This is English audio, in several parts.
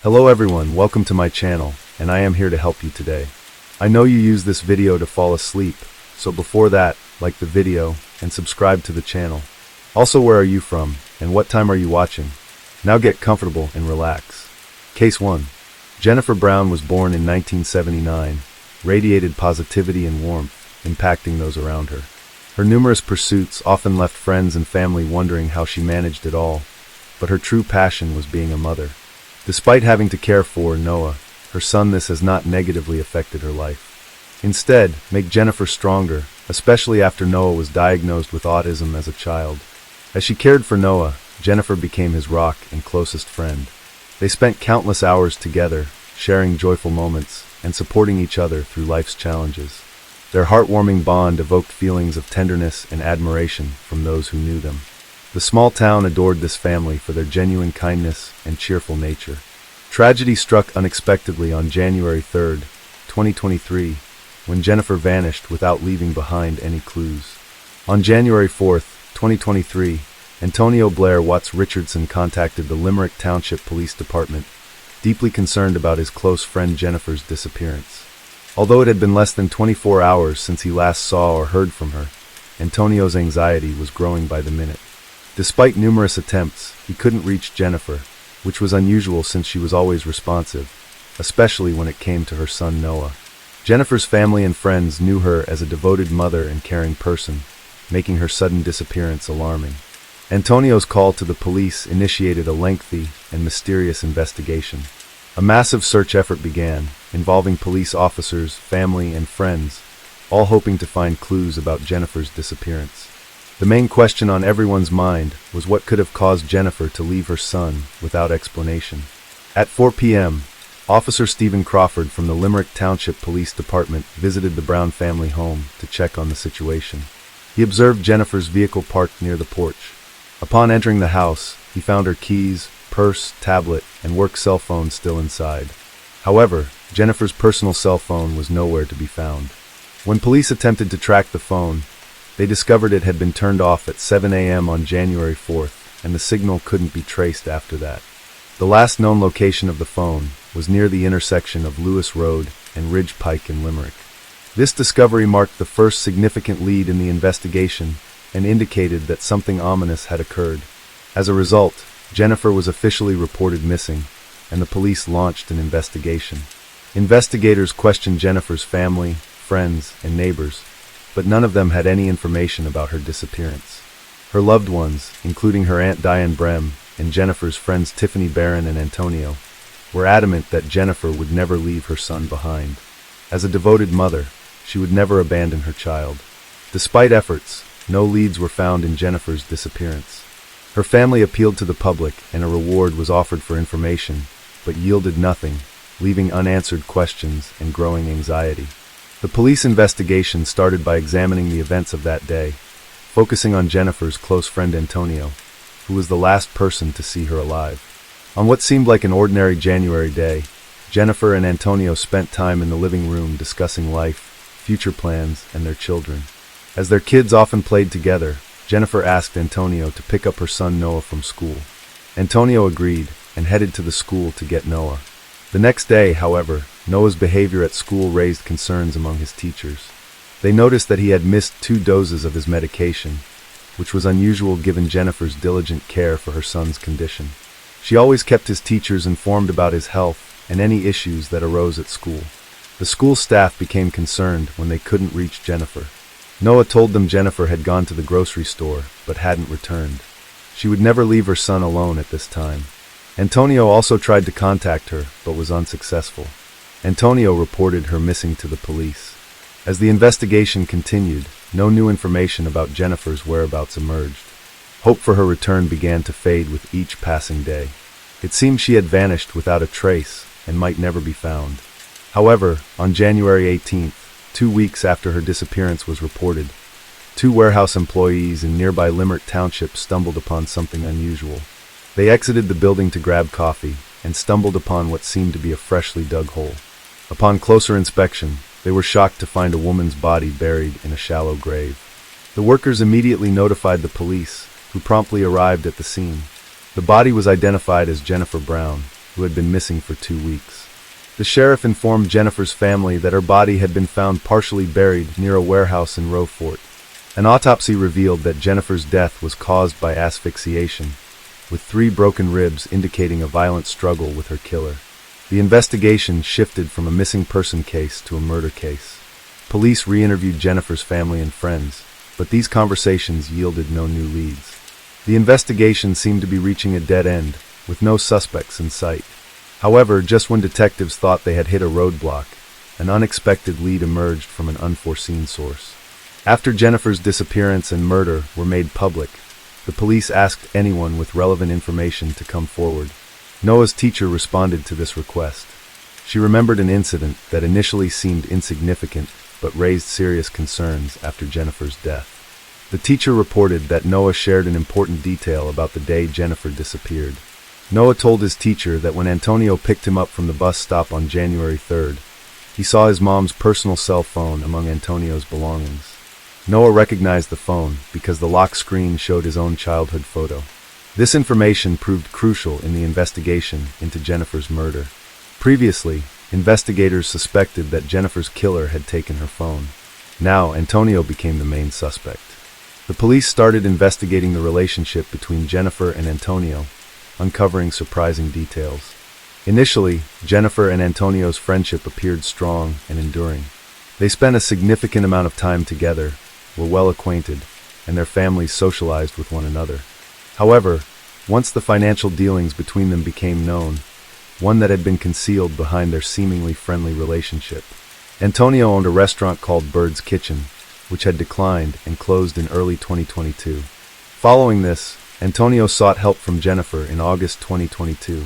Hello everyone, welcome to my channel, and I am here to help you today. I know you use this video to fall asleep, so before that, like the video and subscribe to the channel. Also, where are you from, and what time are you watching? Now get comfortable and relax. Case 1. Jennifer Brown was born in 1979, radiated positivity and warmth, impacting those around her. Her numerous pursuits often left friends and family wondering how she managed it all, but her true passion was being a mother. Despite having to care for Noah, her son, this has not negatively affected her life. Instead, make Jennifer stronger, especially after Noah was diagnosed with autism as a child. As she cared for Noah, Jennifer became his rock and closest friend. They spent countless hours together, sharing joyful moments and supporting each other through life's challenges. Their heartwarming bond evoked feelings of tenderness and admiration from those who knew them. The small town adored this family for their genuine kindness and cheerful nature. Tragedy struck unexpectedly on January 3, 2023, when Jennifer vanished without leaving behind any clues. On January 4, 2023, Antonio Blair Watts Richardson contacted the Limerick Township Police Department, deeply concerned about his close friend Jennifer's disappearance. Although it had been less than 24 hours since he last saw or heard from her, Antonio's anxiety was growing by the minute. Despite numerous attempts, he couldn't reach Jennifer, which was unusual since she was always responsive, especially when it came to her son Noah. Jennifer's family and friends knew her as a devoted mother and caring person, making her sudden disappearance alarming. Antonio's call to the police initiated a lengthy and mysterious investigation. A massive search effort began, involving police officers, family, and friends, all hoping to find clues about Jennifer's disappearance. The main question on everyone's mind was what could have caused Jennifer to leave her son without explanation. At 4 p.m., Officer Stephen Crawford from the Limerick Township Police Department visited the Brown family home to check on the situation. He observed Jennifer's vehicle parked near the porch. Upon entering the house, he found her keys, purse, tablet, and work cell phone still inside. However, Jennifer's personal cell phone was nowhere to be found. When police attempted to track the phone, they discovered it had been turned off at 7 a.m. on January 4th, and the signal couldn't be traced after that. The last known location of the phone was near the intersection of Lewis Road and Ridge Pike in Limerick. This discovery marked the first significant lead in the investigation and indicated that something ominous had occurred. As a result, Jennifer was officially reported missing, and the police launched an investigation. Investigators questioned Jennifer's family, friends, and neighbors, but none of them had any information about her disappearance. Her loved ones, including her Aunt Diane Brem and Jennifer's friends Tiffany Barron and Antonio, were adamant that Jennifer would never leave her son behind. As a devoted mother, she would never abandon her child. Despite efforts, no leads were found in Jennifer's disappearance. Her family appealed to the public and a reward was offered for information, but yielded nothing, leaving unanswered questions and growing anxiety. The police investigation started by examining the events of that day, focusing on Jennifer's close friend Antonio, who was the last person to see her alive. On what seemed like an ordinary January day, Jennifer and Antonio spent time in the living room discussing life, future plans, and their children. As their kids often played together, Jennifer asked Antonio to pick up her son Noah from school. Antonio agreed and headed to the school to get Noah. The next day, however, Noah's behavior at school raised concerns among his teachers. They noticed that he had missed 2 doses of his medication, which was unusual given Jennifer's diligent care for her son's condition. She always kept his teachers informed about his health and any issues that arose at school. The school staff became concerned when they couldn't reach Jennifer. Noah told them Jennifer had gone to the grocery store but hadn't returned. She would never leave her son alone at this time. Antonio also tried to contact her but was unsuccessful. Antonio reported her missing to the police. As the investigation continued, no new information about Jennifer's whereabouts emerged. Hope for her return began to fade with each passing day. It seemed she had vanished without a trace and might never be found. However, on January 18th, 2 weeks after her disappearance was reported, 2 warehouse employees in nearby Limerick Township stumbled upon something unusual. They exited the building to grab coffee and stumbled upon what seemed to be a freshly dug hole. Upon closer inspection, they were shocked to find a woman's body buried in a shallow grave. The workers immediately notified the police, who promptly arrived at the scene. The body was identified as Jennifer Brown, who had been missing for 2 weeks. The sheriff informed Jennifer's family that her body had been found partially buried near a warehouse in Roefort. An autopsy revealed that Jennifer's death was caused by asphyxiation, with 3 broken ribs indicating a violent struggle with her killer. The investigation shifted from a missing person case to a murder case. Police re-interviewed Jennifer's family and friends, but these conversations yielded no new leads. The investigation seemed to be reaching a dead end, with no suspects in sight. However, just when detectives thought they had hit a roadblock, an unexpected lead emerged from an unforeseen source. After Jennifer's disappearance and murder were made public, the police asked anyone with relevant information to come forward. Noah's teacher responded to this request. She remembered an incident that initially seemed insignificant but raised serious concerns after Jennifer's death. The teacher reported that Noah shared an important detail about the day Jennifer disappeared. Noah told his teacher that when Antonio picked him up from the bus stop on January 3rd, he saw his mom's personal cell phone among Antonio's belongings. Noah recognized the phone because the lock screen showed his own childhood photo. This information proved crucial in the investigation into Jennifer's murder. Previously, investigators suspected that Jennifer's killer had taken her phone. Now, Antonio became the main suspect. The police started investigating the relationship between Jennifer and Antonio, uncovering surprising details. Initially, Jennifer and Antonio's friendship appeared strong and enduring. They spent a significant amount of time together, were well acquainted, and their families socialized with one another. However, once the financial dealings between them became known, one that had been concealed behind their seemingly friendly relationship. Antonio owned a restaurant called Bird's Kitchen, which had declined and closed in early 2022. Following this, Antonio sought help from Jennifer in August 2022.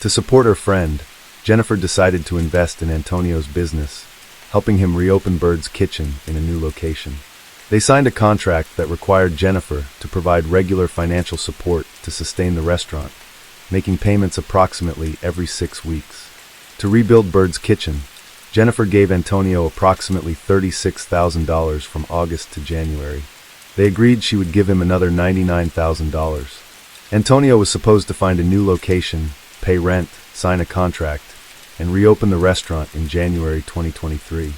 To support her friend, Jennifer decided to invest in Antonio's business, helping him reopen Bird's Kitchen in a new location. They signed a contract that required Jennifer to provide regular financial support to sustain the restaurant, making payments approximately every 6 weeks. To rebuild Bird's Kitchen, Jennifer gave Antonio approximately $36,000 from August to January. They agreed she would give him another $99,000. Antonio was supposed to find a new location, pay rent, sign a contract, and reopen the restaurant in January 2023.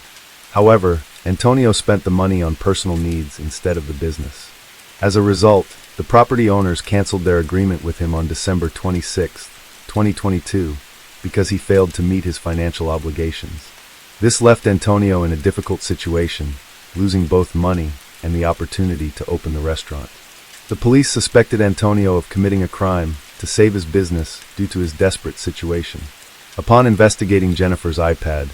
However, Antonio spent the money on personal needs instead of the business. As a result, the property owners canceled their agreement with him on December 26, 2022, because he failed to meet his financial obligations. This left Antonio in a difficult situation, losing both money and the opportunity to open the restaurant. The police suspected Antonio of committing a crime to save his business due to his desperate situation. Upon investigating Jennifer's iPad,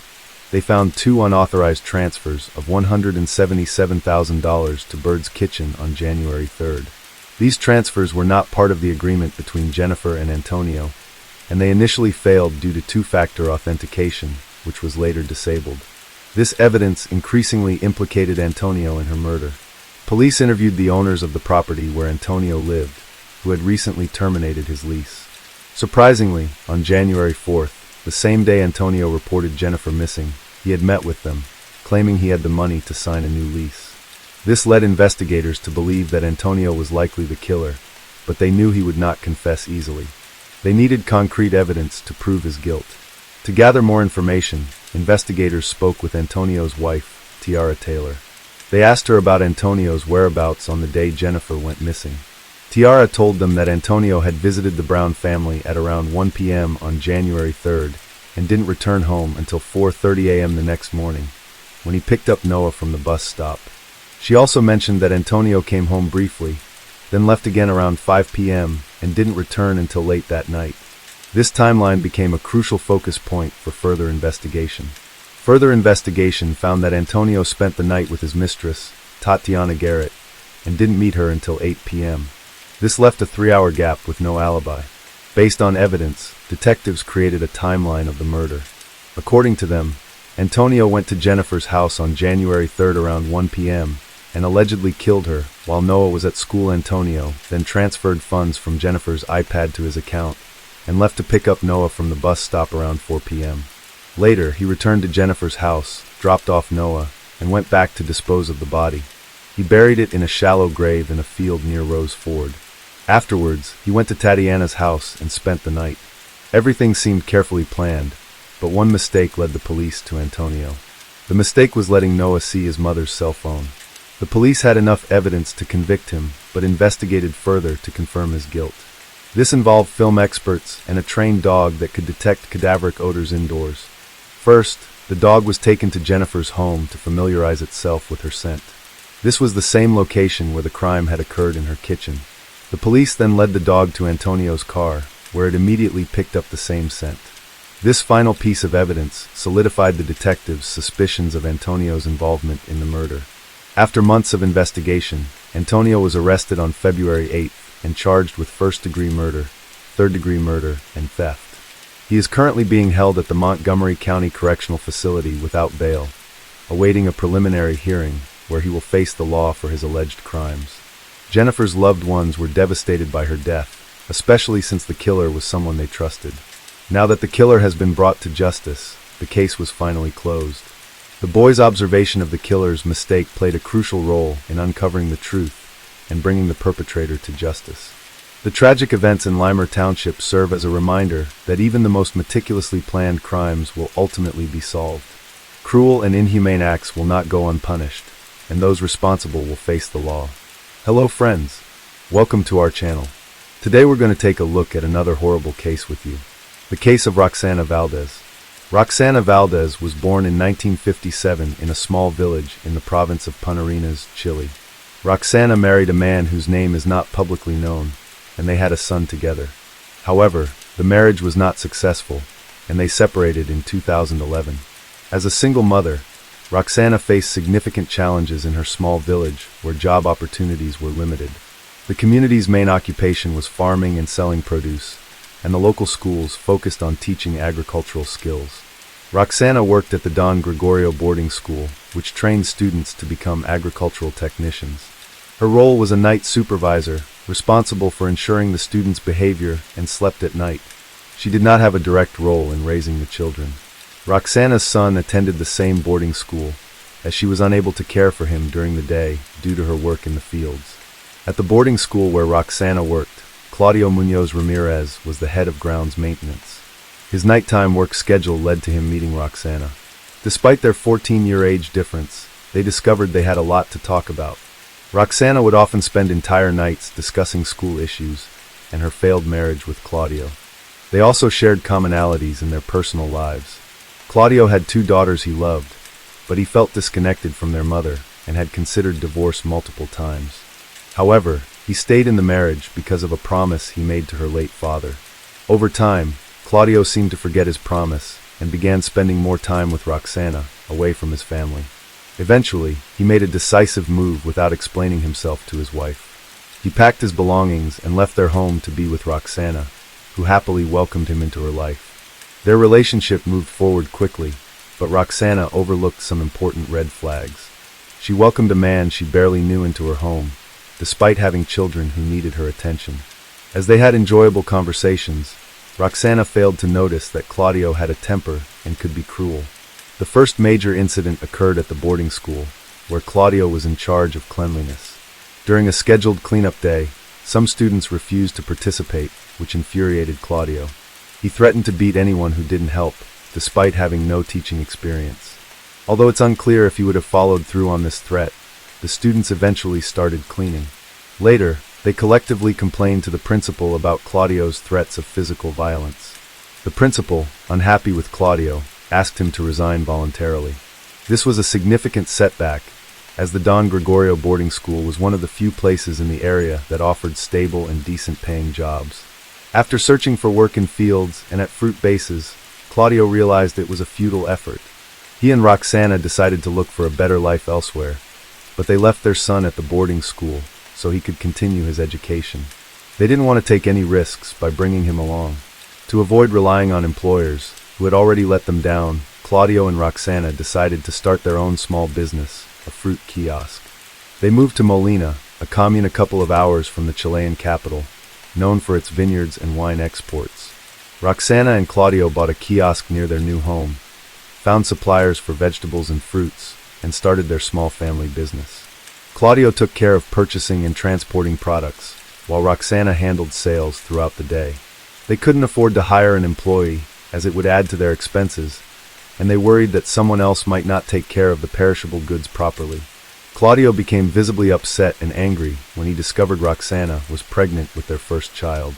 they found 2 unauthorized transfers of $177,000 to Bird's Kitchen on January 3rd. These transfers were not part of the agreement between Jennifer and Antonio, and they initially failed due to 2-factor authentication, which was later disabled. This evidence increasingly implicated Antonio in her murder. Police interviewed the owners of the property where Antonio lived, who had recently terminated his lease. Surprisingly, on January 4th, the same day Antonio reported Jennifer missing, he had met with them, claiming he had the money to sign a new lease. This led investigators to believe that Antonio was likely the killer, but they knew he would not confess easily. They needed concrete evidence to prove his guilt. To gather more information, investigators spoke with Antonio's wife, Tiara Taylor. They asked her about Antonio's whereabouts on the day Jennifer went missing. Tiara told them that Antonio had visited the Brown family at around 1 p.m. on January 3rd and didn't return home until 4:30 a.m. the next morning, when he picked up Noah from the bus stop. She also mentioned that Antonio came home briefly, then left again around 5 p.m. and didn't return until late that night. This timeline became a crucial focus point for further investigation. Further investigation found that Antonio spent the night with his mistress, Tatiana Garrett, and didn't meet her until 8 p.m. This left a 3-hour gap with no alibi. Based on evidence, detectives created a timeline of the murder. According to them, Antonio went to Jennifer's house on January 3rd around 1 p.m. and allegedly killed her while Noah was at school. Antonio then transferred funds from Jennifer's iPad to his account and left to pick up Noah from the bus stop around 4 p.m. Later, he returned to Jennifer's house, dropped off Noah, and went back to dispose of the body. He buried it in a shallow grave in a field near Rose Ford. Afterwards, he went to Tatiana's house and spent the night. Everything seemed carefully planned, but one mistake led the police to Antonio. The mistake was letting Noah see his mother's cell phone. The police had enough evidence to convict him, but investigated further to confirm his guilt. This involved film experts and a trained dog that could detect cadaveric odors indoors. First, the dog was taken to Jennifer's home to familiarize itself with her scent. This was the same location where the crime had occurred, in her kitchen. The police then led the dog to Antonio's car, where it immediately picked up the same scent. This final piece of evidence solidified the detectives' suspicions of Antonio's involvement in the murder. After months of investigation, Antonio was arrested on February 8th and charged with first-degree murder, third-degree murder, and theft. He is currently being held at the Montgomery County Correctional Facility without bail, awaiting a preliminary hearing where he will face the law for his alleged crimes. Jennifer's loved ones were devastated by her death, especially since the killer was someone they trusted. Now that the killer has been brought to justice, the case was finally closed. The boy's observation of the killer's mistake played a crucial role in uncovering the truth and bringing the perpetrator to justice. The tragic events in Limer Township serve as a reminder that even the most meticulously planned crimes will ultimately be solved. Cruel and inhumane acts will not go unpunished, and those responsible will face the law. Hello friends, welcome to our channel. Today we're going to take a look at another horrible case with you. The case of Roxana Valdez. Roxana Valdez was born in 1957 in a small village in the province of Punarinas, Chile. Roxana married a man whose name is not publicly known, and they had a son together. However, the marriage was not successful, and they separated in 2011. As a single mother, Roxana faced significant challenges in her small village where job opportunities were limited. The community's main occupation was farming and selling produce, and the local schools focused on teaching agricultural skills. Roxana worked at the Don Gregorio boarding school, which trained students to become agricultural technicians. Her role was a night supervisor, responsible for ensuring the students' behavior and slept at night. She did not have a direct role in raising the children. Roxana's son attended the same boarding school, as she was unable to care for him during the day due to her work in the fields. At the boarding school where Roxana worked, Claudio Munoz Ramirez was the head of grounds maintenance. His nighttime work schedule led to him meeting Roxana. Despite their 14-year age difference, they discovered they had a lot to talk about. Roxana would often spend entire nights discussing school issues and her failed marriage with Claudio. They also shared commonalities in their personal lives. Claudio had 2 daughters he loved, but he felt disconnected from their mother and had considered divorce multiple times. However, he stayed in the marriage because of a promise he made to her late father. Over time, Claudio seemed to forget his promise and began spending more time with Roxana, away from his family. Eventually, he made a decisive move without explaining himself to his wife. He packed his belongings and left their home to be with Roxana, who happily welcomed him into her life. Their relationship moved forward quickly, but Roxana overlooked some important red flags. She welcomed a man she barely knew into her home, despite having children who needed her attention. As they had enjoyable conversations, Roxana failed to notice that Claudio had a temper and could be cruel. The first major incident occurred at the boarding school, where Claudio was in charge of cleanliness. During a scheduled cleanup day, some students refused to participate, which infuriated Claudio. He threatened to beat anyone who didn't help, despite having no teaching experience. Although it's unclear if he would have followed through on this threat, the students eventually started cleaning. Later, they collectively complained to the principal about Claudio's threats of physical violence. The principal, unhappy with Claudio, asked him to resign voluntarily. This was a significant setback, as the Don Gregorio boarding school was one of the few places in the area that offered stable and decent-paying jobs. After searching for work in fields and at fruit bases, Claudio realized it was a futile effort. He and Roxana decided to look for a better life elsewhere, but they left their son at the boarding school so he could continue his education. They didn't want to take any risks by bringing him along. To avoid relying on employers, who had already let them down, Claudio and Roxana decided to start their own small business, a fruit kiosk. They moved to Molina, a commune a couple of hours from the Chilean capital, known for its vineyards and wine exports. Roxana and Claudio bought a kiosk near their new home, found suppliers for vegetables and fruits, and started their small family business. Claudio took care of purchasing and transporting products, while Roxana handled sales throughout the day. They couldn't afford to hire an employee, as it would add to their expenses, and they worried that someone else might not take care of the perishable goods properly. Claudio became visibly upset and angry when he discovered Roxana was pregnant with their first child.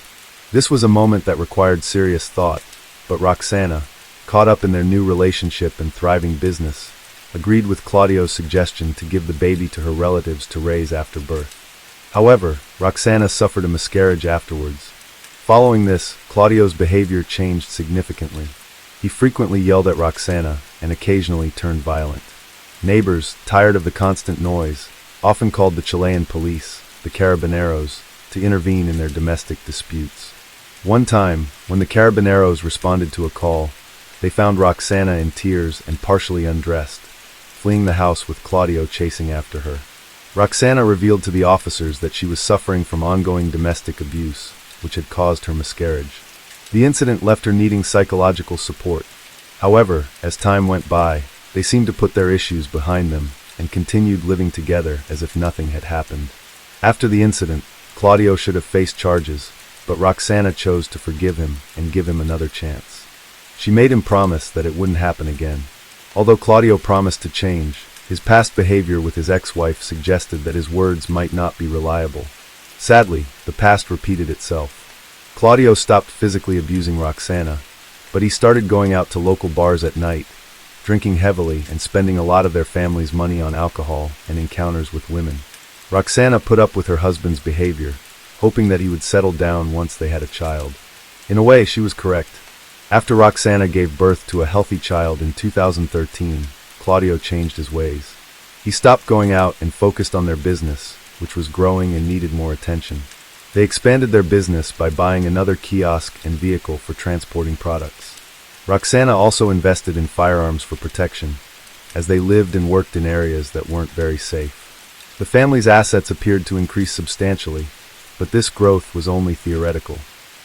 This was a moment that required serious thought, but Roxana, caught up in their new relationship and thriving business, agreed with Claudio's suggestion to give the baby to her relatives to raise after birth. However, Roxana suffered a miscarriage afterwards. Following this, Claudio's behavior changed significantly. He frequently yelled at Roxana and occasionally turned violent. Neighbors, tired of the constant noise, often called the Chilean police, the Carabineros, to intervene in their domestic disputes. One time, when the Carabineros responded to a call, they found Roxana in tears and partially undressed, fleeing the house with Claudio chasing after her. Roxana revealed to the officers that she was suffering from ongoing domestic abuse, which had caused her miscarriage. The incident left her needing psychological support. However, as time went by, they seemed to put their issues behind them and continued living together as if nothing had happened. After the incident, Claudio should have faced charges, but Roxana chose to forgive him and give him another chance. She made him promise that it wouldn't happen again. Although Claudio promised to change, his past behavior with his ex-wife suggested that his words might not be reliable. Sadly, the past repeated itself. Claudio stopped physically abusing Roxana, but he started going out to local bars at night, drinking heavily and spending a lot of their family's money on alcohol and encounters with women. Roxana put up with her husband's behavior, hoping that he would settle down once they had a child. In a way, she was correct. After Roxana gave birth to a healthy child in 2013, Claudio changed his ways. He stopped going out and focused on their business, which was growing and needed more attention. They expanded their business by buying another kiosk and vehicle for transporting products. Roxana also invested in firearms for protection, as they lived and worked in areas that weren't very safe. The family's assets appeared to increase substantially, but this growth was only theoretical.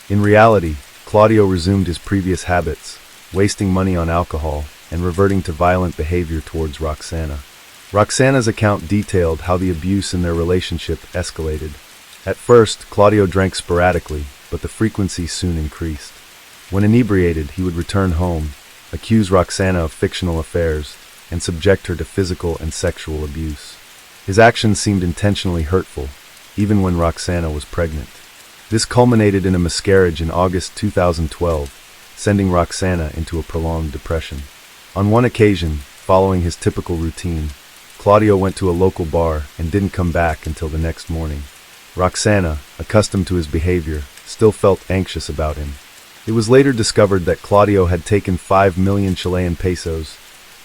In reality, Claudio resumed his previous habits, wasting money on alcohol and reverting to violent behavior towards Roxana. Roxana's account detailed how the abuse in their relationship escalated. At first, Claudio drank sporadically, but the frequency soon increased. When inebriated, he would return home, accuse Roxana of fictional affairs, and subject her to physical and sexual abuse. His actions seemed intentionally hurtful, even when Roxana was pregnant. This culminated in a miscarriage in August 2012, sending Roxana into a prolonged depression. On one occasion, following his typical routine, Claudio went to a local bar and didn't come back until the next morning. Roxana, accustomed to his behavior, still felt anxious about him. It was later discovered that Claudio had taken 5 million Chilean pesos,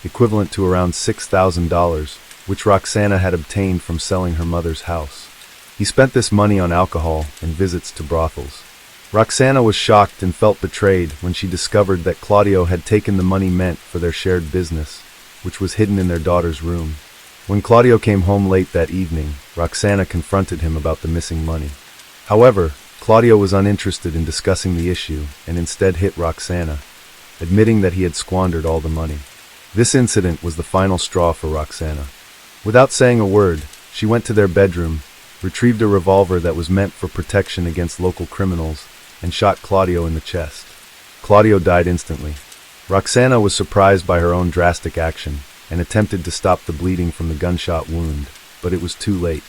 equivalent to around $6,000, which Roxana had obtained from selling her mother's house. He spent this money on alcohol and visits to brothels. Roxana was shocked and felt betrayed when she discovered that Claudio had taken the money meant for their shared business, which was hidden in their daughter's room. When Claudio came home late that evening, Roxana confronted him about the missing money. However, Claudio was uninterested in discussing the issue and instead hit Roxana, admitting that he had squandered all the money. This incident was the final straw for Roxana. Without saying a word, she went to their bedroom, retrieved a revolver that was meant for protection against local criminals, and shot Claudio in the chest. Claudio died instantly. Roxana was surprised by her own drastic action and attempted to stop the bleeding from the gunshot wound, but it was too late.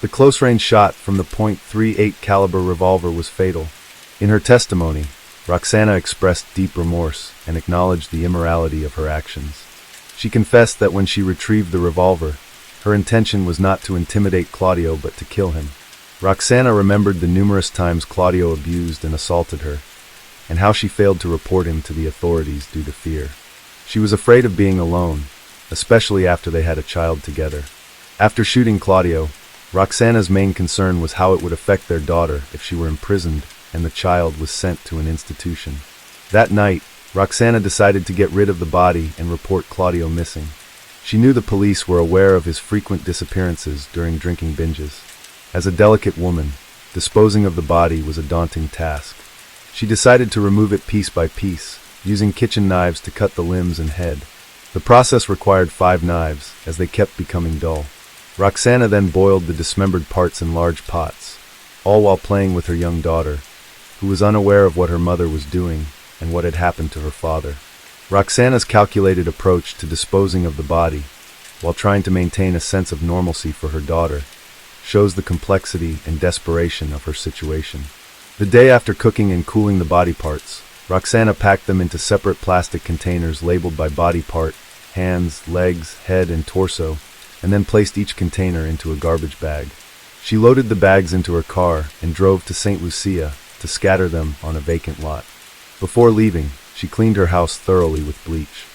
The close-range shot from the .38 caliber revolver was fatal. In her testimony, Roxana expressed deep remorse and acknowledged the immorality of her actions. She confessed that when she retrieved the revolver, her intention was not to intimidate Claudio but to kill him. Roxana remembered the numerous times Claudio abused and assaulted her, and how she failed to report him to the authorities due to fear. She was afraid of being alone, especially after they had a child together. After shooting Claudio, Roxana's main concern was how it would affect their daughter if she were imprisoned and the child was sent to an institution. That night, Roxana decided to get rid of the body and report Claudio missing. She knew the police were aware of his frequent disappearances during drinking binges. As a delicate woman, disposing of the body was a daunting task. She decided to remove it piece by piece, using kitchen knives to cut the limbs and head. The process required 5 knives, as they kept becoming dull. Roxana then boiled the dismembered parts in large pots, all while playing with her young daughter, who was unaware of what her mother was doing and what had happened to her father. Roxana's calculated approach to disposing of the body, while trying to maintain a sense of normalcy for her daughter, shows the complexity and desperation of her situation. The day after cooking and cooling the body parts, Roxana packed them into separate plastic containers labeled by body part, hands, legs, head, and torso, and then placed each container into a garbage bag. She loaded the bags into her car and drove to St. Lucia to scatter them on a vacant lot. Before leaving, she cleaned her house thoroughly with bleach.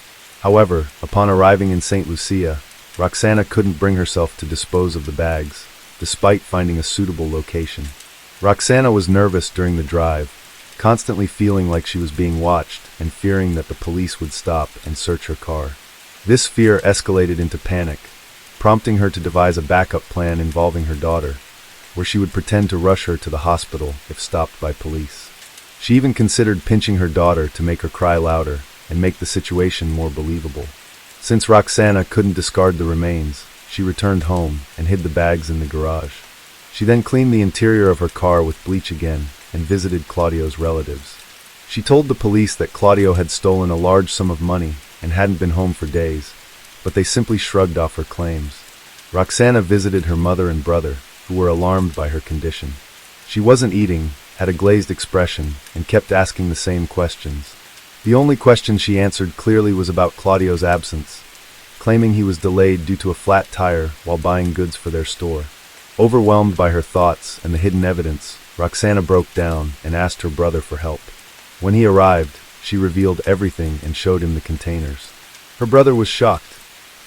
However, upon arriving in St. Lucia, Roxana couldn't bring herself to dispose of the bags, despite finding a suitable location. Roxana was nervous during the drive, constantly feeling like she was being watched and fearing that the police would stop and search her car. This fear escalated into panic, prompting her to devise a backup plan involving her daughter, where she would pretend to rush her to the hospital if stopped by police. She even considered pinching her daughter to make her cry louder and make the situation more believable. Since Roxana couldn't discard the remains, she returned home and hid the bags in the garage. She then cleaned the interior of her car with bleach again and visited Claudio's relatives. She told the police that Claudio had stolen a large sum of money and hadn't been home for days, but they simply shrugged off her claims. Roxana visited her mother and brother, who were alarmed by her condition. She wasn't eating, had a glazed expression, and kept asking the same questions. The only question she answered clearly was about Claudio's absence, claiming he was delayed due to a flat tire while buying goods for their store. Overwhelmed by her thoughts and the hidden evidence, Roxana broke down and asked her brother for help. When he arrived, she revealed everything and showed him the containers. Her brother was shocked.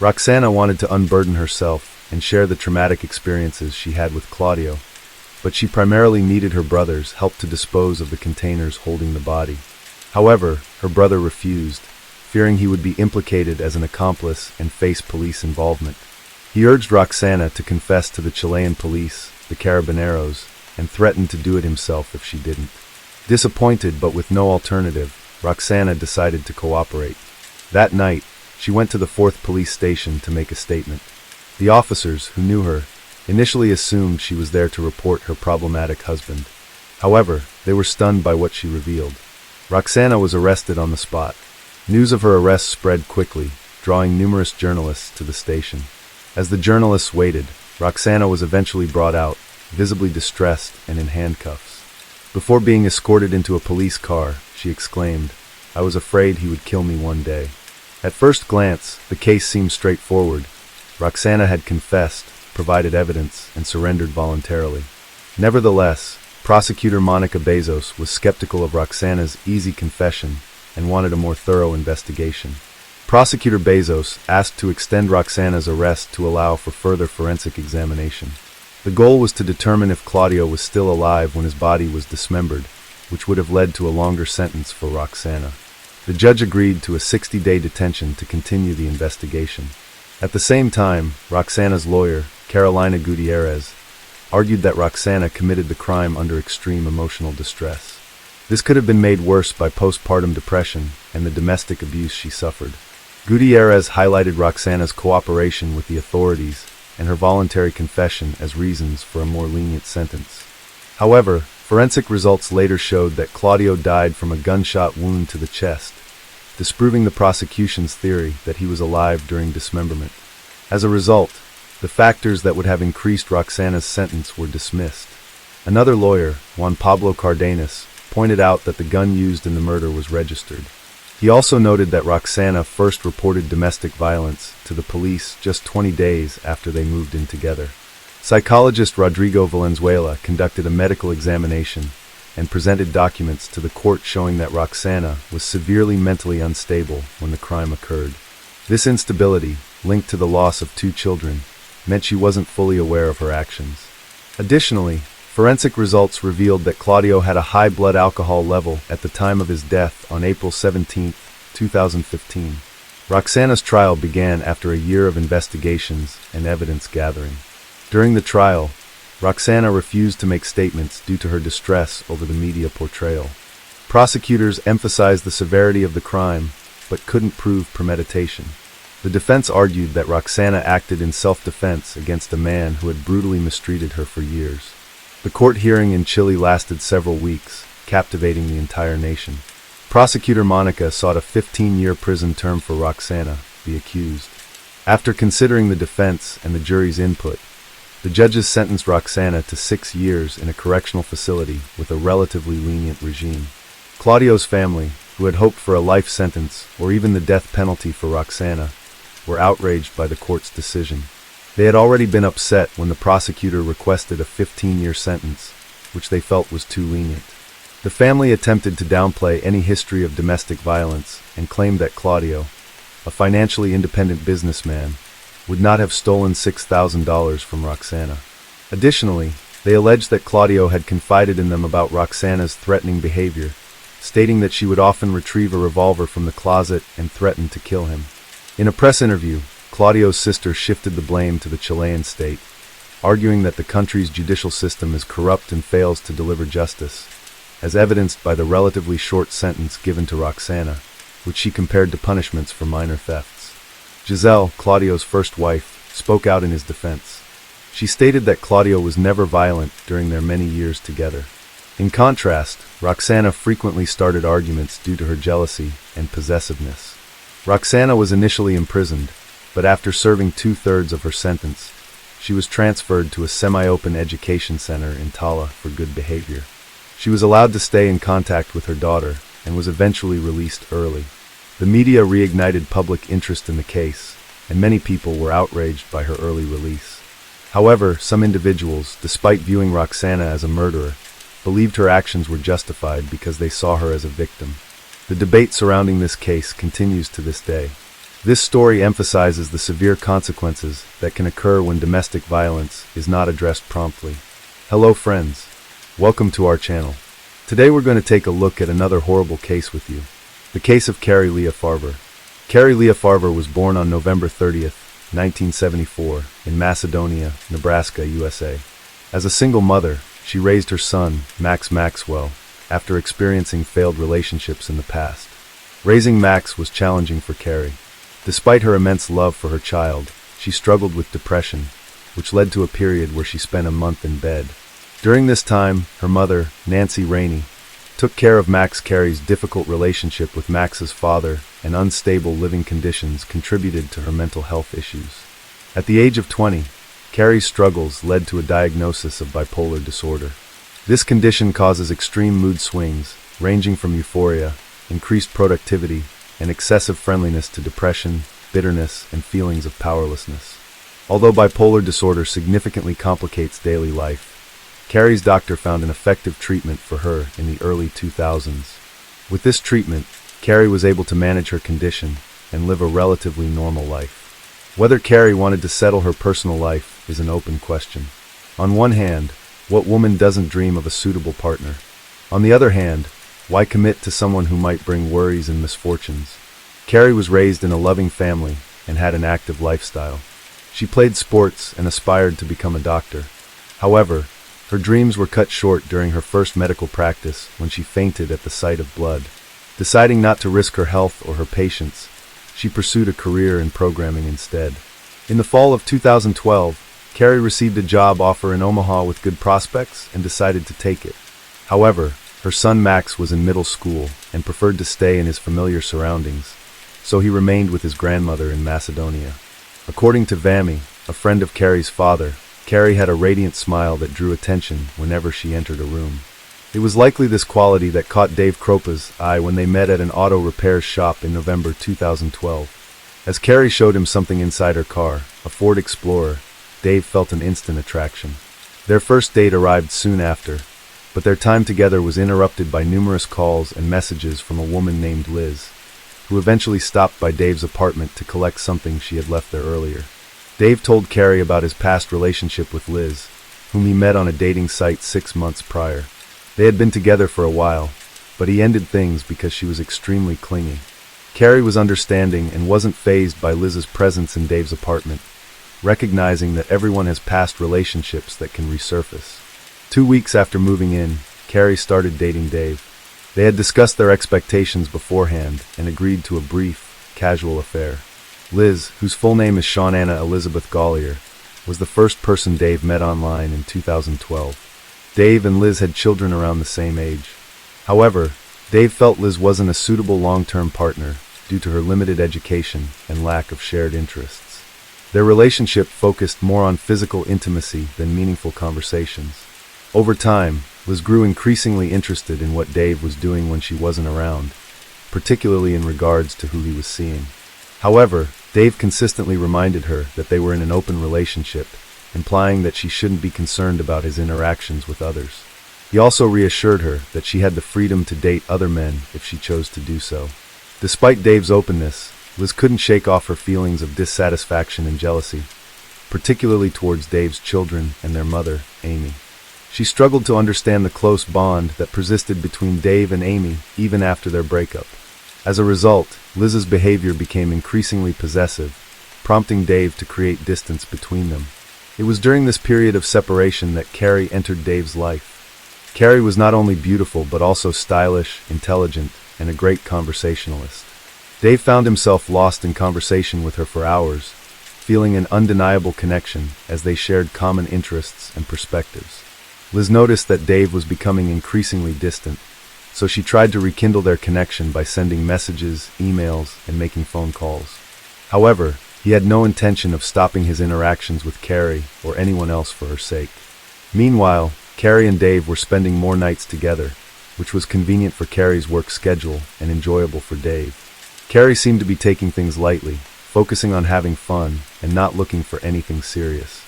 Roxana wanted to unburden herself and share the traumatic experiences she had with Claudio, but she primarily needed her brother's help to dispose of the containers holding the body. However, her brother refused, fearing he would be implicated as an accomplice and face police involvement. He urged Roxana to confess to the Chilean police, the Carabineros, and threatened to do it himself if she didn't. Disappointed but with no alternative, Roxana decided to cooperate. That night, she went to the 4th police station to make a statement. The officers, who knew her, initially assumed she was there to report her problematic husband. However, they were stunned by what she revealed. Roxana was arrested on the spot. News of her arrest spread quickly, drawing numerous journalists to the station. As the journalists waited, Roxana was eventually brought out, visibly distressed and in handcuffs. Before being escorted into a police car, she exclaimed, "I was afraid he would kill me one day." At first glance, the case seemed straightforward. Roxana had confessed, provided evidence, and surrendered voluntarily. Nevertheless, prosecutor Monica Bezos was skeptical of Roxana's easy confession and wanted a more thorough investigation. Prosecutor Bezos asked to extend Roxana's arrest to allow for further forensic examination. The goal was to determine if Claudio was still alive when his body was dismembered, which would have led to a longer sentence for Roxana. The judge agreed to a 60-day detention to continue the investigation. At the same time, Roxana's lawyer, Carolina Gutierrez, argued that Roxana committed the crime under extreme emotional distress. This could have been made worse by postpartum depression and the domestic abuse she suffered. Gutierrez highlighted Roxana's cooperation with the authorities and her voluntary confession as reasons for a more lenient sentence. However, forensic results later showed that Claudio died from a gunshot wound to the chest, disproving the prosecution's theory that he was alive during dismemberment. As a result, the factors that would have increased Roxana's sentence were dismissed. Another lawyer, Juan Pablo Cardenas, pointed out that the gun used in the murder was registered. He also noted that Roxana first reported domestic violence to the police just 20 days after they moved in together. Psychologist Rodrigo Valenzuela conducted a medical examination and presented documents to the court showing that Roxana was severely mentally unstable when the crime occurred. This instability, linked to the loss of 2 children, meant she wasn't fully aware of her actions. Additionally, forensic results revealed that Claudio had a high blood alcohol level at the time of his death on April 17, 2015. Roxana's trial began after a year of investigations and evidence gathering. During the trial, Roxana refused to make statements due to her distress over the media portrayal. Prosecutors emphasized the severity of the crime, but couldn't prove premeditation. The defense argued that Roxana acted in self-defense against a man who had brutally mistreated her for years. The court hearing in Chile lasted several weeks, captivating the entire nation. Prosecutor Monica sought a 15-year prison term for Roxana, the accused. After considering the defense and the jury's input, the judges sentenced Roxana to 6 years in a correctional facility with a relatively lenient regime. Claudio's family, who had hoped for a life sentence or even the death penalty for Roxana, were outraged by the court's decision. They had already been upset when the prosecutor requested a 15-year sentence, which they felt was too lenient. The family attempted to downplay any history of domestic violence and claimed that Claudio, a financially independent businessman, would not have stolen $6,000 from Roxana. Additionally, they alleged that Claudio had confided in them about Roxana's threatening behavior, stating that she would often retrieve a revolver from the closet and threaten to kill him. In a press interview, Claudio's sister shifted the blame to the Chilean state, arguing that the country's judicial system is corrupt and fails to deliver justice, as evidenced by the relatively short sentence given to Roxana, which she compared to punishments for minor thefts. Giselle, Claudio's first wife, spoke out in his defense. She stated that Claudio was never violent during their many years together. In contrast, Roxana frequently started arguments due to her jealousy and possessiveness. Roxana was initially imprisoned, but after serving 2/3 of her sentence, she was transferred to a semi-open education center in Tala for good behavior. She was allowed to stay in contact with her daughter and was eventually released early. The media reignited public interest in the case, and many people were outraged by her early release. However, some individuals, despite viewing Roxana as a murderer, believed her actions were justified because they saw her as a victim. The debate surrounding this case continues to this day. This story emphasizes the severe consequences that can occur when domestic violence is not addressed promptly. Hello friends, welcome to our channel. Today we're going to take a look at another horrible case with you. The case of Cari Farver. Cari Farver was born on November 30th, 1974, in Macedonia, Nebraska, USA. As a single mother, she raised her son, Max Maxwell, after experiencing failed relationships in the past. Raising Max was challenging for Cari. Despite her immense love for her child, she struggled with depression, which led to a period where she spent a month in bed. During this time, her mother, Nancy Rainey, took care of Max. Cari's difficult relationship with Max's father and unstable living conditions contributed to her mental health issues. At the age of 20, Cari's struggles led to a diagnosis of bipolar disorder. This condition causes extreme mood swings, ranging from euphoria, increased productivity, and excessive friendliness to depression, bitterness, and feelings of powerlessness. Although bipolar disorder significantly complicates daily life, Cari's doctor found an effective treatment for her in the early 2000s. With this treatment, Cari was able to manage her condition and live a relatively normal life. Whether Cari wanted to settle her personal life is an open question. On one hand, what woman doesn't dream of a suitable partner? On the other hand, why commit to someone who might bring worries and misfortunes? Cari was raised in a loving family and had an active lifestyle. She played sports and aspired to become a doctor. However, her dreams were cut short during her first medical practice when she fainted at the sight of blood. Deciding not to risk her health or her patients, she pursued a career in programming instead. In the fall of 2012, Cari received a job offer in Omaha with good prospects and decided to take it. However, her son Max was in middle school and preferred to stay in his familiar surroundings, so he remained with his grandmother in Macedonia. According to Vami, a friend of Cari's father, Cari had a radiant smile that drew attention whenever she entered a room. It was likely this quality that caught Dave Kropa's eye when they met at an auto repair shop in November 2012. As Cari showed him something inside her car, a Ford Explorer, Dave felt an instant attraction. Their first date arrived soon after, but their time together was interrupted by numerous calls and messages from a woman named Liz, who eventually stopped by Dave's apartment to collect something she had left there earlier. Dave told Cari about his past relationship with Liz, whom he met on a dating site 6 months prior. They had been together for a while, but he ended things because she was extremely clingy. Cari was understanding and wasn't fazed by Liz's presence in Dave's apartment, recognizing that everyone has past relationships that can resurface. 2 weeks after moving in, Cari started dating Dave. They had discussed their expectations beforehand and agreed to a brief, casual affair. Liz, whose full name is Shawnanna Elizabeth Gollier, was the first person Dave met online in 2012. Dave and Liz had children around the same age. However, Dave felt Liz wasn't a suitable long-term partner due to her limited education and lack of shared interests. Their relationship focused more on physical intimacy than meaningful conversations. Over time, Liz grew increasingly interested in what Dave was doing when she wasn't around, particularly in regards to who he was seeing. However, Dave consistently reminded her that they were in an open relationship, implying that she shouldn't be concerned about his interactions with others. He also reassured her that she had the freedom to date other men if she chose to do so. Despite Dave's openness, Liz couldn't shake off her feelings of dissatisfaction and jealousy, particularly towards Dave's children and their mother, Amy. She struggled to understand the close bond that persisted between Dave and Amy even after their breakup. As a result, Liz's behavior became increasingly possessive, prompting Dave to create distance between them. It was during this period of separation that Cari entered Dave's life. Cari was not only beautiful but also stylish, intelligent, and a great conversationalist. Dave found himself lost in conversation with her for hours, feeling an undeniable connection as they shared common interests and perspectives. Liz noticed that Dave was becoming increasingly distant, so she tried to rekindle their connection by sending messages, emails, and making phone calls. However, he had no intention of stopping his interactions with Cari or anyone else for her sake. Meanwhile, Cari and Dave were spending more nights together, which was convenient for Cari's work schedule and enjoyable for Dave. Cari seemed to be taking things lightly, focusing on having fun and not looking for anything serious.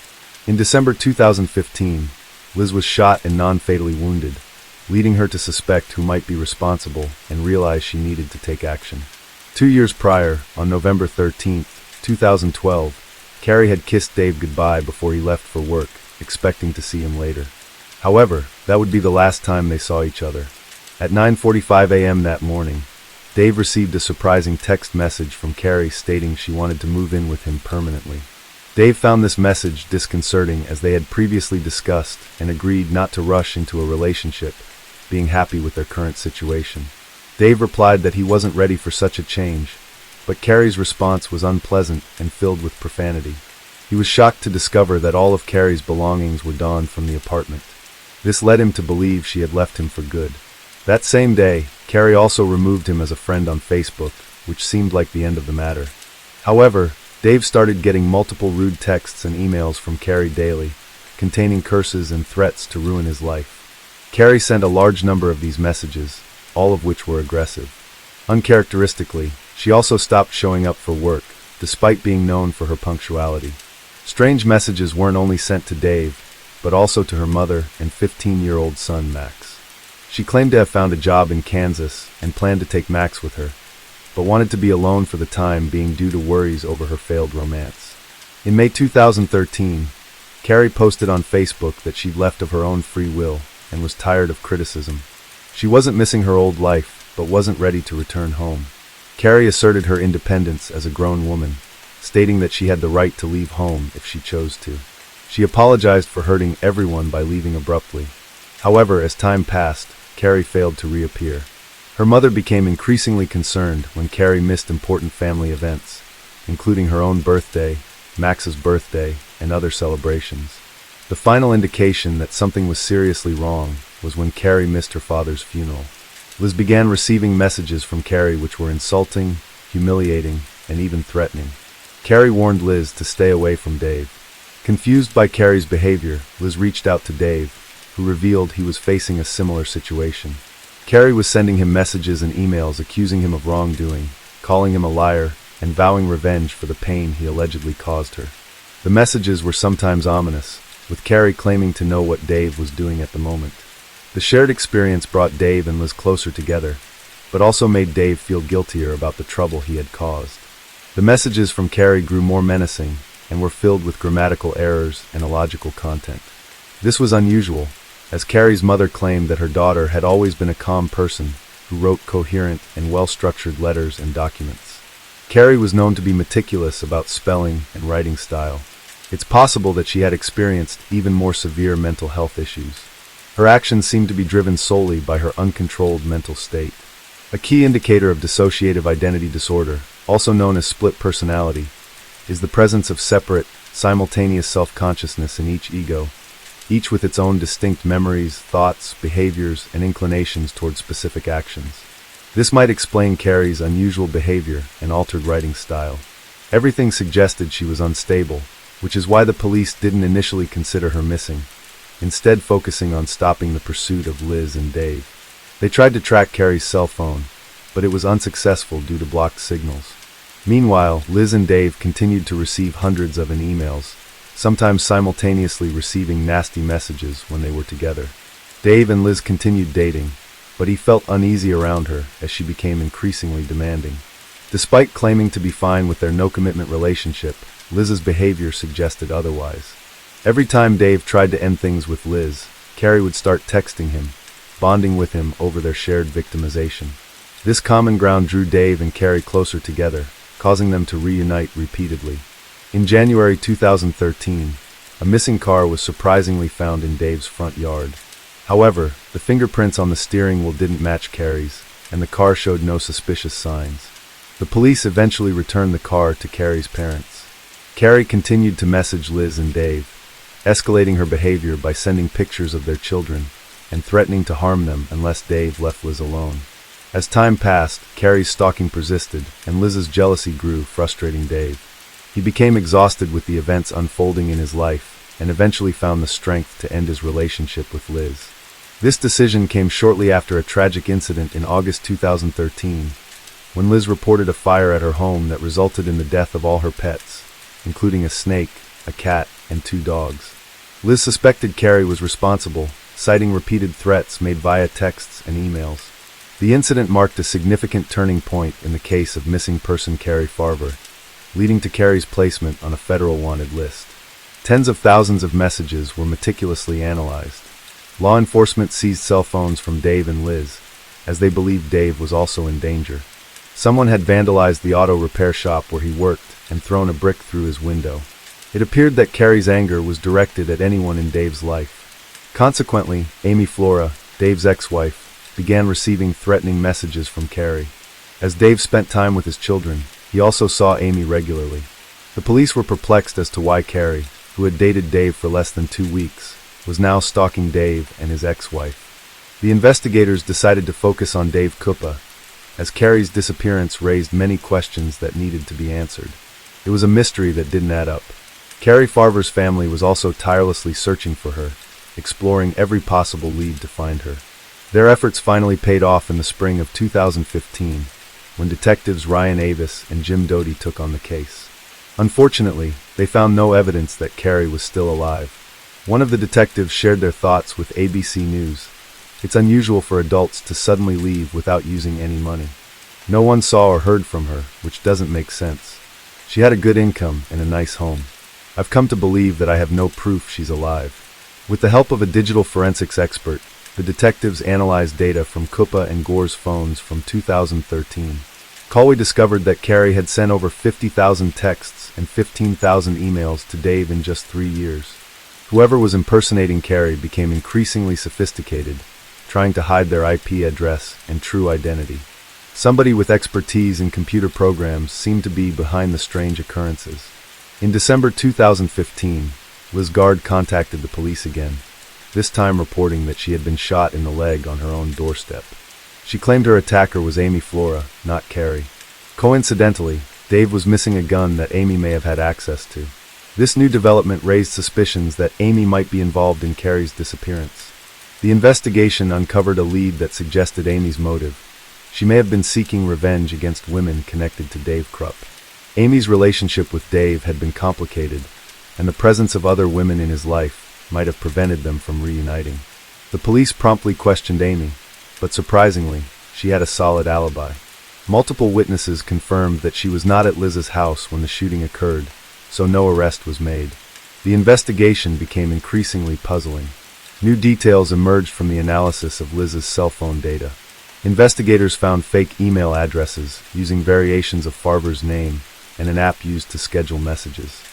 In December 2015, Liz was shot and non-fatally wounded, leading her to suspect who might be responsible and realize she needed to take action. 2 years prior, on November 13, 2012, Cari had kissed Dave goodbye before he left for work, expecting to see him later. However, that would be the last time they saw each other. At 9:45 a.m. that morning, Dave received a surprising text message from Cari stating she wanted to move in with him permanently. Dave found this message disconcerting as they had previously discussed and agreed not to rush into a relationship, being happy with their current situation. Dave replied that he wasn't ready for such a change, but Cari's response was unpleasant and filled with profanity. He was shocked to discover that all of Cari's belongings were donned from the apartment. This led him to believe she had left him for good. That same day, Cari also removed him as a friend on Facebook, which seemed like the end of the matter. However, Dave started getting multiple rude texts and emails from Cari daily, containing curses and threats to ruin his life. Cari sent a large number of these messages, all of which were aggressive. Uncharacteristically, she also stopped showing up for work, despite being known for her punctuality. Strange messages weren't only sent to Dave, but also to her mother and 15-year-old son Max. She claimed to have found a job in Kansas and planned to take Max with her, but wanted to be alone for the time being due to worries over her failed romance. In May 2013, Cari posted on Facebook that she'd left of her own free will and was tired of criticism. She wasn't missing her old life, but wasn't ready to return home. Cari asserted her independence as a grown woman, stating that she had the right to leave home if she chose to. She apologized for hurting everyone by leaving abruptly. However, as time passed, Cari failed to reappear. Her mother became increasingly concerned when Cari missed important family events, including her own birthday, Max's birthday, and other celebrations. The final indication that something was seriously wrong was when Cari missed her father's funeral. Liz began receiving messages from Cari which were insulting, humiliating, and even threatening. Cari warned Liz to stay away from Dave. Confused by Cari's behavior, Liz reached out to Dave, who revealed he was facing a similar situation. Cari was sending him messages and emails accusing him of wrongdoing, calling him a liar, and vowing revenge for the pain he allegedly caused her. The messages were sometimes ominous, with Cari claiming to know what Dave was doing at the moment. The shared experience brought Dave and Liz closer together, but also made Dave feel guiltier about the trouble he had caused. The messages from Cari grew more menacing and were filled with grammatical errors and illogical content. This was unusual, as Cari's mother claimed that her daughter had always been a calm person who wrote coherent and well-structured letters and documents. Cari was known to be meticulous about spelling and writing style. It's possible that she had experienced even more severe mental health issues. Her actions seemed to be driven solely by her uncontrolled mental state. A key indicator of dissociative identity disorder, also known as split personality, is the presence of separate, simultaneous self-consciousness in each ego, each with its own distinct memories, thoughts, behaviors, and inclinations toward specific actions. This might explain Cari's unusual behavior and altered writing style. Everything suggested she was unstable, which is why the police didn't initially consider her missing, instead focusing on stopping the pursuit of Liz and Dave. They tried to track Cari's cell phone, but it was unsuccessful due to blocked signals. Meanwhile, Liz and Dave continued to receive hundreds of emails, sometimes simultaneously receiving nasty messages when they were together. Dave and Liz continued dating, but he felt uneasy around her as she became increasingly demanding. Despite claiming to be fine with their no-commitment relationship, Liz's behavior suggested otherwise. Every time Dave tried to end things with Liz, Cari would start texting him, bonding with him over their shared victimization. This common ground drew Dave and Cari closer together, causing them to reunite repeatedly. In January 2013, a missing car was surprisingly found in Dave's front yard. However, the fingerprints on the steering wheel didn't match Cari's, and the car showed no suspicious signs. The police eventually returned the car to Cari's parents. Cari continued to message Liz and Dave, escalating her behavior by sending pictures of their children and threatening to harm them unless Dave left Liz alone. As time passed, Cari's stalking persisted, and Liz's jealousy grew, frustrating Dave. He became exhausted with the events unfolding in his life, and eventually found the strength to end his relationship with Liz. This decision came shortly after a tragic incident in August 2013, when Liz reported a fire at her home that resulted in the death of all her pets, including a snake, a cat, and 2 dogs. Liz suspected Cari was responsible, citing repeated threats made via texts and emails. The incident marked a significant turning point in the case of missing person Cari Farver, leading to Cari's placement on a federal wanted list. Tens of thousands of messages were meticulously analyzed. Law enforcement seized cell phones from Dave and Liz, as they believed Dave was also in danger. Someone had vandalized the auto repair shop where he worked and thrown a brick through his window. It appeared that Cari's anger was directed at anyone in Dave's life. Consequently, Amy Flora, Dave's ex-wife, began receiving threatening messages from Cari. As Dave spent time with his children, he also saw Amy regularly. The police were perplexed as to why Cari, who had dated Dave for less than 2 weeks, was now stalking Dave and his ex-wife. The investigators decided to focus on Dave Kupa, as Cari's disappearance raised many questions that needed to be answered. It was a mystery that didn't add up. Cari Farver's family was also tirelessly searching for her, exploring every possible lead to find her. Their efforts finally paid off in the spring of 2015, when detectives Ryan Avis and Jim Doty took on the case. Unfortunately, they found no evidence that Cari was still alive. One of the detectives shared their thoughts with ABC News. It's unusual for adults to suddenly leave without using any money. No one saw or heard from her, which doesn't make sense. She had a good income and a nice home. I've come to believe that I have no proof she's alive. With the help of a digital forensics expert, the detectives analyzed data from Kupa and Gore's phones from 2013. Colby discovered that Cari had sent over 50,000 texts and 15,000 emails to Dave in just 3 years. Whoever was impersonating Cari became increasingly sophisticated, trying to hide their IP address and true identity. Somebody with expertise in computer programs seemed to be behind the strange occurrences. In December 2015, Liz Gard contacted the police again, this time reporting that she had been shot in the leg on her own doorstep. She claimed her attacker was Amy Flora, not Cari. Coincidentally, Dave was missing a gun that Amy may have had access to. This new development raised suspicions that Amy might be involved in Cari's disappearance. The investigation uncovered a lead that suggested Amy's motive. She may have been seeking revenge against women connected to Dave Krupp. Amy's relationship with Dave had been complicated, and the presence of other women in his life might have prevented them from reuniting. The police promptly questioned Amy, but surprisingly, she had a solid alibi. Multiple witnesses confirmed that she was not at Liz's house when the shooting occurred, so no arrest was made. The investigation became increasingly puzzling. New details emerged from the analysis of Liz's cell phone data. Investigators found fake email addresses using variations of Farver's name and an app used to schedule messages.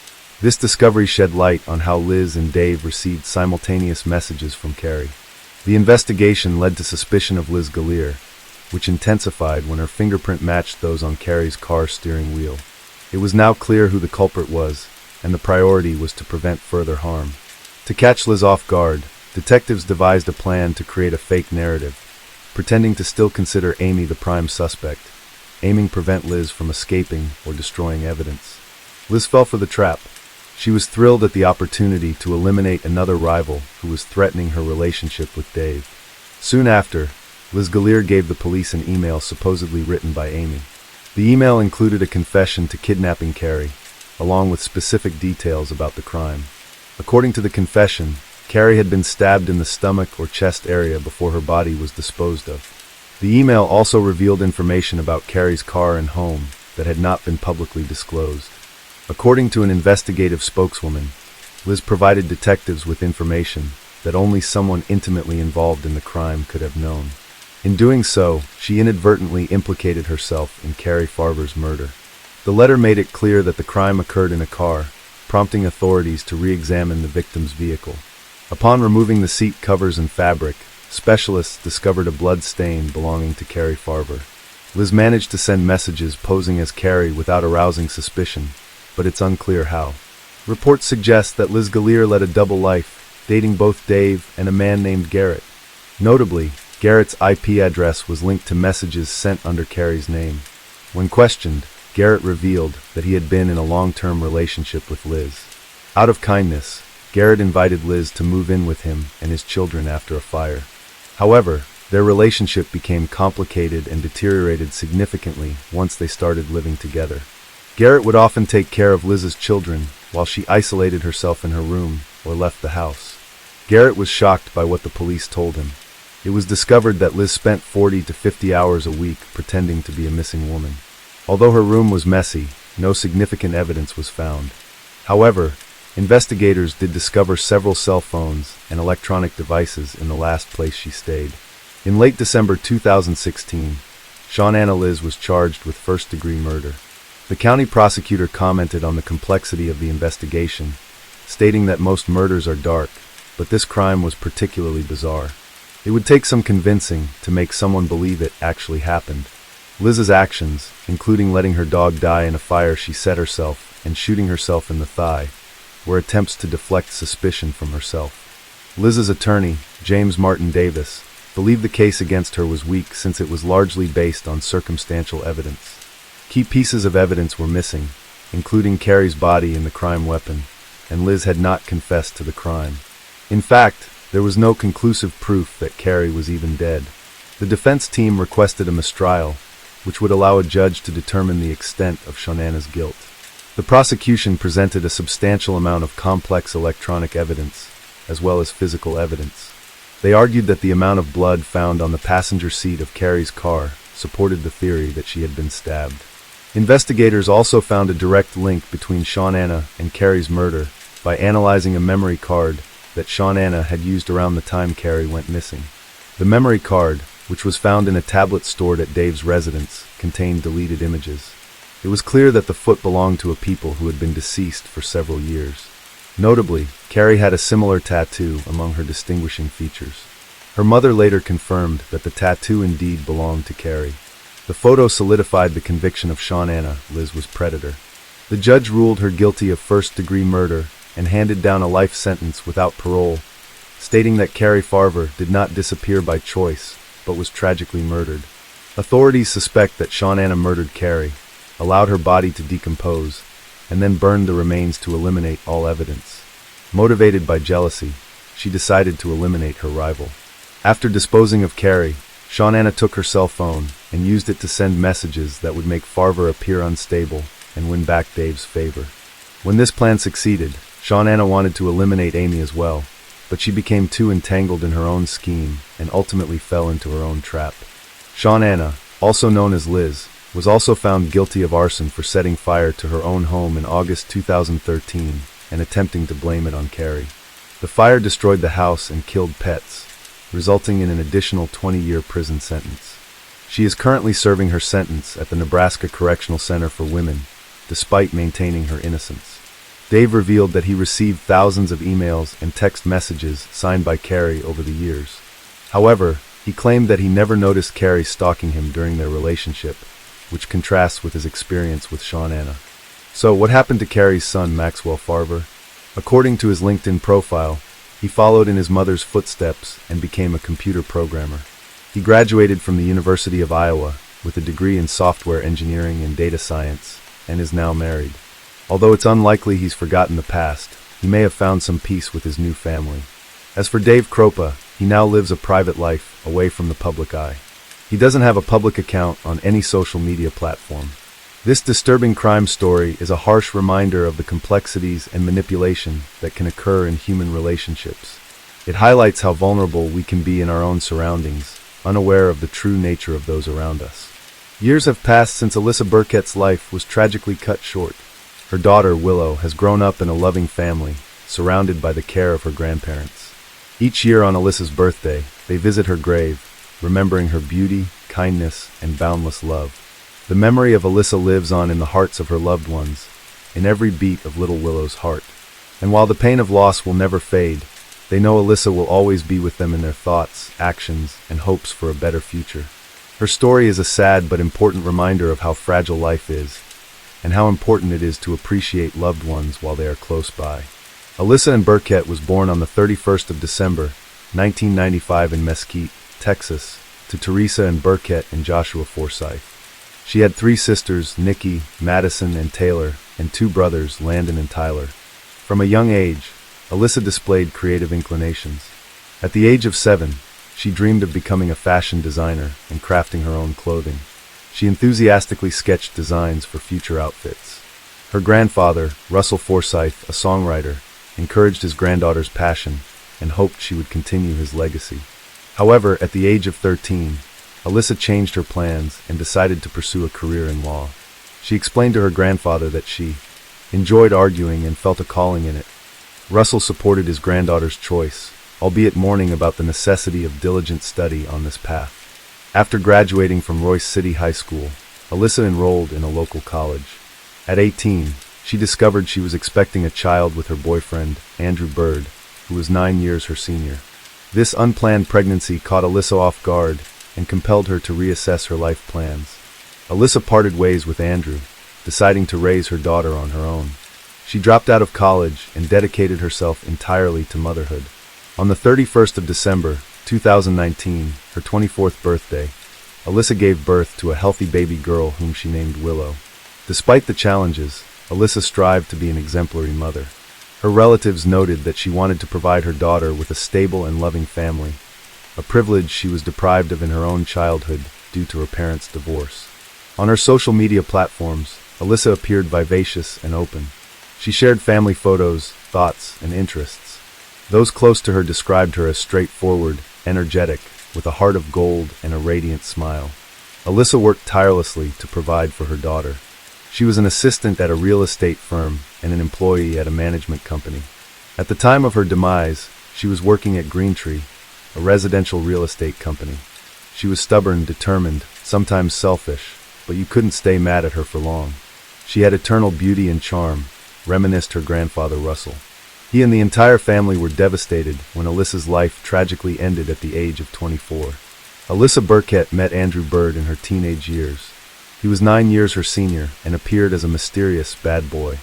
This discovery shed light on how Liz and Dave received simultaneous messages from Cari. The investigation led to suspicion of Liz Gallier, which intensified when her fingerprint matched those on Cari's car steering wheel. It was now clear who the culprit was, and the priority was to prevent further harm. To catch Liz off guard, detectives devised a plan to create a fake narrative, pretending to still consider Amy the prime suspect, aiming to prevent Liz from escaping or destroying evidence. Liz fell for the trap. She was thrilled at the opportunity to eliminate another rival who was threatening her relationship with Dave. Soon after, Liz Gallier gave the police an email supposedly written by Amy. The email included a confession to kidnapping Cari, along with specific details about the crime. According to the confession, Cari had been stabbed in the stomach or chest area before her body was disposed of. The email also revealed information about Cari's car and home that had not been publicly disclosed. According to an investigative spokeswoman, Liz provided detectives with information that only someone intimately involved in the crime could have known. In doing so, she inadvertently implicated herself in Cari Farver's murder. The letter made it clear that the crime occurred in a car, prompting authorities to re-examine the victim's vehicle. Upon removing the seat covers and fabric, specialists discovered a blood stain belonging to Cari Farver. Liz managed to send messages posing as Cari without arousing suspicion, but it's unclear how. Reports suggest that Liz Gallier led a double life, dating both Dave and a man named Garrett. Notably, Garrett's IP address was linked to messages sent under Cari's name. When questioned, Garrett revealed that he had been in a long-term relationship with Liz. Out of kindness, Garrett invited Liz to move in with him and his children after a fire. However, their relationship became complicated and deteriorated significantly once they started living together. Garrett would often take care of Liz's children while she isolated herself in her room or left the house. Garrett was shocked by what the police told him. It was discovered that Liz spent 40 to 50 hours a week pretending to be a missing woman. Although her room was messy, no significant evidence was found. However, investigators did discover several cell phones and electronic devices in the last place she stayed. In late December 2016, Shawnanna Liz was charged with first-degree murder. The county prosecutor commented on the complexity of the investigation, stating that most murders are dark, but this crime was particularly bizarre. It would take some convincing to make someone believe it actually happened. Liz's actions, including letting her dog die in a fire she set herself and shooting herself in the thigh, were attempts to deflect suspicion from herself. Liz's attorney, James Martin Davis, believed the case against her was weak since it was largely based on circumstantial evidence. Key pieces of evidence were missing, including Cari's body and the crime weapon, and Liz had not confessed to the crime. In fact, there was no conclusive proof that Cari was even dead. The defense team requested a mistrial, which would allow a judge to determine the extent of Shawnanna's guilt. The prosecution presented a substantial amount of complex electronic evidence, as well as physical evidence. They argued that the amount of blood found on the passenger seat of Cari's car supported the theory that she had been stabbed. Investigators also found a direct link between Shawnanna and Cari's murder by analyzing a memory card that Shawnanna had used around the time Cari went missing. The memory card, which was found in a tablet stored at Dave's residence, contained deleted images. It was clear that the foot belonged to a people who had been deceased for several years. Notably, Cari had a similar tattoo among her distinguishing features. Her mother later confirmed that the tattoo indeed belonged to Cari. The photo solidified the conviction of Shawnanna Liz was predator. The judge ruled her guilty of first-degree murder and handed down a life sentence without parole, stating that Cari Farver did not disappear by choice, but was tragically murdered. Authorities suspect that Shawnanna murdered Cari, allowed her body to decompose, and then burned the remains to eliminate all evidence. Motivated by jealousy, she decided to eliminate her rival. After disposing of Cari, Shawnanna took her cell phone and used it to send messages that would make Farver appear unstable and win back Dave's favor. When this plan succeeded, Shawnanna wanted to eliminate Amy as well, but she became too entangled in her own scheme and ultimately fell into her own trap. Shawnanna, also known as Liz, was also found guilty of arson for setting fire to her own home in August 2013 and attempting to blame it on Cari. The fire destroyed the house and killed pets, resulting in an additional 20-year prison sentence. She is currently serving her sentence at the Nebraska Correctional Center for Women, despite maintaining her innocence. Dave revealed that he received thousands of emails and text messages signed by Cari over the years. However, he claimed that he never noticed Cari stalking him during their relationship, which contrasts with his experience with Shawnanna. So, what happened to Cari's son, Maxwell Farver? According to his LinkedIn profile, He followed in his mother's footsteps and became a computer programmer. He graduated from the University of Iowa with a degree in software engineering and data science and is now married. Although it's unlikely he's forgotten the past, he may have found some peace with his new family. As for Dave Kropa, he now lives a private life away from the public eye. He doesn't have a public account on any social media platform. This disturbing crime story is a harsh reminder of the complexities and manipulation that can occur in human relationships. It highlights how vulnerable we can be in our own surroundings, unaware of the true nature of those around us. Years have passed since Alyssa Burkett's life was tragically cut short. Her daughter, Willow, has grown up in a loving family, surrounded by the care of her grandparents. Each year on Alyssa's birthday, they visit her grave, remembering her beauty, kindness, and boundless love. The memory of Alyssa lives on in the hearts of her loved ones, in every beat of little Willow's heart. And while the pain of loss will never fade, they know Alyssa will always be with them in their thoughts, actions, and hopes for a better future. Her story is a sad but important reminder of how fragile life is, and how important it is to appreciate loved ones while they are close by. Alyssa and Burkett was born on the 31st of December, 1995 in Mesquite, Texas, to Teresa and Burkett and Joshua Forsyth. She had 3 sisters, Nikki, Madison, and Taylor, and 2 brothers, Landon and Tyler. From a young age, Alyssa displayed creative inclinations. At the age of 7, she dreamed of becoming a fashion designer and crafting her own clothing. She enthusiastically sketched designs for future outfits. Her grandfather, Russell Forsyth, a songwriter, encouraged his granddaughter's passion and hoped she would continue his legacy. However, at the age of 13, Alyssa changed her plans and decided to pursue a career in law. She explained to her grandfather that she enjoyed arguing and felt a calling in it. Russell supported his granddaughter's choice, albeit mourning about the necessity of diligent study on this path. After graduating from Royce City High School, Alyssa enrolled in a local college. At 18, she discovered she was expecting a child with her boyfriend, Andrew Bird, who was 9 years her senior. This unplanned pregnancy caught Alyssa off guard and compelled her to reassess her life plans. Alyssa parted ways with Andrew, deciding to raise her daughter on her own. She dropped out of college and dedicated herself entirely to motherhood. On the 31st of December, 2019, her 24th birthday, Alyssa gave birth to a healthy baby girl whom she named Willow. Despite the challenges, Alyssa strived to be an exemplary mother. Her relatives noted that she wanted to provide her daughter with a stable and loving family, a privilege she was deprived of in her own childhood due to her parents' divorce. On her social media platforms, Alyssa appeared vivacious and open. She shared family photos, thoughts, and interests. Those close to her described her as straightforward, energetic, with a heart of gold and a radiant smile. Alyssa worked tirelessly to provide for her daughter. She was an assistant at a real estate firm and an employee at a management company. At the time of her demise, she was working at Greentree, a residential real estate company. She was stubborn, determined, sometimes selfish, but you couldn't stay mad at her for long. She had eternal beauty and charm, reminisced her grandfather Russell. He and the entire family were devastated when Alyssa's life tragically ended at the age of 24. Alyssa Burkett met Andrew Bird in her teenage years. He was 9 years her senior and appeared as a mysterious bad boy.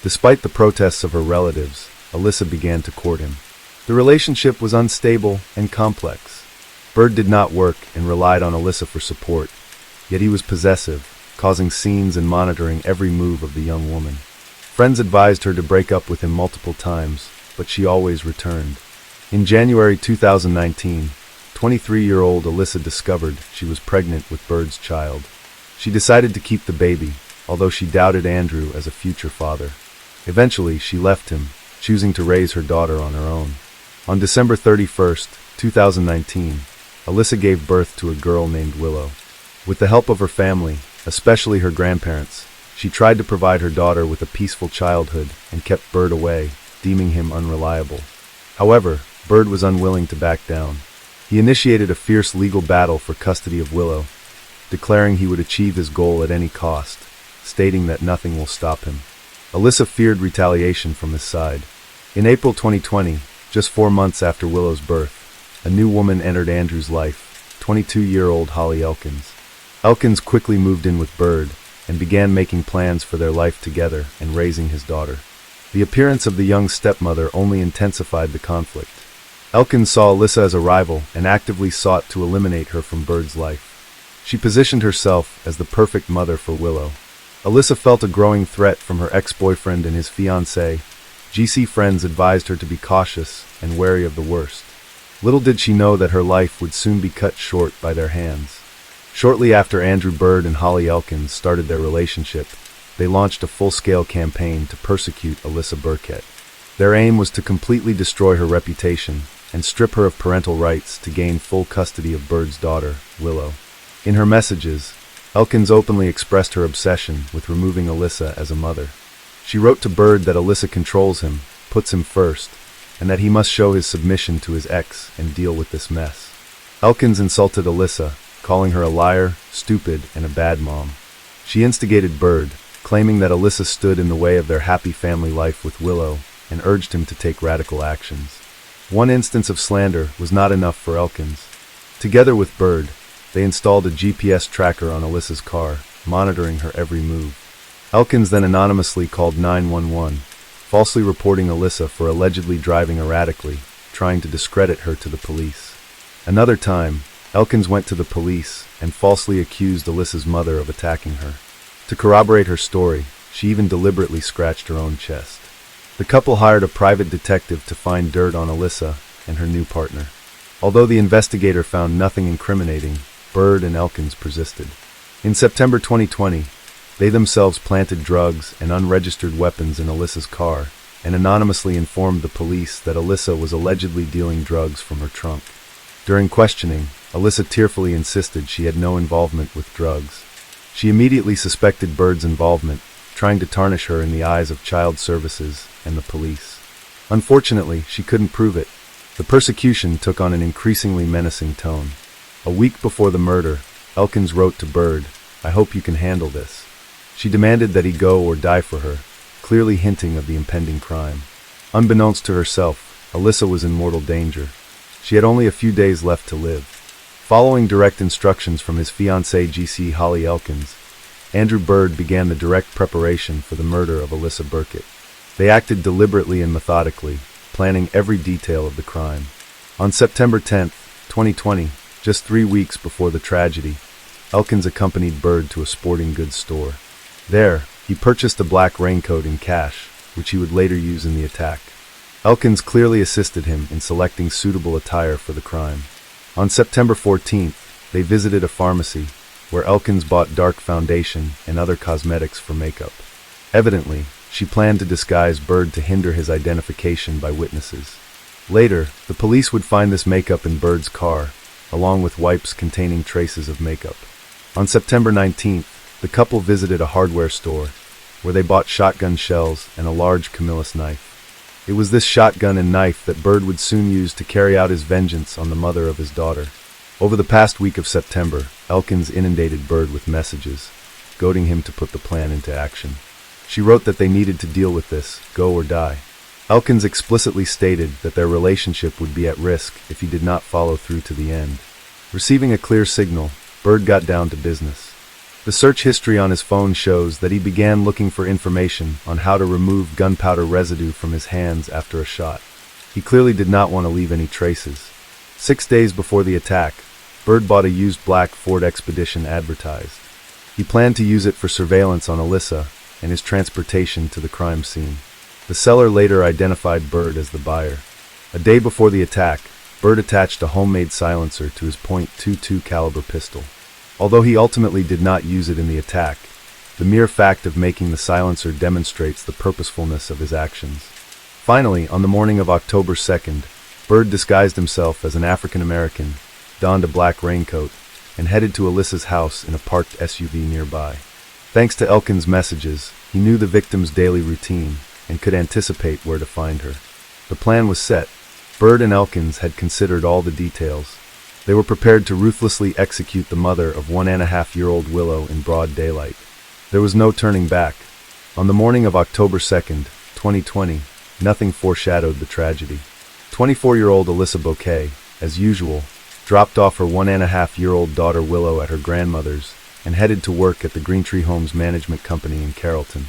Despite the protests of her relatives, Alyssa began to court him. The relationship was unstable and complex. Bird did not work and relied on Alyssa for support, yet he was possessive, causing scenes and monitoring every move of the young woman. Friends advised her to break up with him multiple times, but she always returned. In January 2019, 23-year-old Alyssa discovered she was pregnant with Bird's child. She decided to keep the baby, although she doubted Andrew as a future father. Eventually, she left him, choosing to raise her daughter on her own. On December 31st, 2019, Alyssa gave birth to a girl named Willow. With the help of her family, especially her grandparents, she tried to provide her daughter with a peaceful childhood and kept Bird away, deeming him unreliable. However, Bird was unwilling to back down. He initiated a fierce legal battle for custody of Willow, declaring he would achieve his goal at any cost, stating that nothing will stop him. Alyssa feared retaliation from his side. In April 2020, just 4 months after Willow's birth, a new woman entered Andrew's life, 22-year-old Holly Elkins. Elkins quickly moved in with Bird and began making plans for their life together and raising his daughter. The appearance of the young stepmother only intensified the conflict. Elkins saw Alyssa as a rival and actively sought to eliminate her from Bird's life. She positioned herself as the perfect mother for Willow. Alyssa felt a growing threat from her ex-boyfriend and his fiancée. GC friends advised her to be cautious and wary of the worst. Little did she know that her life would soon be cut short by their hands. Shortly after Andrew Bird and Holly Elkins started their relationship, they launched a full-scale campaign to persecute Alyssa Burkett. Their aim was to completely destroy her reputation and strip her of parental rights to gain full custody of Bird's daughter, Willow. In her messages, Elkins openly expressed her obsession with removing Alyssa as a mother. She wrote to Bird that Alyssa controls him, puts him first, and that he must show his submission to his ex and deal with this mess. Elkins insulted Alyssa, calling her a liar, stupid, and a bad mom. She instigated Bird, claiming that Alyssa stood in the way of their happy family life with Willow, and urged him to take radical actions. One instance of slander was not enough for Elkins. Together with Bird, they installed a GPS tracker on Alyssa's car, monitoring her every move. Elkins then anonymously called 911, falsely reporting Alyssa for allegedly driving erratically, trying to discredit her to the police. Another time, Elkins went to the police and falsely accused Alyssa's mother of attacking her. To corroborate her story, she even deliberately scratched her own chest. The couple hired a private detective to find dirt on Alyssa and her new partner. Although the investigator found nothing incriminating, Bird and Elkins persisted. In September 2020, they themselves planted drugs and unregistered weapons in Alyssa's car and anonymously informed the police that Alyssa was allegedly dealing drugs from her trunk. During questioning, Alyssa tearfully insisted she had no involvement with drugs. She immediately suspected Bird's involvement, trying to tarnish her in the eyes of child services and the police. Unfortunately, she couldn't prove it. The persecution took on an increasingly menacing tone. A week before the murder, Elkins wrote to Bird, "I hope you can handle this." She demanded that he go or die for her, clearly hinting of the impending crime. Unbeknownst to herself, Alyssa was in mortal danger. She had only a few days left to live. Following direct instructions from his fiancée GC Holly Elkins, Andrew Bird began the direct preparation for the murder of Alyssa Burkett. They acted deliberately and methodically, planning every detail of the crime. On September 10, 2020, just 3 weeks before the tragedy, Elkins accompanied Bird to a sporting goods store. There, he purchased a black raincoat in cash, which he would later use in the attack. Elkins clearly assisted him in selecting suitable attire for the crime. On September 14th, they visited a pharmacy, where Elkins bought dark foundation and other cosmetics for makeup. Evidently, she planned to disguise Bird to hinder his identification by witnesses. Later, the police would find this makeup in Bird's car, along with wipes containing traces of makeup. On September 19th, the couple visited a hardware store, where they bought shotgun shells and a large Camillus knife. It was this shotgun and knife that Bird would soon use to carry out his vengeance on the mother of his daughter. Over the past week of September, Elkins inundated Bird with messages, goading him to put the plan into action. She wrote that they needed to deal with this, go or die. Elkins explicitly stated that their relationship would be at risk if he did not follow through to the end. Receiving a clear signal, Bird got down to business. The search history on his phone shows that he began looking for information on how to remove gunpowder residue from his hands after a shot. He clearly did not want to leave any traces. 6 days before the attack, Bird bought a used black Ford Expedition advertised. He planned to use it for surveillance on Alyssa and his transportation to the crime scene. The seller later identified Bird as the buyer. A day before the attack, Bird attached a homemade silencer to his .22 caliber pistol. Although he ultimately did not use it in the attack, the mere fact of making the silencer demonstrates the purposefulness of his actions. Finally, on the morning of October 2nd, Bird disguised himself as an African American, donned a black raincoat, and headed to Alyssa's house in a parked SUV nearby. Thanks to Elkins' messages, he knew the victim's daily routine and could anticipate where to find her. The plan was set. Bird and Elkins had considered all the details. They were prepared to ruthlessly execute the mother of 1.5-year-old Willow in broad daylight. There was no turning back. On the morning of October 2nd, 2020, nothing foreshadowed the tragedy. 24-year-old Alyssa Burkett, as usual, dropped off her 1.5-year-old daughter Willow at her grandmother's and headed to work at the Greentree Homes Management Company in Carrollton.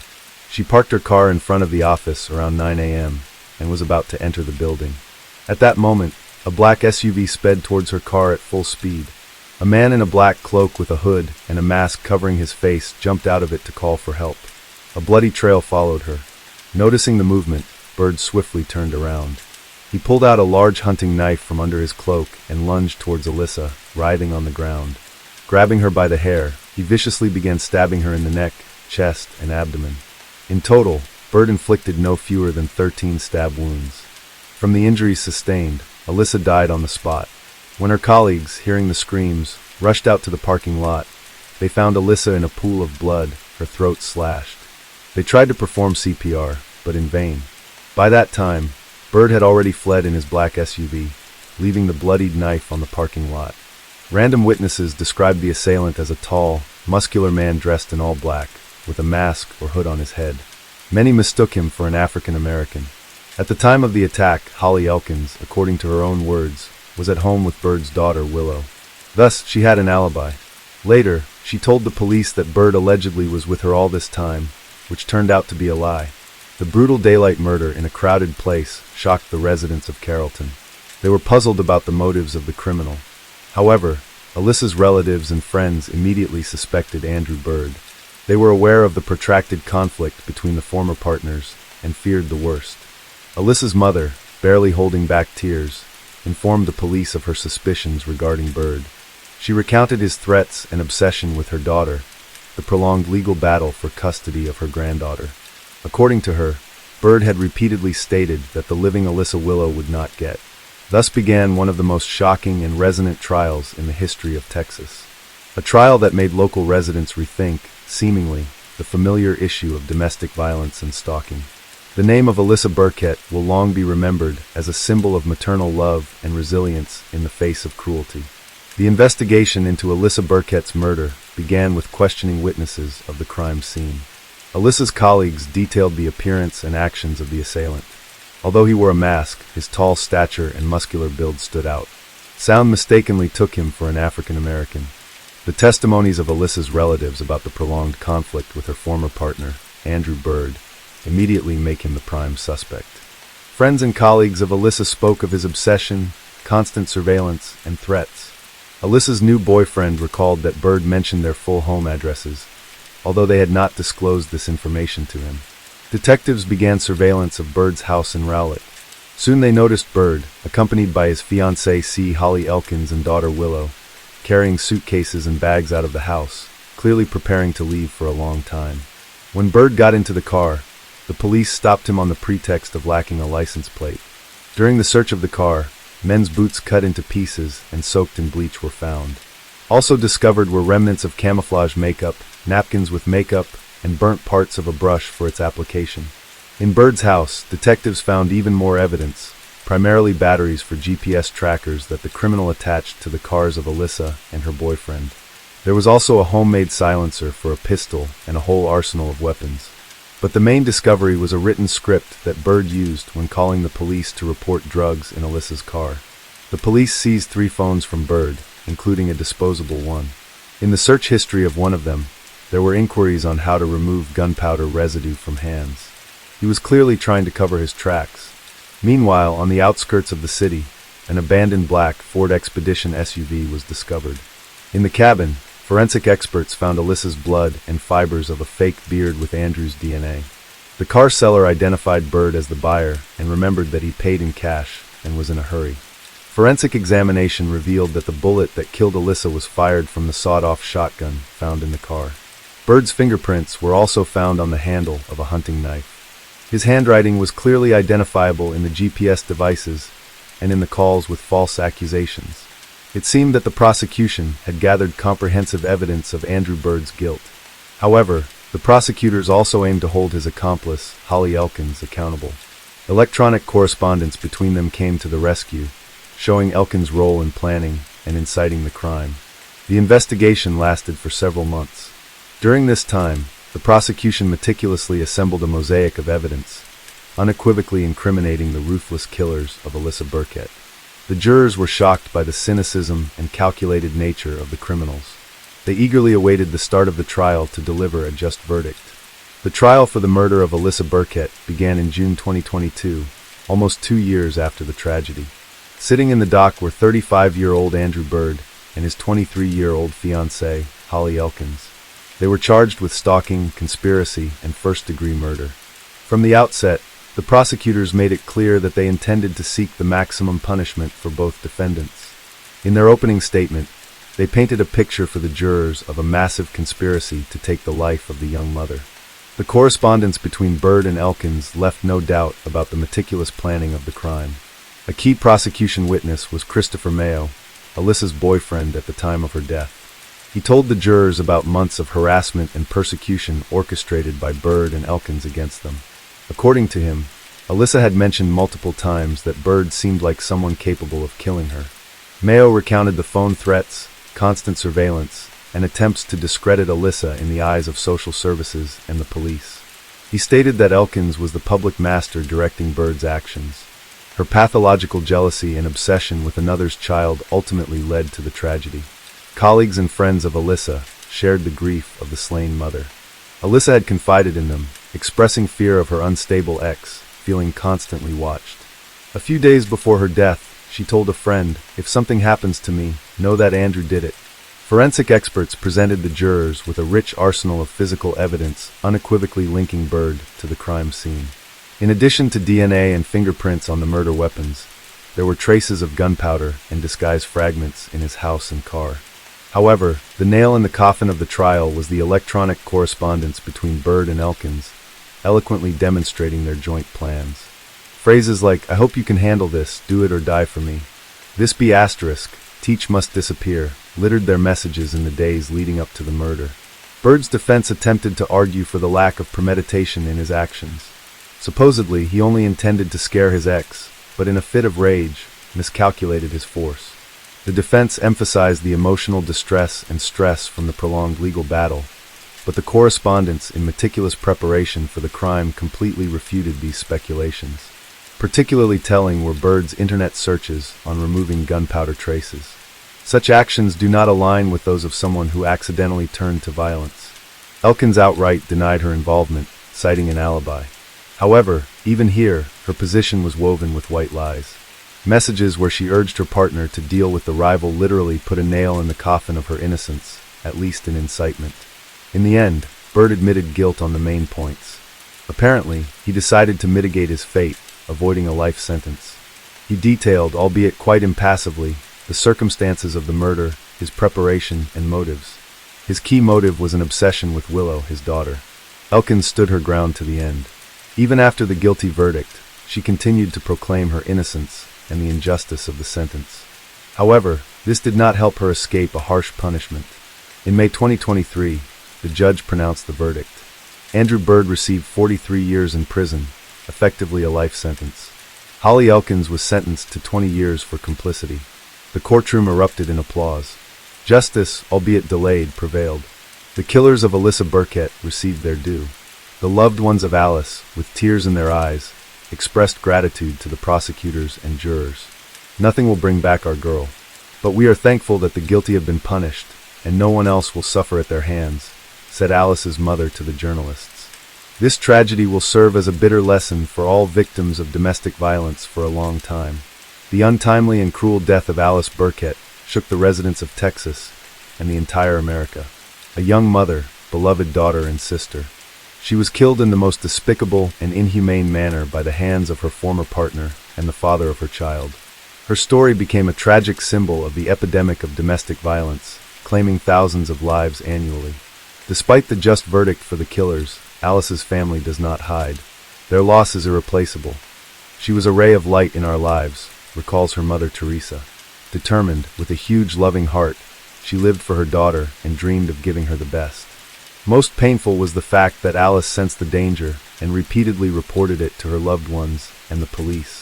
She parked her car in front of the office around 9 a.m. and was about to enter the building. At that moment, a black SUV sped towards her car at full speed. A man in a black cloak with a hood and a mask covering his face jumped out of it to call for help. A bloody trail followed her. Noticing the movement, Bird swiftly turned around. He pulled out a large hunting knife from under his cloak and lunged towards Alyssa, writhing on the ground. Grabbing her by the hair, he viciously began stabbing her in the neck, chest, and abdomen. In total, Bird inflicted no fewer than 13 stab wounds. From the injuries sustained, Alyssa died on the spot. When her colleagues, hearing the screams, rushed out to the parking lot, they found Alyssa in a pool of blood, her throat slashed. They tried to perform CPR, but in vain. By that time, Bird had already fled in his black SUV, leaving the bloodied knife on the parking lot. Random witnesses described the assailant as a tall, muscular man dressed in all black, with a mask or hood on his head. Many mistook him for an African American. At the time of the attack, Holly Elkins, according to her own words, was at home with Bird's daughter, Willow. Thus, she had an alibi. Later, she told the police that Bird allegedly was with her all this time, which turned out to be a lie. The brutal daylight murder in a crowded place shocked the residents of Carrollton. They were puzzled about the motives of the criminal. However, Alyssa's relatives and friends immediately suspected Andrew Bird. They were aware of the protracted conflict between the former partners and feared the worst. Alyssa's mother, barely holding back tears, informed the police of her suspicions regarding Bird. She recounted his threats and obsession with her daughter, the prolonged legal battle for custody of her granddaughter. According to her, Bird had repeatedly stated that the living Alyssa Willow would not get. Thus began one of the most shocking and resonant trials in the history of Texas. A trial that made local residents rethink, seemingly, the familiar issue of domestic violence and stalking. The name of Alyssa Burkett will long be remembered as a symbol of maternal love and resilience in the face of cruelty. The investigation into Alyssa Burkett's murder began with questioning witnesses of the crime scene. Alyssa's colleagues detailed the appearance and actions of the assailant. Although he wore a mask, his tall stature and muscular build stood out. Sound mistakenly took him for an African American. The testimonies of Alyssa's relatives about the prolonged conflict with her former partner, Andrew Bird, immediately make him the prime suspect. Friends and colleagues of Alyssa spoke of his obsession, constant surveillance, and threats. Alyssa's new boyfriend recalled that Bird mentioned their full home addresses, although they had not disclosed this information to him. Detectives began surveillance of Bird's house in Rowlett. Soon they noticed Bird, accompanied by his fiancée Holly Elkins and daughter Willow, carrying suitcases and bags out of the house, clearly preparing to leave for a long time. When Bird got into the car, the police stopped him on the pretext of lacking a license plate. During the search of the car, men's boots cut into pieces and soaked in bleach were found. Also discovered were remnants of camouflage makeup, napkins with makeup, and burnt parts of a brush for its application. In Bird's house, detectives found even more evidence, primarily batteries for GPS trackers that the criminal attached to the cars of Alyssa and her boyfriend. There was also a homemade silencer for a pistol and a whole arsenal of weapons. But the main discovery was a written script that Bird used when calling the police to report drugs in Alyssa's car. The police seized 3 phones from Bird, including a disposable one. In the search history of one of them, there were inquiries on how to remove gunpowder residue from hands. He was clearly trying to cover his tracks. Meanwhile, on the outskirts of the city, an abandoned black Ford Expedition SUV was discovered. In the cabin, forensic experts found Alyssa's blood and fibers of a fake beard with Andrew's DNA. The car seller identified Bird as the buyer and remembered that he paid in cash and was in a hurry. Forensic examination revealed that the bullet that killed Alyssa was fired from the sawed-off shotgun found in the car. Bird's fingerprints were also found on the handle of a hunting knife. His handwriting was clearly identifiable in the GPS devices and in the calls with false accusations. It seemed that the prosecution had gathered comprehensive evidence of Andrew Bird's guilt. However, the prosecutors also aimed to hold his accomplice, Holly Elkins, accountable. Electronic correspondence between them came to the rescue, showing Elkins' role in planning and inciting the crime. The investigation lasted for several months. During this time, the prosecution meticulously assembled a mosaic of evidence, unequivocally incriminating the ruthless killers of Alyssa Burkett. The jurors were shocked by the cynicism and calculated nature of the criminals. They eagerly awaited the start of the trial to deliver a just verdict. The trial for the murder of Alyssa Burkett began in June 2022, almost 2 years after the tragedy. Sitting in the dock were 35-year-old Andrew Bird and his 23-year-old fiancée, Holly Elkins. They were charged with stalking, conspiracy, and first-degree murder. From the outset, the prosecutors made it clear that they intended to seek the maximum punishment for both defendants. In their opening statement, they painted a picture for the jurors of a massive conspiracy to take the life of the young mother. The correspondence between Bird and Elkins left no doubt about the meticulous planning of the crime. A key prosecution witness was Christopher Mayo, Alyssa's boyfriend at the time of her death. He told the jurors about months of harassment and persecution orchestrated by Bird and Elkins against them. According to him, Alyssa had mentioned multiple times that Bird seemed like someone capable of killing her. Mayo recounted the phone threats, constant surveillance, and attempts to discredit Alyssa in the eyes of social services and the police. He stated that Elkins was the puppet master directing Bird's actions. Her pathological jealousy and obsession with another's child ultimately led to the tragedy. Colleagues and friends of Alyssa shared the grief of the slain mother. Alyssa had confided in them, expressing fear of her unstable ex, feeling constantly watched. A few days before her death, she told a friend, "If something happens to me, know that Andrew did it." Forensic experts presented the jurors with a rich arsenal of physical evidence unequivocally linking Bird to the crime scene. In addition to DNA and fingerprints on the murder weapons, there were traces of gunpowder and disguised fragments in his house and car. However, the nail in the coffin of the trial was the electronic correspondence between Bird and Elkins, eloquently demonstrating their joint plans. Phrases like, "I hope you can handle this, do it or die for me," "This be asterisk, Teach must disappear," littered their messages in the days leading up to the murder. Bird's defense attempted to argue for the lack of premeditation in his actions. Supposedly, he only intended to scare his ex, but in a fit of rage, miscalculated his force. The defense emphasized the emotional distress and stress from the prolonged legal battle, but the correspondence in meticulous preparation for the crime completely refuted these speculations. Particularly telling were Bird's internet searches on removing gunpowder traces. Such actions do not align with those of someone who accidentally turned to violence. Elkins outright denied her involvement, citing an alibi. However, even here, her position was woven with white lies. Messages where she urged her partner to deal with the rival literally put a nail in the coffin of her innocence, at least in incitement. In the end, Bird admitted guilt on the main points. Apparently, he decided to mitigate his fate, avoiding a life sentence. He detailed, albeit quite impassively, the circumstances of the murder, his preparation, and motives. His key motive was an obsession with Willow, his daughter. Elkins stood her ground to the end. Even after the guilty verdict, she continued to proclaim her innocence and the injustice of the sentence. However, this did not help her escape a harsh punishment. In May 2023, the judge pronounced the verdict. Andrew Bird received 43 years in prison, effectively a life sentence. Holly Elkins was sentenced to 20 years for complicity. The courtroom erupted in applause. Justice, albeit delayed, prevailed. The killers of Alyssa Burkett received their due. The loved ones of Alice, with tears in their eyes, expressed gratitude to the prosecutors and jurors. "Nothing will bring back our girl, but we are thankful that the guilty have been punished, and no one else will suffer at their hands," said Alice's mother to the journalists. This tragedy will serve as a bitter lesson for all victims of domestic violence for a long time. The untimely and cruel death of Alice Burkett shook the residents of Texas and the entire America. A young mother, beloved daughter and sister. She was killed in the most despicable and inhumane manner by the hands of her former partner and the father of her child. Her story became a tragic symbol of the epidemic of domestic violence, claiming thousands of lives annually. Despite the just verdict for the killers, Alice's family does not hide. Their loss is irreplaceable. "She was a ray of light in our lives," recalls her mother Teresa. Determined, with a huge loving heart, she lived for her daughter and dreamed of giving her the best. Most painful was the fact that Alice sensed the danger and repeatedly reported it to her loved ones and the police.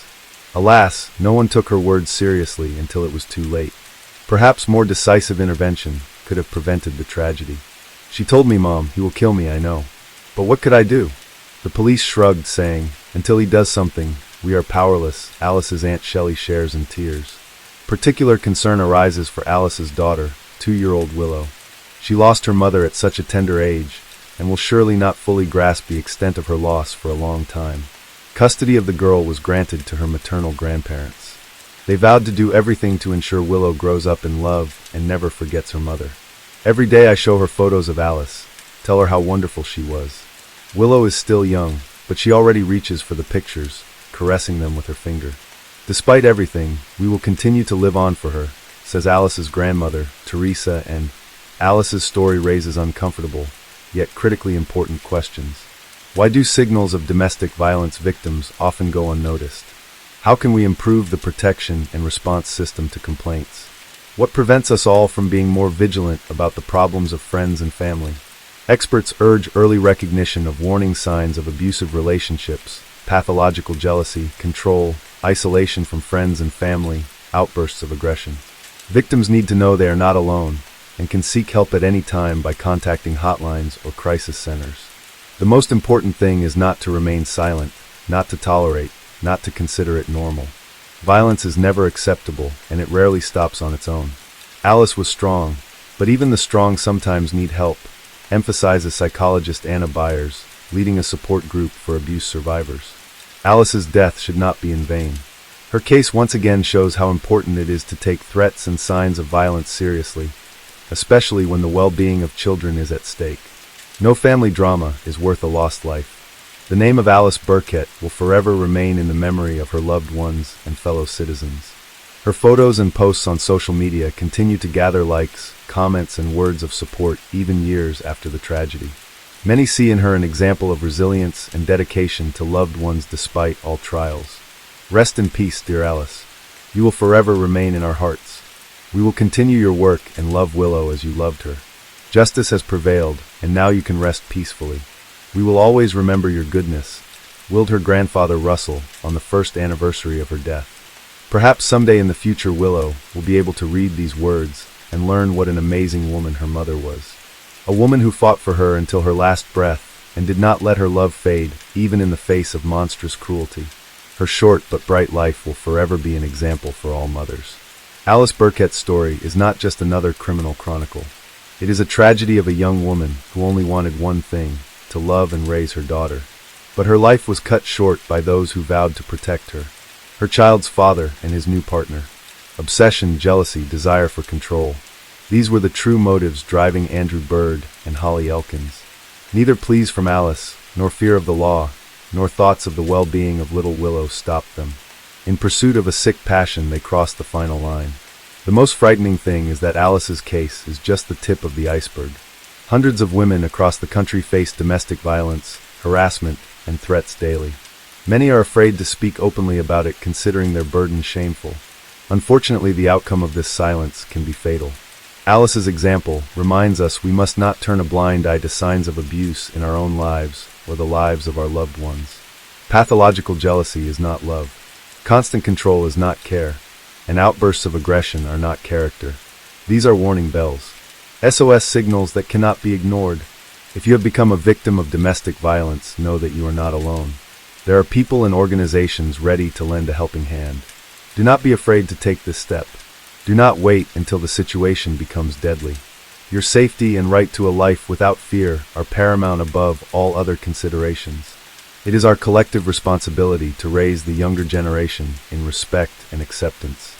Alas, no one took her words seriously until it was too late. Perhaps more decisive intervention could have prevented the tragedy. "She told me, Mom, he will kill me, I know. But what could I do?" The police shrugged, saying, "Until he does something, we are powerless," Alice's Aunt Shelley shares in tears. Particular concern arises for Alice's daughter, 2-year-old Willow. She lost her mother at such a tender age, and will surely not fully grasp the extent of her loss for a long time. Custody of the girl was granted to her maternal grandparents. They vowed to do everything to ensure Willow grows up in love and never forgets her mother. Every day I show her photos of Alice, tell her how wonderful she was. Willow is still young, but she already reaches for the pictures, caressing them with her finger. Despite everything, we will continue to live on for her, says Alice's grandmother, Teresa, and Alice's story raises uncomfortable, yet critically important questions. Why do signals of domestic violence victims often go unnoticed? How can we improve the protection and response system to complaints? What prevents us all from being more vigilant about the problems of friends and family? Experts urge early recognition of warning signs of abusive relationships, pathological jealousy, control, isolation from friends and family, outbursts of aggression. Victims need to know they are not alone and can seek help at any time by contacting hotlines or crisis centers. The most important thing is not to remain silent, not to tolerate, not to consider it normal. Violence is never acceptable, and it rarely stops on its own. Alice was strong, but even the strong sometimes need help, emphasizes psychologist Anna Byers, leading a support group for abuse survivors. Alice's death should not be in vain. Her case once again shows how important it is to take threats and signs of violence seriously, especially when the well-being of children is at stake. No family drama is worth a lost life. The name of Alyssa Burkett will forever remain in the memory of her loved ones and fellow citizens. Her photos and posts on social media continue to gather likes, comments, and words of support even years after the tragedy. Many see in her an example of resilience and dedication to loved ones despite all trials. Rest in peace, dear Alice. You will forever remain in our hearts. We will continue your work and love Willow as you loved her. Justice has prevailed, and now you can rest peacefully. We will always remember your goodness, willed her grandfather Russell on the first anniversary of her death. Perhaps someday in the future Willow will be able to read these words and learn what an amazing woman her mother was. A woman who fought for her until her last breath and did not let her love fade, even in the face of monstrous cruelty. Her short but bright life will forever be an example for all mothers. Alyssa Burkett's story is not just another criminal chronicle. It is a tragedy of a young woman who only wanted one thing, to love and raise her daughter. But her life was cut short by those who vowed to protect her. Her child's father and his new partner. Obsession, jealousy, desire for control. These were the true motives driving Andrew Bird and Holly Elkins. Neither pleas from Alice, nor fear of the law, nor thoughts of the well-being of little Willow stopped them. In pursuit of a sick passion, they crossed the final line. The most frightening thing is that Alice's case is just the tip of the iceberg. Hundreds of women across the country face domestic violence, harassment, and threats daily. Many are afraid to speak openly about it, considering their burden shameful. Unfortunately, the outcome of this silence can be fatal. Alice's example reminds us we must not turn a blind eye to signs of abuse in our own lives or the lives of our loved ones. Pathological jealousy is not love. Constant control is not care. And outbursts of aggression are not character. These are warning bells. SOS signals that cannot be ignored. If you have become a victim of domestic violence, know that you are not alone. There are people and organizations ready to lend a helping hand. Do not be afraid to take this step. Do not wait until the situation becomes deadly. Your safety and right to a life without fear are paramount above all other considerations. It is our collective responsibility to raise the younger generation in respect and acceptance.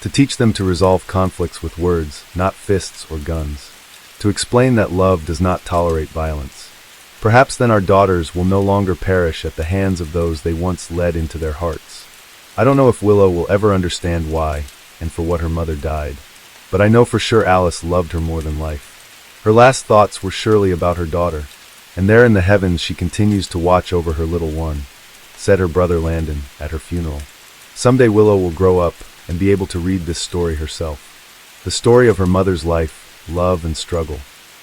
To teach them to resolve conflicts with words, not fists or guns. To explain that love does not tolerate violence. Perhaps then our daughters will no longer perish at the hands of those they once led into their hearts. I don't know if Willow will ever understand why and for what her mother died, but I know for sure Alice loved her more than life. Her last thoughts were surely about her daughter, and there in the heavens she continues to watch over her little one, said her brother Landon at her funeral. Someday Willow will grow up and be able to read this story herself. The story of her mother's life, love, and struggle.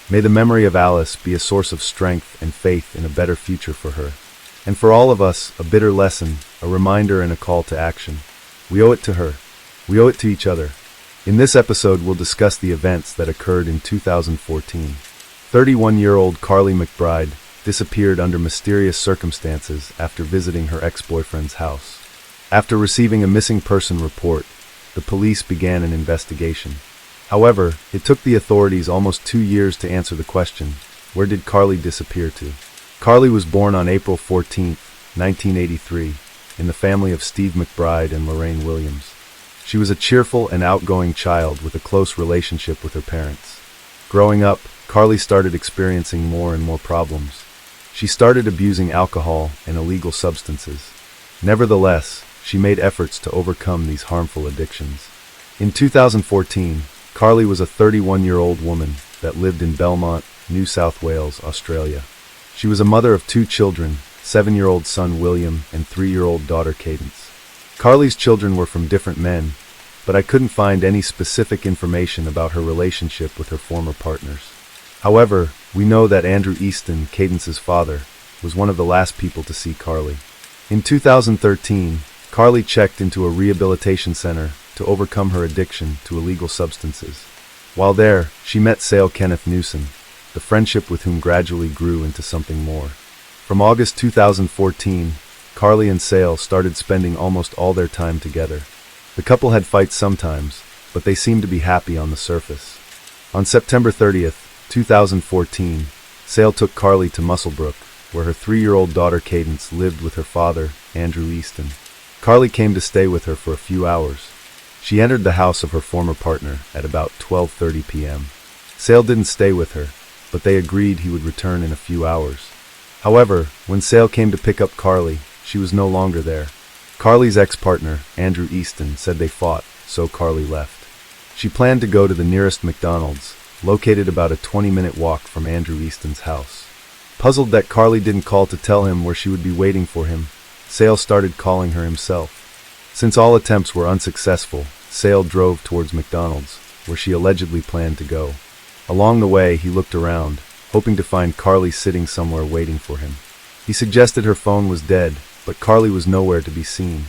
May the memory of Alice be a source of strength and faith in a better future for her. And for all of us, a bitter lesson, a reminder, and a call to action. We owe it to her. We owe it to each other. In this episode, we'll discuss the events that occurred in 2014. 31-year-old Carly McBride disappeared under mysterious circumstances after visiting her ex-boyfriend's house. After receiving a missing person report, the police began an investigation. However, it took the authorities almost 2 years to answer the question, Where did Carly disappear to? Carly was born on April 14, 1983, in the family of Steve McBride and Lorraine Williams. She was a cheerful and outgoing child with a close relationship with her parents. Growing up, Carly started experiencing more and more problems. She started abusing alcohol and illegal substances. Nevertheless, she made efforts to overcome these harmful addictions. In 2014, Carly was a 31-year-old woman that lived in Belmont, New South Wales, Australia. She was a mother of 2 children, 7-year-old son William and 3-year-old daughter Cadence. Carly's children were from different men, but I couldn't find any specific information about her relationship with her former partners. However, we know that Andrew Easton, Cadence's father, was one of the last people to see Carly. In 2013, Carly checked into a rehabilitation center to overcome her addiction to illegal substances. While there, she met Sale Kenneth Newsom, the friendship with whom gradually grew into something more. From August 2014, Carly and Sale started spending almost all their time together. The couple had fights sometimes, but they seemed to be happy on the surface. On September 30th, 2014, Sale took Carly to Musselbrook, where her 3-year-old daughter Cadence lived with her father, Andrew Easton. Carly came to stay with her for a few hours. She entered the house of her former partner at about 12:30 p.m. Sale didn't stay with her, but they agreed he would return in a few hours. However, when Sale came to pick up Carly, she was no longer there. Carly's ex-partner, Andrew Easton, said they fought, so Carly left. She planned to go to the nearest McDonald's, located about a 20-minute walk from Andrew Easton's house. Puzzled that Carly didn't call to tell him where she would be waiting for him, Sale started calling her himself. Since all attempts were unsuccessful, Sale drove towards McDonald's, where she allegedly planned to go. Along the way, he looked around, hoping to find Carly sitting somewhere waiting for him. He suggested her phone was dead, but Carly was nowhere to be seen.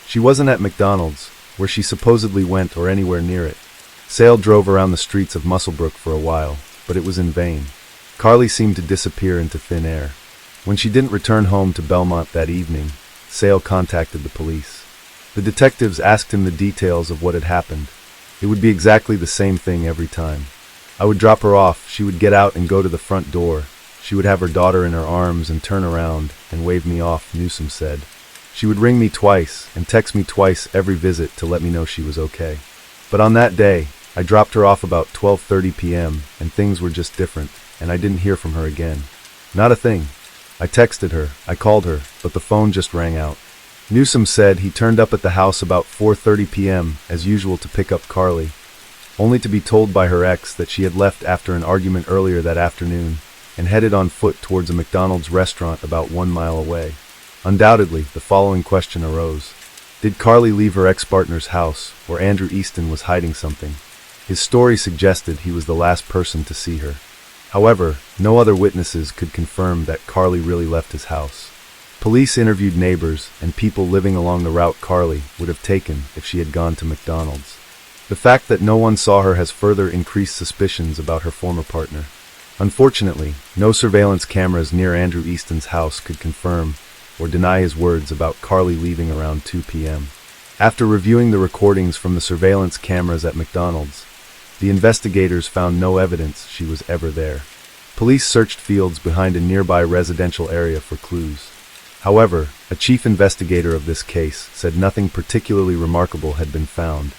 She wasn't at McDonald's, where she supposedly went, or anywhere near it. Sale drove around the streets of Musselbrook for a while, but it was in vain. Carly seemed to disappear into thin air. When she didn't return home to Belmont that evening, Sale contacted the police. The detectives asked him the details of what had happened. It would be exactly the same thing every time. I would drop her off, she would get out and go to the front door. She would have her daughter in her arms and turn around and wave me off, Newsom said. She would ring me twice and text me twice every visit to let me know she was okay. But on that day, I dropped her off about 12:30 p.m. and things were just different, and I didn't hear from her again. Not a thing. I texted her, I called her, but the phone just rang out. Newsom said he turned up at the house about 4:30 p.m. as usual to pick up Carly, only to be told by her ex that she had left after an argument earlier that afternoon and headed on foot towards a McDonald's restaurant about 1 mile away. Undoubtedly, the following question arose. Did Carly leave her ex-partner's house, or Andrew Easton was hiding something? His story suggested he was the last person to see her. However, no other witnesses could confirm that Carly really left his house. Police interviewed neighbors and people living along the route Carly would have taken if she had gone to McDonald's. The fact that no one saw her has further increased suspicions about her former partner. Unfortunately, no surveillance cameras near Andrew Easton's house could confirm or deny his words about Carly leaving around 2 p.m. After reviewing the recordings from the surveillance cameras at McDonald's, the investigators found no evidence she was ever there. Police searched fields behind a nearby residential area for clues. However, a chief investigator of this case said nothing particularly remarkable had been found,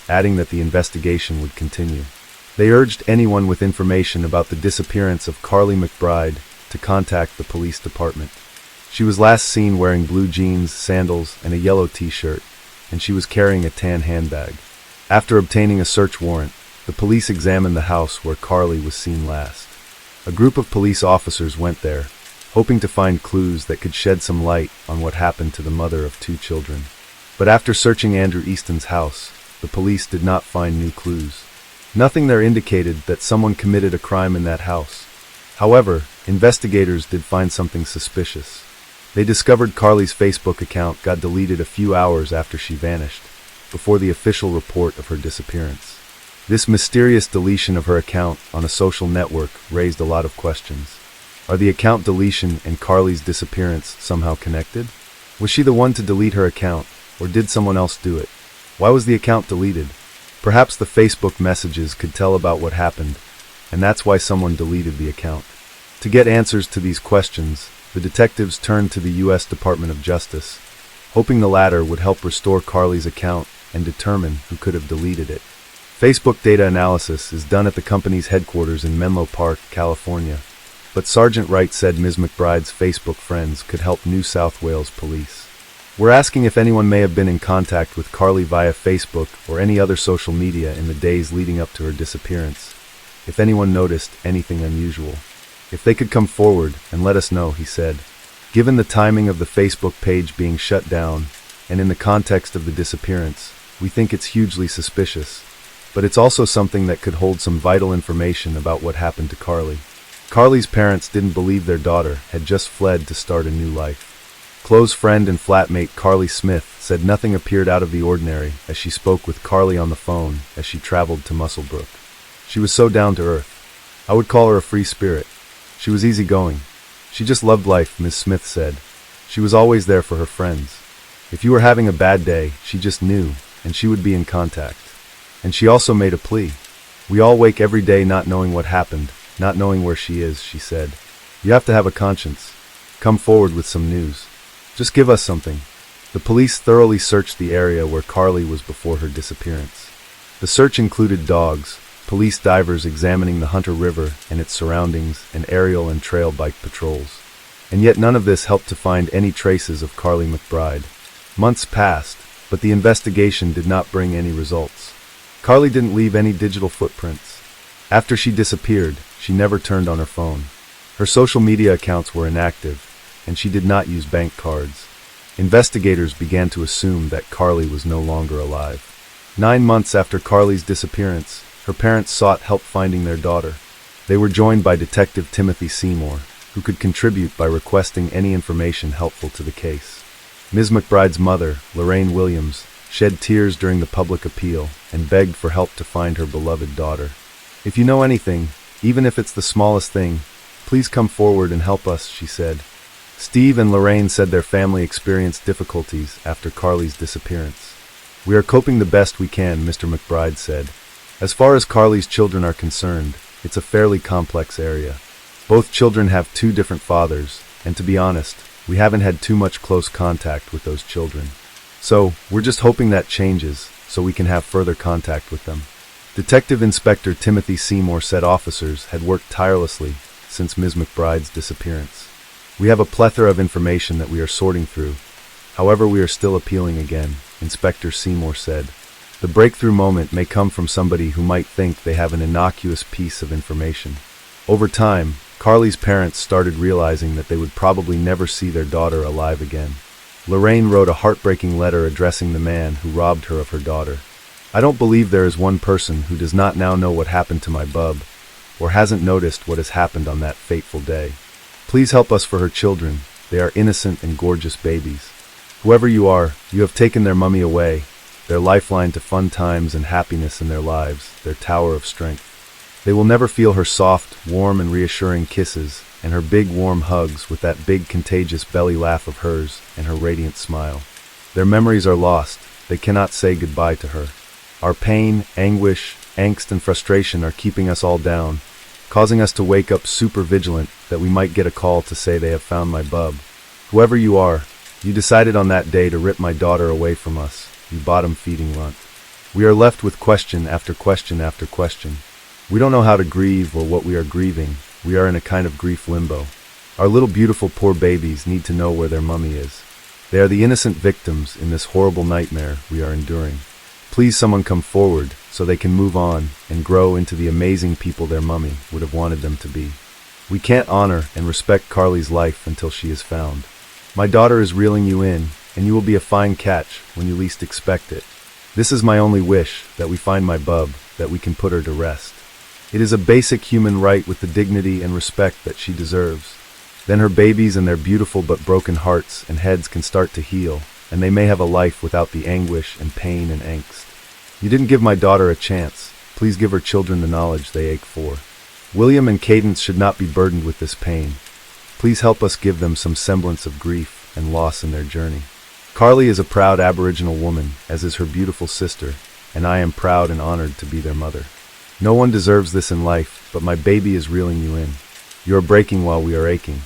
adding that the investigation would continue. They urged anyone with information about the disappearance of Carly McBride to contact the police department. She was last seen wearing blue jeans, sandals, and a yellow t-shirt, and she was carrying a tan handbag. After obtaining a search warrant, the police examined the house where Carly was seen last. A group of police officers went there, hoping to find clues that could shed some light on what happened to the mother of 2 children. But after searching Andrew Easton's house, the police did not find new clues. Nothing there indicated that someone committed a crime in that house. However, investigators did find something suspicious. They discovered Carly's Facebook account got deleted a few hours after she vanished, before the official report of her disappearance. This mysterious deletion of her account on a social network raised a lot of questions. Are the account deletion and Carly's disappearance somehow connected? Was she the one to delete her account, or did someone else do it? Why was the account deleted? Perhaps the Facebook messages could tell about what happened, and that's why someone deleted the account. To get answers to these questions, the detectives turned to the U.S. Department of Justice, hoping the latter would help restore Carly's account and determine who could have deleted it. Facebook data analysis is done at the company's headquarters in Menlo Park, California, but Sergeant Wright said Ms. McBride's Facebook friends could help New South Wales police. We're asking if anyone may have been in contact with Carly via Facebook or any other social media in the days leading up to her disappearance, if anyone noticed anything unusual. If they could come forward and let us know, he said. Given the timing of the Facebook page being shut down, and in the context of the disappearance, we think it's hugely suspicious, but it's also something that could hold some vital information about what happened to Carly. Carly's parents didn't believe their daughter had just fled to start a new life. Close friend and flatmate Carly Smith said nothing appeared out of the ordinary as she spoke with Carly on the phone as she traveled to Musselbrook. She was so down to earth. I would call her a free spirit. She was easygoing. She just loved life, Ms. Smith said. She was always there for her friends. If you were having a bad day, she just knew, and she would be in contact. And she also made a plea. We all wake every day not knowing what happened, not knowing where she is, she said. You have to have a conscience. Come forward with some news. Just give us something. The police thoroughly searched the area where Carly was before her disappearance. The search included dogs, police divers examining the Hunter River and its surroundings, and aerial and trail bike patrols. And yet none of this helped to find any traces of Carly McBride. Months passed, but the investigation did not bring any results. Carly didn't leave any digital footprints. After she disappeared, she never turned on her phone. Her social media accounts were inactive, and she did not use bank cards. Investigators began to assume that Carly was no longer alive. 9 months after Carly's disappearance, her parents sought help finding their daughter. They were joined by Detective Timothy Seymour, who could contribute by requesting any information helpful to the case. Ms. McBride's mother, Lorraine Williams, shed tears during the public appeal and begged for help to find her beloved daughter. If you know anything, even if it's the smallest thing, please come forward and help us, she said. Steve and Lorraine said their family experienced difficulties after Carly's disappearance. We are coping the best we can, Mr. McBride said. As far as Carly's children are concerned, it's a fairly complex area. Both children have 2 different fathers, and to be honest, we haven't had too much close contact with those children. So, we're just hoping that changes, so we can have further contact with them. Detective Inspector Timothy Seymour said officers had worked tirelessly since Ms. McBride's disappearance. We have a plethora of information that we are sorting through. However, we are still appealing again, Inspector Seymour said. The breakthrough moment may come from somebody who might think they have an innocuous piece of information. Over time, Carly's parents started realizing that they would probably never see their daughter alive again. Lorraine wrote a heartbreaking letter addressing the man who robbed her of her daughter. I don't believe there is one person who does not now know what happened to my bub, or hasn't noticed what has happened on that fateful day. Please help us for her children. They are innocent and gorgeous babies. Whoever you are, you have taken their mummy away, their lifeline to fun times and happiness in their lives, their tower of strength. They will never feel her soft, warm and reassuring kisses, and her big warm hugs with that big contagious belly laugh of hers and her radiant smile. Their memories are lost. They cannot say goodbye to her. Our pain, anguish, angst and frustration are keeping us all down, causing us to wake up super vigilant that we might get a call to say they have found my bub. Whoever you are, you decided on that day to rip my daughter away from us, you bottom-feeding runt. We are left with question after question after question. We don't know how to grieve or what we are grieving. We are in a kind of grief limbo. Our little beautiful poor babies need to know where their mummy is. They are the innocent victims in this horrible nightmare we are enduring. Please someone come forward so they can move on and grow into the amazing people their mummy would have wanted them to be. We can't honor and respect Carly's life until she is found. My daughter is reeling you in, and you will be a fine catch when you least expect it. This is my only wish, that we find my bub, that we can put her to rest. It is a basic human right with the dignity and respect that she deserves. Then her babies and their beautiful but broken hearts and heads can start to heal, and they may have a life without the anguish and pain and angst. You didn't give my daughter a chance. Please give her children the knowledge they ache for. William and Cadence should not be burdened with this pain. Please help us give them some semblance of grief and loss in their journey. Carly is a proud Aboriginal woman, as is her beautiful sister, and I am proud and honored to be their mother. No one deserves this in life, but my baby is reeling you in. You are breaking while we are aching.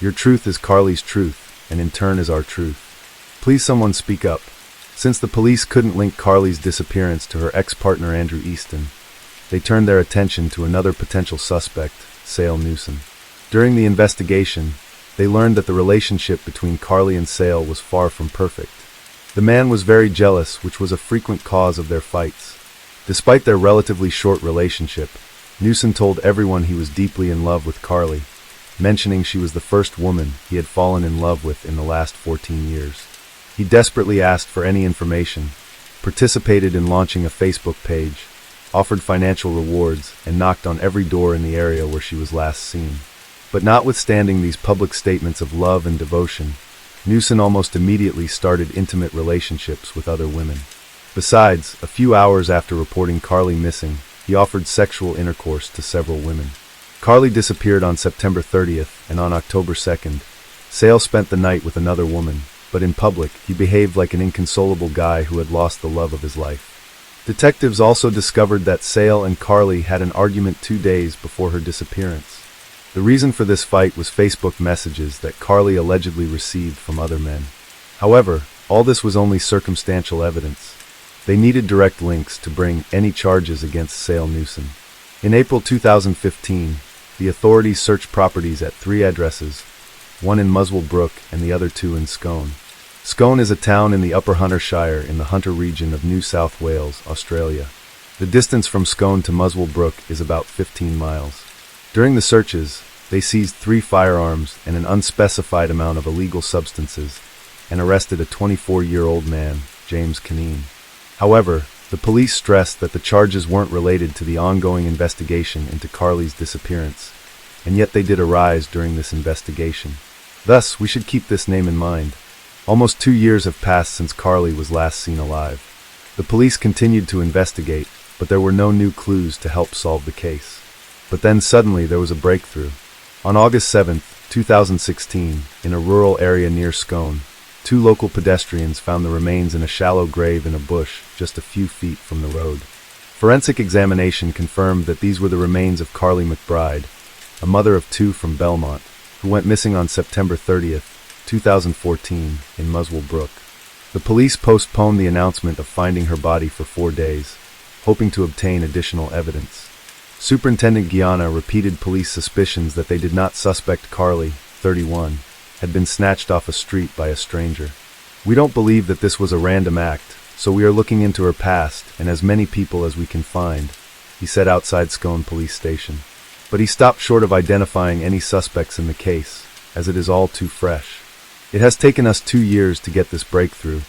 Your truth is Carly's truth, and in turn is our truth. Please someone speak up. Since the police couldn't link Carly's disappearance to her ex-partner Andrew Easton, they turned their attention to another potential suspect, Sale Newson. During the investigation, they learned that the relationship between Carly and Sale was far from perfect. The man was very jealous, which was a frequent cause of their fights. Despite their relatively short relationship, Newson told everyone he was deeply in love with Carly, mentioning she was the first woman he had fallen in love with in the last 14 years. He desperately asked for any information, participated in launching a Facebook page, offered financial rewards, and knocked on every door in the area where she was last seen. But notwithstanding these public statements of love and devotion, Newson almost immediately started intimate relationships with other women. Besides, a few hours after reporting Carly missing, he offered sexual intercourse to several women. Carly disappeared on September 30th, and on October 2nd, Sale spent the night with another woman, but in public, he behaved like an inconsolable guy who had lost the love of his life. Detectives also discovered that Sale and Carly had an argument 2 days before her disappearance. The reason for this fight was Facebook messages that Carly allegedly received from other men. However, all this was only circumstantial evidence. They needed direct links to bring any charges against Sale Newson. In April 2015, the authorities searched properties at 3 addresses, one in Muswell Brook and the other 2 in Scone. Scone is a town in the Upper Hunter Shire in the Hunter region of New South Wales, Australia. The distance from Scone to Muswell Brook is about 15 miles. During the searches, they seized 3 firearms and an unspecified amount of illegal substances and arrested a 24-year-old man, James Caneen. However, the police stressed that the charges weren't related to the ongoing investigation into Carly's disappearance, and yet they did arise during this investigation. Thus, we should keep this name in mind. Almost 2 years have passed since Carly was last seen alive. The police continued to investigate, but there were no new clues to help solve the case. But then suddenly there was a breakthrough. On August 7, 2016, in a rural area near Scone, 2 local pedestrians found the remains in a shallow grave in a bush just a few feet from the road. Forensic examination confirmed that these were the remains of Carly McBride, a mother of 2 from Belmont, who went missing on September 30, 2014, in Muswell Brook. The police postponed the announcement of finding her body for 4 days, hoping to obtain additional evidence. Superintendent Guiana repeated police suspicions that they did not suspect Carly, 31, had been snatched off a street by a stranger. We don't believe that this was a random act, so we are looking into her past and as many people as we can find, he said outside Scone Police Station. But he stopped short of identifying any suspects in the case, as it is all too fresh. It has taken us 2 years to get this breakthrough,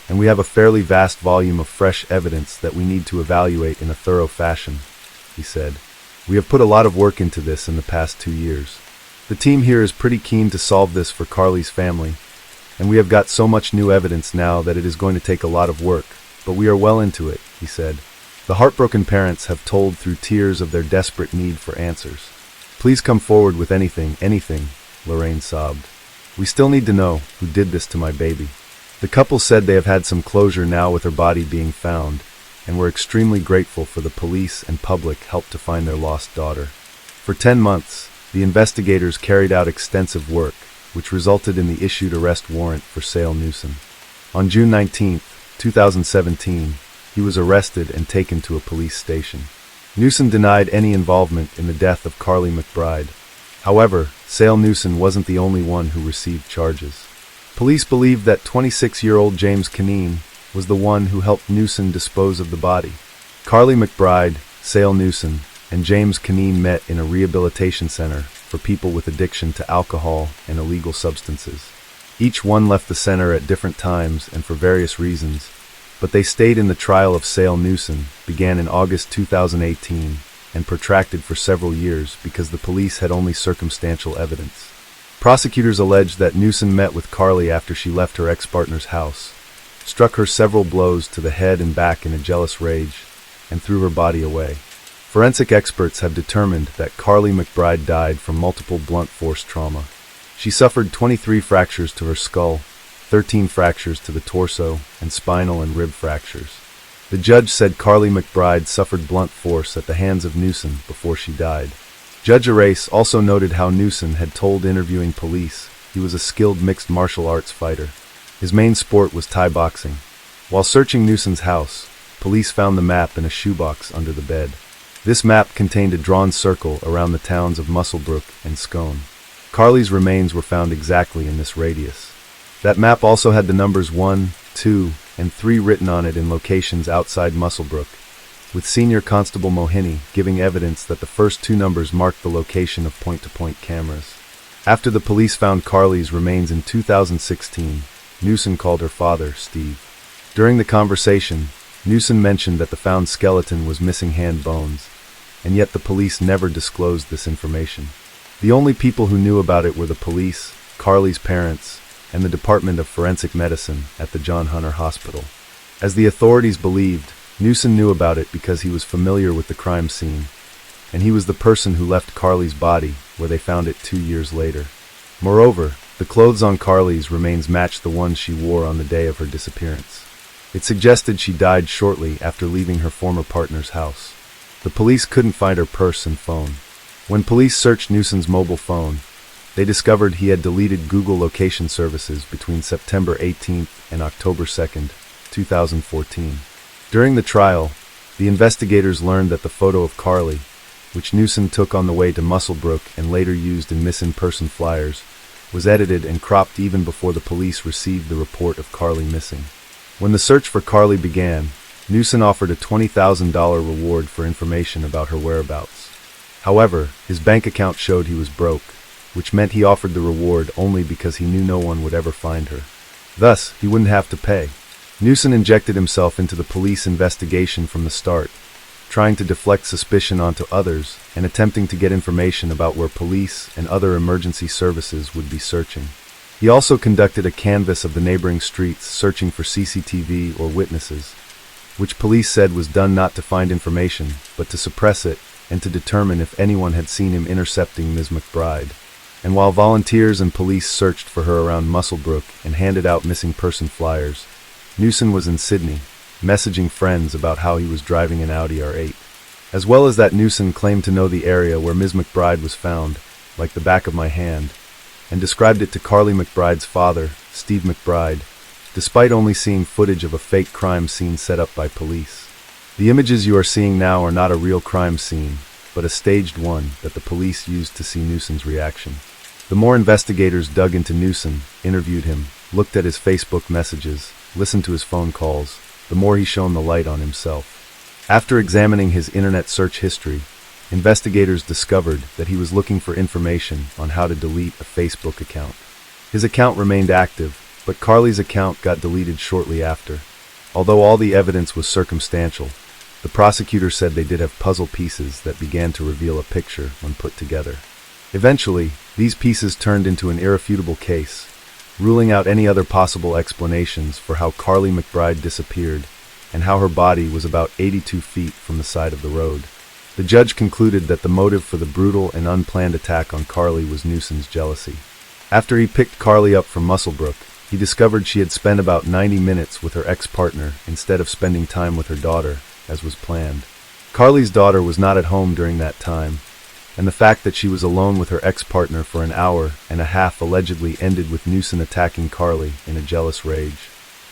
and we have a fairly vast volume of fresh evidence that we need to evaluate in a thorough fashion, he said. We have put a lot of work into this in the past 2 years. The team here is pretty keen to solve this for Carly's family, and we have got so much new evidence now that it is going to take a lot of work, but we are well into it, he said. The heartbroken parents have told through tears of their desperate need for answers. Please come forward with anything, Lorraine sobbed. We still need to know who did this to my baby. The couple said they have had some closure now with her body being found, and were extremely grateful for the police and public help to find their lost daughter. For 10 months, the investigators carried out extensive work, which resulted in the issued arrest warrant for Sale Newson. On June 19, 2017, he was arrested and taken to a police station. Newson denied any involvement in the death of Carly McBride. However, Sale Newson wasn't the only one who received charges. Police believed that 26-year-old James Caneen was the one who helped Newson dispose of the body. Carly McBride, Sale Newson, and James Caneen met in a rehabilitation center for people with addiction to alcohol and illegal substances. Each one left the center at different times and for various reasons, but they stayed in the trial of Sale Newson, began in August 2018, and protracted for several years because the police had only circumstantial evidence. Prosecutors alleged that Newson met with Carly after she left her ex-partner's house, struck her several blows to the head and back in a jealous rage, and threw her body away. Forensic experts have determined that Carly McBride died from multiple blunt force trauma. She suffered 23 fractures to her skull, 13 fractures to the torso, and spinal and rib fractures. The judge said Carly McBride suffered blunt force at the hands of Newson before she died. Judge Arace also noted how Newson had told interviewing police he was a skilled mixed martial arts fighter. His main sport was Thai boxing. While searching Newson's house, police found the map in a shoebox under the bed. This map contained a drawn circle around the towns of Musselbrook and Scone. Carly's remains were found exactly in this radius. That map also had the numbers 1, 2, and 3 written on it in locations outside Musselbrook, with Senior Constable Mohini giving evidence that the first 2 numbers marked the location of point-to-point cameras. After the police found Carly's remains in 2016, Newson called her father, Steve. During the conversation, Newson mentioned that the found skeleton was missing hand bones, and yet the police never disclosed this information. The only people who knew about it were the police, Carly's parents, and the Department of Forensic Medicine at the John Hunter Hospital. As the authorities believed, Newson knew about it because he was familiar with the crime scene, and he was the person who left Carly's body where they found it 2 years later. Moreover, the clothes on Carly's remains matched the ones she wore on the day of her disappearance. It suggested she died shortly after leaving her former partner's house. The police couldn't find her purse and phone. When police searched Newson's mobile phone, they discovered he had deleted Google location services between September 18th and October 2nd, 2014. During the trial, the investigators learned that the photo of Carly, which Newson took on the way to Musselbrook and later used in missing-person flyers, was edited and cropped even before the police received the report of Carly missing. When the search for Carly began, Newson offered a $20,000 reward for information about her whereabouts. However, his bank account showed he was broke, which meant he offered the reward only because he knew no one would ever find her. Thus, he wouldn't have to pay. Newson injected himself into the police investigation from the start, trying to deflect suspicion onto others and attempting to get information about where police and other emergency services would be searching. He also conducted a canvass of the neighboring streets searching for CCTV or witnesses, which police said was done not to find information, but to suppress it and to determine if anyone had seen him intercepting Ms. McBride. And while volunteers and police searched for her around Musselbrook and handed out missing person flyers, Newson was in Sydney, messaging friends about how he was driving an Audi R8. As well as that, Newson claimed to know the area where Ms. McBride was found, like the back of my hand, and described it to Carly McBride's father, Steve McBride, despite only seeing footage of a fake crime scene set up by police. The images you are seeing now are not a real crime scene, but a staged one that the police used to see Newson's reaction. The more investigators dug into Newson, interviewed him, looked at his Facebook messages, listened to his phone calls, the more he shone the light on himself. After examining his internet search history, investigators discovered that he was looking for information on how to delete a Facebook account. His account remained active, but Carly's account got deleted shortly after. Although all the evidence was circumstantial, the prosecutor said they did have puzzle pieces that began to reveal a picture when put together. Eventually, these pieces turned into an irrefutable case, ruling out any other possible explanations for how Carly McBride disappeared and how her body was about 82 feet from the side of the road. The judge concluded that the motive for the brutal and unplanned attack on Carly was Newson's jealousy. After he picked Carly up from Musselbrook, he discovered she had spent about 90 minutes with her ex-partner instead of spending time with her daughter, as was planned. Carly's daughter was not at home during that time, and the fact that she was alone with her ex-partner for an hour and a half allegedly ended with Newson attacking Carly in a jealous rage.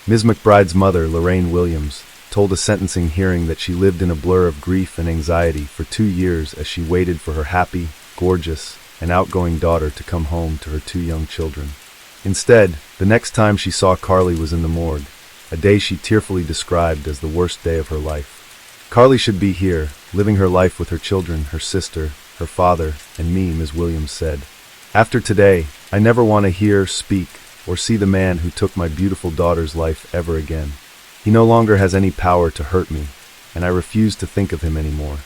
Ms. McBride's mother, Lorraine Williams, told a sentencing hearing that she lived in a blur of grief and anxiety for 2 years as she waited for her happy, gorgeous, and outgoing daughter to come home to her 2 young children. Instead, the next time she saw Carly was in the morgue, a day she tearfully described as the worst day of her life. Carly should be here, living her life with her children, her sister, her father, and me, Ms. Williams said. After today, I never want to hear, speak, or see the man who took my beautiful daughter's life ever again. He no longer has any power to hurt me, and I refuse to think of him anymore.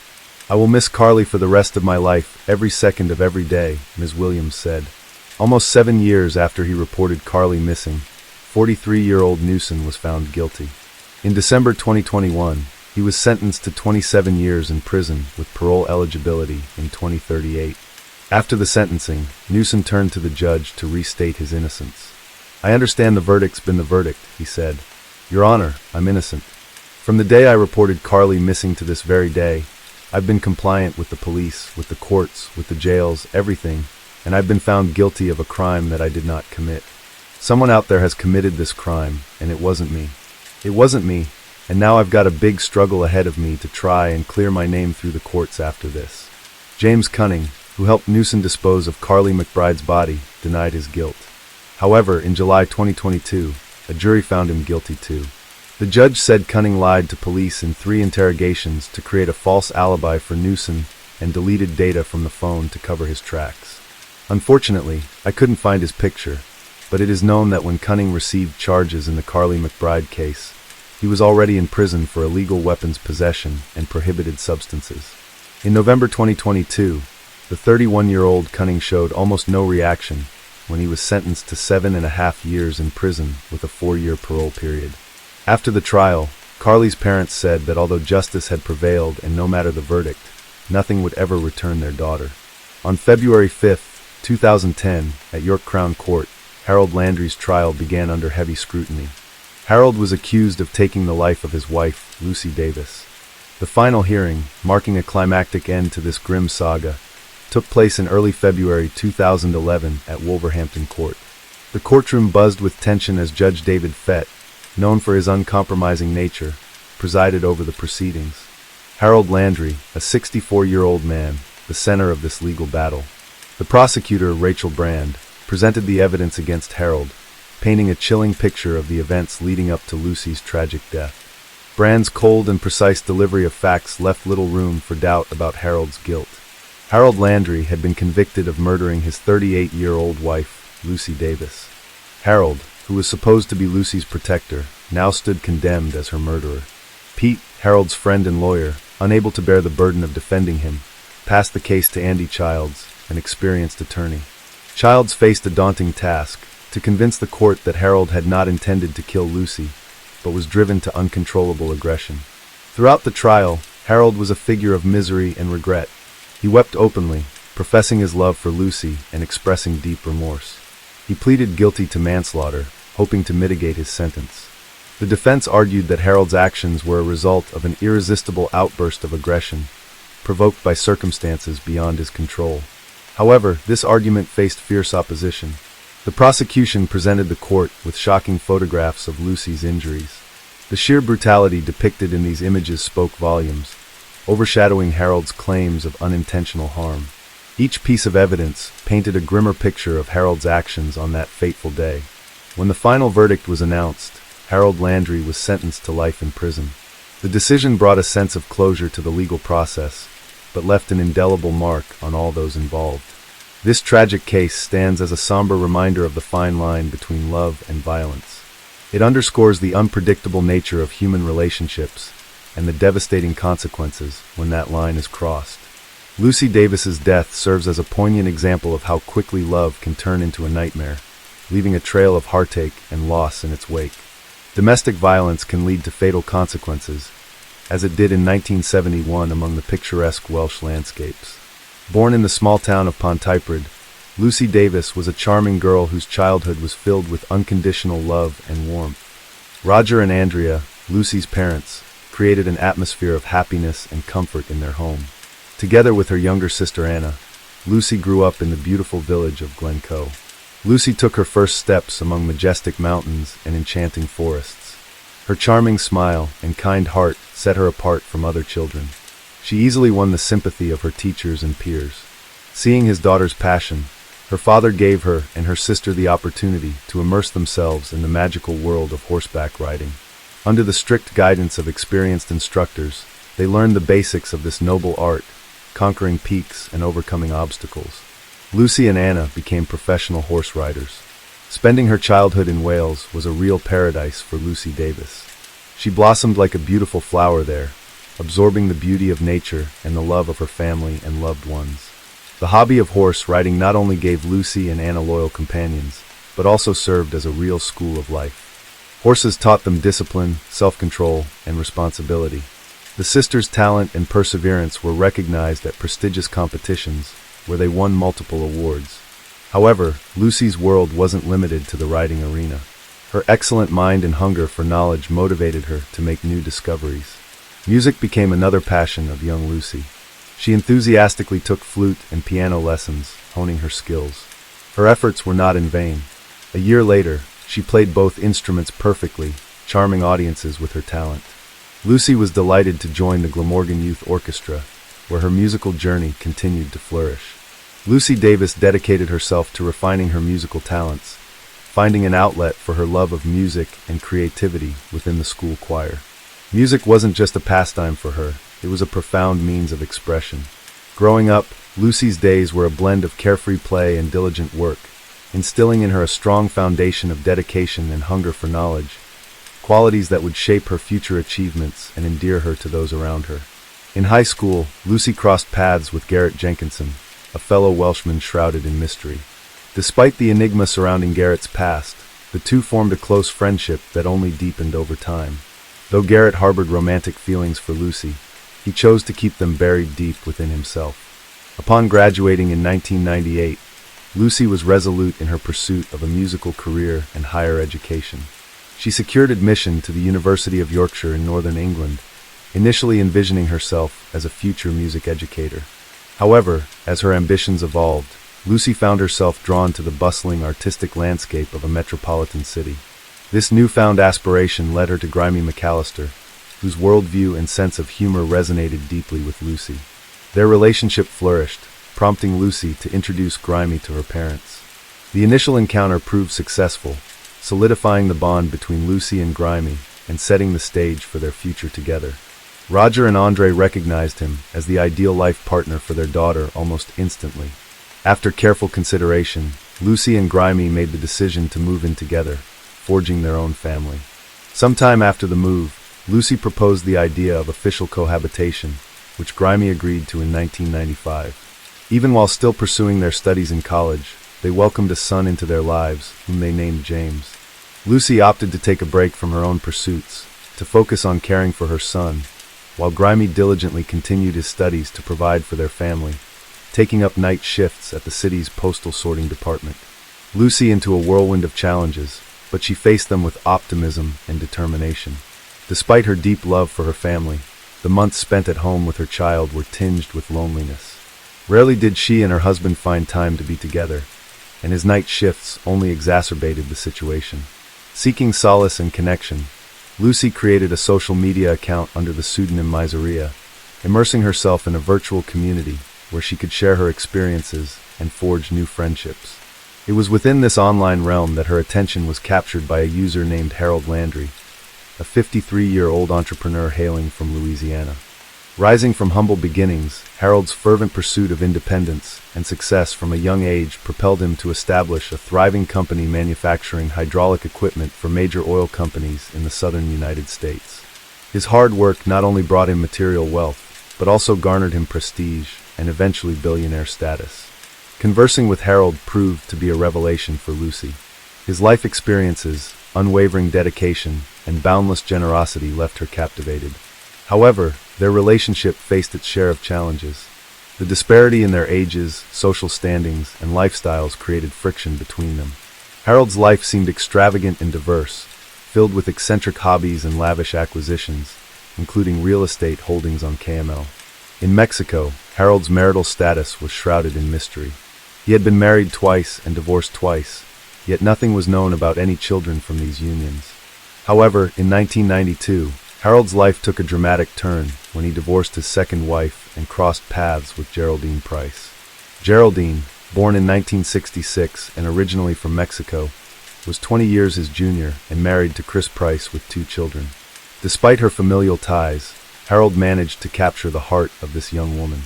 I will miss Carly for the rest of my life, every second of every day, Ms. Williams said. Almost 7 years after he reported Carly missing, 43-year-old Newson was found guilty. In December 2021, he was sentenced to 27 years in prison with parole eligibility in 2038. After the sentencing, Newson turned to the judge to restate his innocence. I understand the verdict's been the verdict, he said. Your Honor, I'm innocent. From the day I reported Carly missing to this very day, I've been compliant with the police, with the courts, with the jails, everything, and I've been found guilty of a crime that I did not commit. Someone out there has committed this crime, and it wasn't me. It wasn't me, and now I've got a big struggle ahead of me to try and clear my name through the courts after this. James Cunning, who helped Newsom dispose of Carly McBride's body, denied his guilt. However, in July 2022, a jury found him guilty too. The judge said Cunning lied to police in 3 interrogations to create a false alibi for Newsom and deleted data from the phone to cover his tracks. Unfortunately, I couldn't find his picture, but it is known that when Cunning received charges in the Carly McBride case, he was already in prison for illegal weapons possession and prohibited substances. In November 2022, the 31-year-old Cunning showed almost no reaction when he was sentenced to 7.5 years in prison with a 4-year parole period. After the trial, Carly's parents said that although justice had prevailed and no matter the verdict, nothing would ever return their daughter. On February 5, 2010, at York Crown Court, Harold Landry's trial began under heavy scrutiny. Harold was accused of taking the life of his wife, Lucy Davis. The final hearing, marking a climactic end to this grim saga, took place in early February 2011 at Wolverhampton Court. The courtroom buzzed with tension as Judge David Fett, known for his uncompromising nature, presided over the proceedings. Harold Landry, a 64-year-old man, the center of this legal battle. The prosecutor, Rachel Brand, presented the evidence against Harold, painting a chilling picture of the events leading up to Lucy's tragic death. Brand's cold and precise delivery of facts left little room for doubt about Harold's guilt. Harold Landry had been convicted of murdering his 38-year-old wife, Lucy Davis. Harold, who was supposed to be Lucy's protector, now stood condemned as her murderer. Pete, Harold's friend and lawyer, unable to bear the burden of defending him, passed the case to Andy Childs, an experienced attorney. Childs faced a daunting task, to convince the court that Harold had not intended to kill Lucy, but was driven to uncontrollable aggression. Throughout the trial, Harold was a figure of misery and regret. He wept openly, professing his love for Lucy and expressing deep remorse. He pleaded guilty to manslaughter, hoping to mitigate his sentence. The defense argued that Harold's actions were a result of an irresistible outburst of aggression, provoked by circumstances beyond his control. However, this argument faced fierce opposition. The prosecution presented the court with shocking photographs of Lucy's injuries. The sheer brutality depicted in these images spoke volumes, overshadowing Harold's claims of unintentional harm. Each piece of evidence painted a grimmer picture of Harold's actions on that fateful day. When the final verdict was announced, Harold Landry was sentenced to life in prison. The decision brought a sense of closure to the legal process, but left an indelible mark on all those involved. This tragic case stands as a somber reminder of the fine line between love and violence. It underscores the unpredictable nature of human relationships and the devastating consequences when that line is crossed. Lucy Davis's death serves as a poignant example of how quickly love can turn into a nightmare, leaving a trail of heartache and loss in its wake. Domestic violence can lead to fatal consequences, as it did in 1971 among the picturesque Welsh landscapes. Born in the small town of Pontypridd, Lucy Davis was a charming girl whose childhood was filled with unconditional love and warmth. Roger and Andrea, Lucy's parents, created an atmosphere of happiness and comfort in their home. Together with her younger sister Anna, Lucy grew up in the beautiful village of Glencoe. Lucy took her first steps among majestic mountains and enchanting forests. Her charming smile and kind heart set her apart from other children. She easily won the sympathy of her teachers and peers. Seeing his daughter's passion, her father gave her and her sister the opportunity to immerse themselves in the magical world of horseback riding. Under the strict guidance of experienced instructors, they learned the basics of this noble art, conquering peaks and overcoming obstacles. Lucy and Anna became professional horse riders. Spending her childhood in Wales was a real paradise for Lucy Davis. She blossomed like a beautiful flower there, absorbing the beauty of nature and the love of her family and loved ones. The hobby of horse riding not only gave Lucy and Anna loyal companions, but also served as a real school of life. Horses taught them discipline, self-control, and responsibility. The sisters' talent and perseverance were recognized at prestigious competitions, where they won multiple awards. However, Lucy's world wasn't limited to the riding arena. Her excellent mind and hunger for knowledge motivated her to make new discoveries. Music became another passion of young Lucy. She enthusiastically took flute and piano lessons, honing her skills. Her efforts were not in vain. A year later, she played both instruments perfectly, charming audiences with her talent. Lucy was delighted to join the Glamorgan Youth Orchestra, where her musical journey continued to flourish. Lucy Davis dedicated herself to refining her musical talents, finding an outlet for her love of music and creativity within the school choir. Music wasn't just a pastime for her, it was a profound means of expression. Growing up, Lucy's days were a blend of carefree play and diligent work, instilling in her a strong foundation of dedication and hunger for knowledge, qualities that would shape her future achievements and endear her to those around her. In high school, Lucy crossed paths with Garrett Jenkinson, a fellow Welshman shrouded in mystery. Despite the enigma surrounding Garrett's past, the two formed a close friendship that only deepened over time. Though Garrett harbored romantic feelings for Lucy, he chose to keep them buried deep within himself. Upon graduating in 1998, Lucy was resolute in her pursuit of a musical career and higher education. She secured admission to the University of Yorkshire in northern England, initially envisioning herself as a future music educator. However, as her ambitions evolved, Lucy found herself drawn to the bustling artistic landscape of a metropolitan city. This newfound aspiration led her to Grimy McAllister, whose worldview and sense of humor resonated deeply with Lucy. Their relationship flourished, prompting Lucy to introduce Grimy to her parents. The initial encounter proved successful, solidifying the bond between Lucy and Grimy and setting the stage for their future together. Roger and Andre recognized him as the ideal life partner for their daughter almost instantly. After careful consideration, Lucy and Grimy made the decision to move in together, forging their own family. Sometime after the move, Lucy proposed the idea of official cohabitation, which Grimy agreed to in 1995. Even while still pursuing their studies in college, they welcomed a son into their lives, whom they named James. Lucy opted to take a break from her own pursuits, to focus on caring for her son, while Grimy diligently continued his studies to provide for their family, taking up night shifts at the city's postal sorting department. Lucy into a whirlwind of challenges, but she faced them with optimism and determination. Despite her deep love for her family, the months spent at home with her child were tinged with loneliness. Rarely did she and her husband find time to be together, and his night shifts only exacerbated the situation. Seeking solace and connection, Lucy created a social media account under the pseudonym Miseria, immersing herself in a virtual community where she could share her experiences and forge new friendships. It was within this online realm that her attention was captured by a user named Harold Landry, a 53-year-old entrepreneur hailing from Louisiana. Rising from humble beginnings, Harold's fervent pursuit of independence and success from a young age propelled him to establish a thriving company manufacturing hydraulic equipment for major oil companies in the southern United States. His hard work not only brought him material wealth, but also garnered him prestige and eventually billionaire status. Conversing with Harold proved to be a revelation for Lucy. His life experiences, unwavering dedication, and boundless generosity left her captivated. However, their relationship faced its share of challenges. The disparity in their ages, social standings, and lifestyles created friction between them. Harold's life seemed extravagant and diverse, filled with eccentric hobbies and lavish acquisitions, including real estate holdings on KML. In Mexico, Harold's marital status was shrouded in mystery. He had been married twice and divorced twice, yet nothing was known about any children from these unions. However, in 1992, Harold's life took a dramatic turn when he divorced his second wife and crossed paths with Geraldine Price. Geraldine, born in 1966 and originally from Mexico, was 20 years his junior and married to Chris Price with 2 children. Despite her familial ties, Harold managed to capture the heart of this young woman.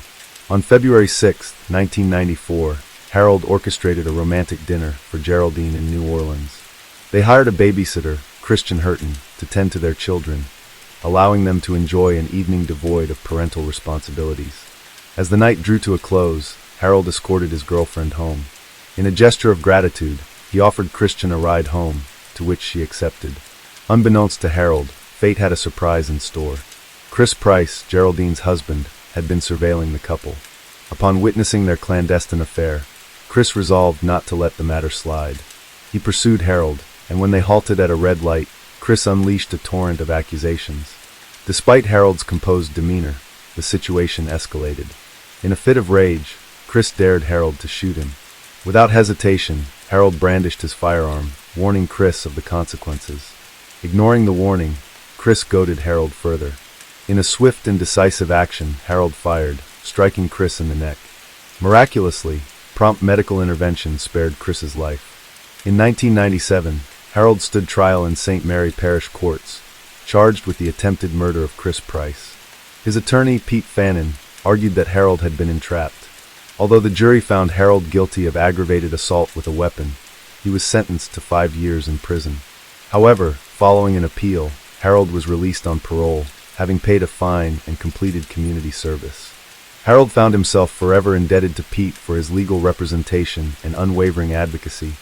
On February 6, 1994, Harold orchestrated a romantic dinner for Geraldine in New Orleans. They hired a babysitter, Christian Hurton, to tend to their children, allowing them to enjoy an evening devoid of parental responsibilities. As the night drew to a close, Harold escorted his girlfriend home. In a gesture of gratitude, he offered Christian a ride home, to which she accepted. Unbeknownst to Harold, fate had a surprise in store. Chris Price, Geraldine's husband, had been surveilling the couple. Upon witnessing their clandestine affair, Chris resolved not to let the matter slide. He pursued Harold, and when they halted at a red light, Chris unleashed a torrent of accusations. Despite Harold's composed demeanor, the situation escalated. In a fit of rage, Chris dared Harold to shoot him. Without hesitation, Harold brandished his firearm, warning Chris of the consequences. Ignoring the warning, Chris goaded Harold further. In a swift and decisive action, Harold fired, striking Chris in the neck. Miraculously, prompt medical intervention spared Chris's life. In 1997, Harold stood trial in St. Mary Parish Courts, charged with the attempted murder of Chris Price. His attorney, Pete Fannin, argued that Harold had been entrapped. Although the jury found Harold guilty of aggravated assault with a weapon, he was sentenced to 5 years in prison. However, following an appeal, Harold was released on parole, having paid a fine and completed community service. Harold found himself forever indebted to Pete for his legal representation and unwavering advocacy,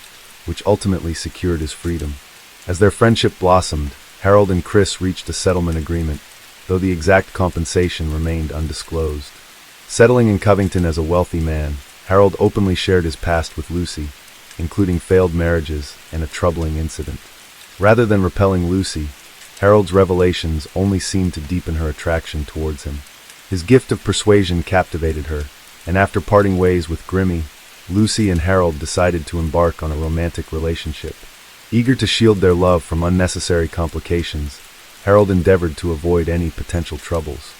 which ultimately secured his freedom. As their friendship blossomed, Harold and Chris reached a settlement agreement, though the exact compensation remained undisclosed. Settling in Covington as a wealthy man, Harold openly shared his past with Lucy, including failed marriages and a troubling incident. Rather than repelling Lucy, Harold's revelations only seemed to deepen her attraction towards him. His gift of persuasion captivated her, and after parting ways with Grimmy, Lucy and Harold decided to embark on a romantic relationship. Eager to shield their love from unnecessary complications, Harold endeavored to avoid any potential troubles.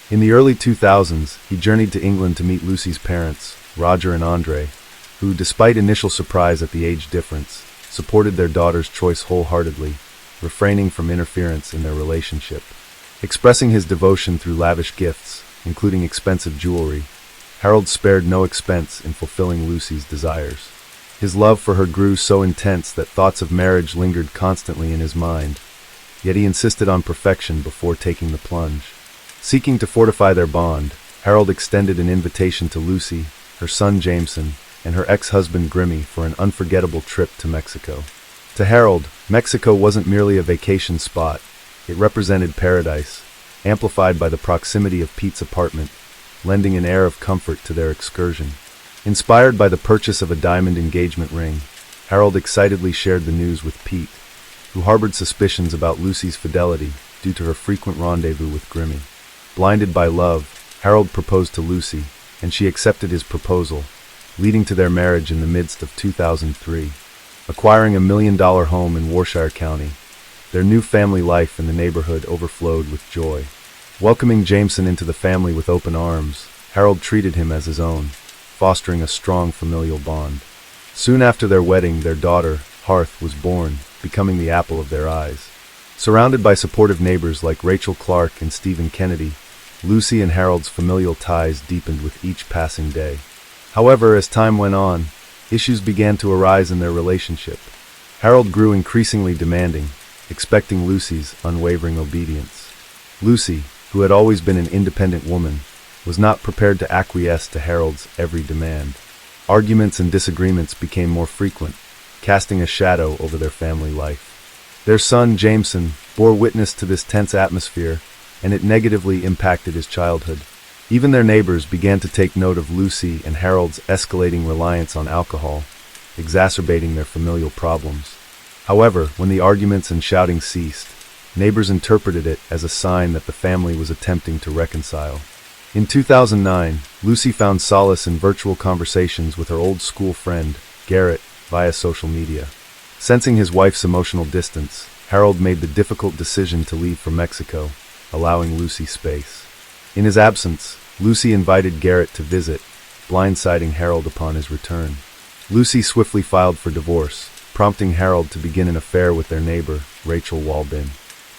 In the early 2000s, he journeyed to England to meet Lucy's parents, Roger and Andre, who, despite initial surprise at the age difference, supported their daughter's choice wholeheartedly, refraining from interference in their relationship. Expressing his devotion through lavish gifts, including expensive jewelry, Harold spared no expense in fulfilling Lucy's desires. His love for her grew so intense that thoughts of marriage lingered constantly in his mind, yet he insisted on perfection before taking the plunge. Seeking to fortify their bond, Harold extended an invitation to Lucy, her son Jameson, and her ex-husband Grimmy for an unforgettable trip to Mexico. To Harold, Mexico wasn't merely a vacation spot, it represented paradise, amplified by the proximity of Pete's apartment, lending an air of comfort to their excursion. Inspired by the purchase of a diamond engagement ring, Harold excitedly shared the news with Pete, who harbored suspicions about Lucy's fidelity due to her frequent rendezvous with Grimmy. Blinded by love, Harold proposed to Lucy, and she accepted his proposal, leading to their marriage in the midst of 2003. Acquiring a $1 million home in Warshire County, their new family life in the neighborhood overflowed with joy. Welcoming Jameson into the family with open arms, Harold treated him as his own, fostering a strong familial bond. Soon after their wedding, their daughter, Hearth, was born, becoming the apple of their eyes. Surrounded by supportive neighbors like Rachel Clark and Stephen Kennedy, Lucy and Harold's familial ties deepened with each passing day. However, as time went on, issues began to arise in their relationship. Harold grew increasingly demanding, expecting Lucy's unwavering obedience. Lucy, who had always been an independent woman, was not prepared to acquiesce to Harold's every demand. Arguments and disagreements became more frequent, casting a shadow over their family life. Their son, Jameson, bore witness to this tense atmosphere, and it negatively impacted his childhood. Even their neighbors began to take note of Lucy and Harold's escalating reliance on alcohol, exacerbating their familial problems. However, when the arguments and shouting ceased, neighbors interpreted it as a sign that the family was attempting to reconcile. In 2009, Lucy found solace in virtual conversations with her old school friend, Garrett, via social media. Sensing his wife's emotional distance, Harold made the difficult decision to leave for Mexico, allowing Lucy space. In his absence, Lucy invited Garrett to visit, blindsiding Harold upon his return. Lucy swiftly filed for divorce, prompting Harold to begin an affair with their neighbor, Rachel Walbin.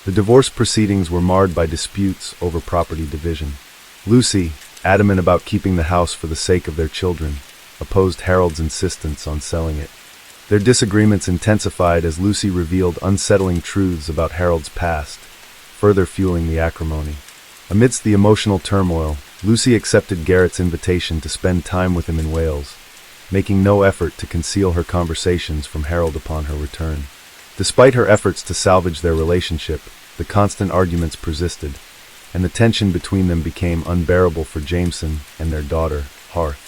The divorce proceedings were marred by disputes over property division. Lucy, adamant about keeping the house for the sake of their children, opposed Harold's insistence on selling it. Their disagreements intensified as Lucy revealed unsettling truths about Harold's past, further fueling the acrimony. Amidst the emotional turmoil, Lucy accepted Garrett's invitation to spend time with him in Wales, making no effort to conceal her conversations from Harold upon her return. Despite her efforts to salvage their relationship, the constant arguments persisted, and the tension between them became unbearable for Jameson and their daughter, Hearth.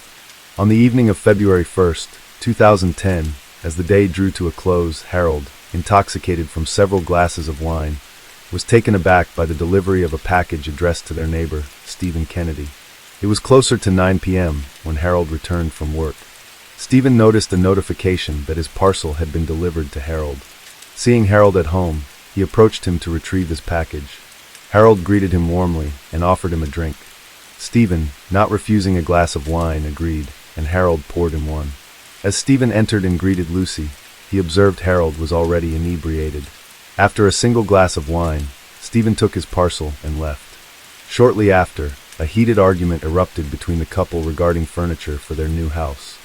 On the evening of February 1st, 2010, as the day drew to a close, Harold, intoxicated from several glasses of wine, was taken aback by the delivery of a package addressed to their neighbor, Stephen Kennedy. It was closer to 9 p.m. when Harold returned from work. Stephen noticed a notification that his parcel had been delivered to Harold. Seeing Harold at home, he approached him to retrieve his package. Harold greeted him warmly and offered him a drink. Stephen, not refusing a glass of wine, agreed, and Harold poured him one. As Stephen entered and greeted Lucy, he observed Harold was already inebriated. After a single glass of wine, Stephen took his parcel and left. Shortly after, a heated argument erupted between the couple regarding furniture for their new house.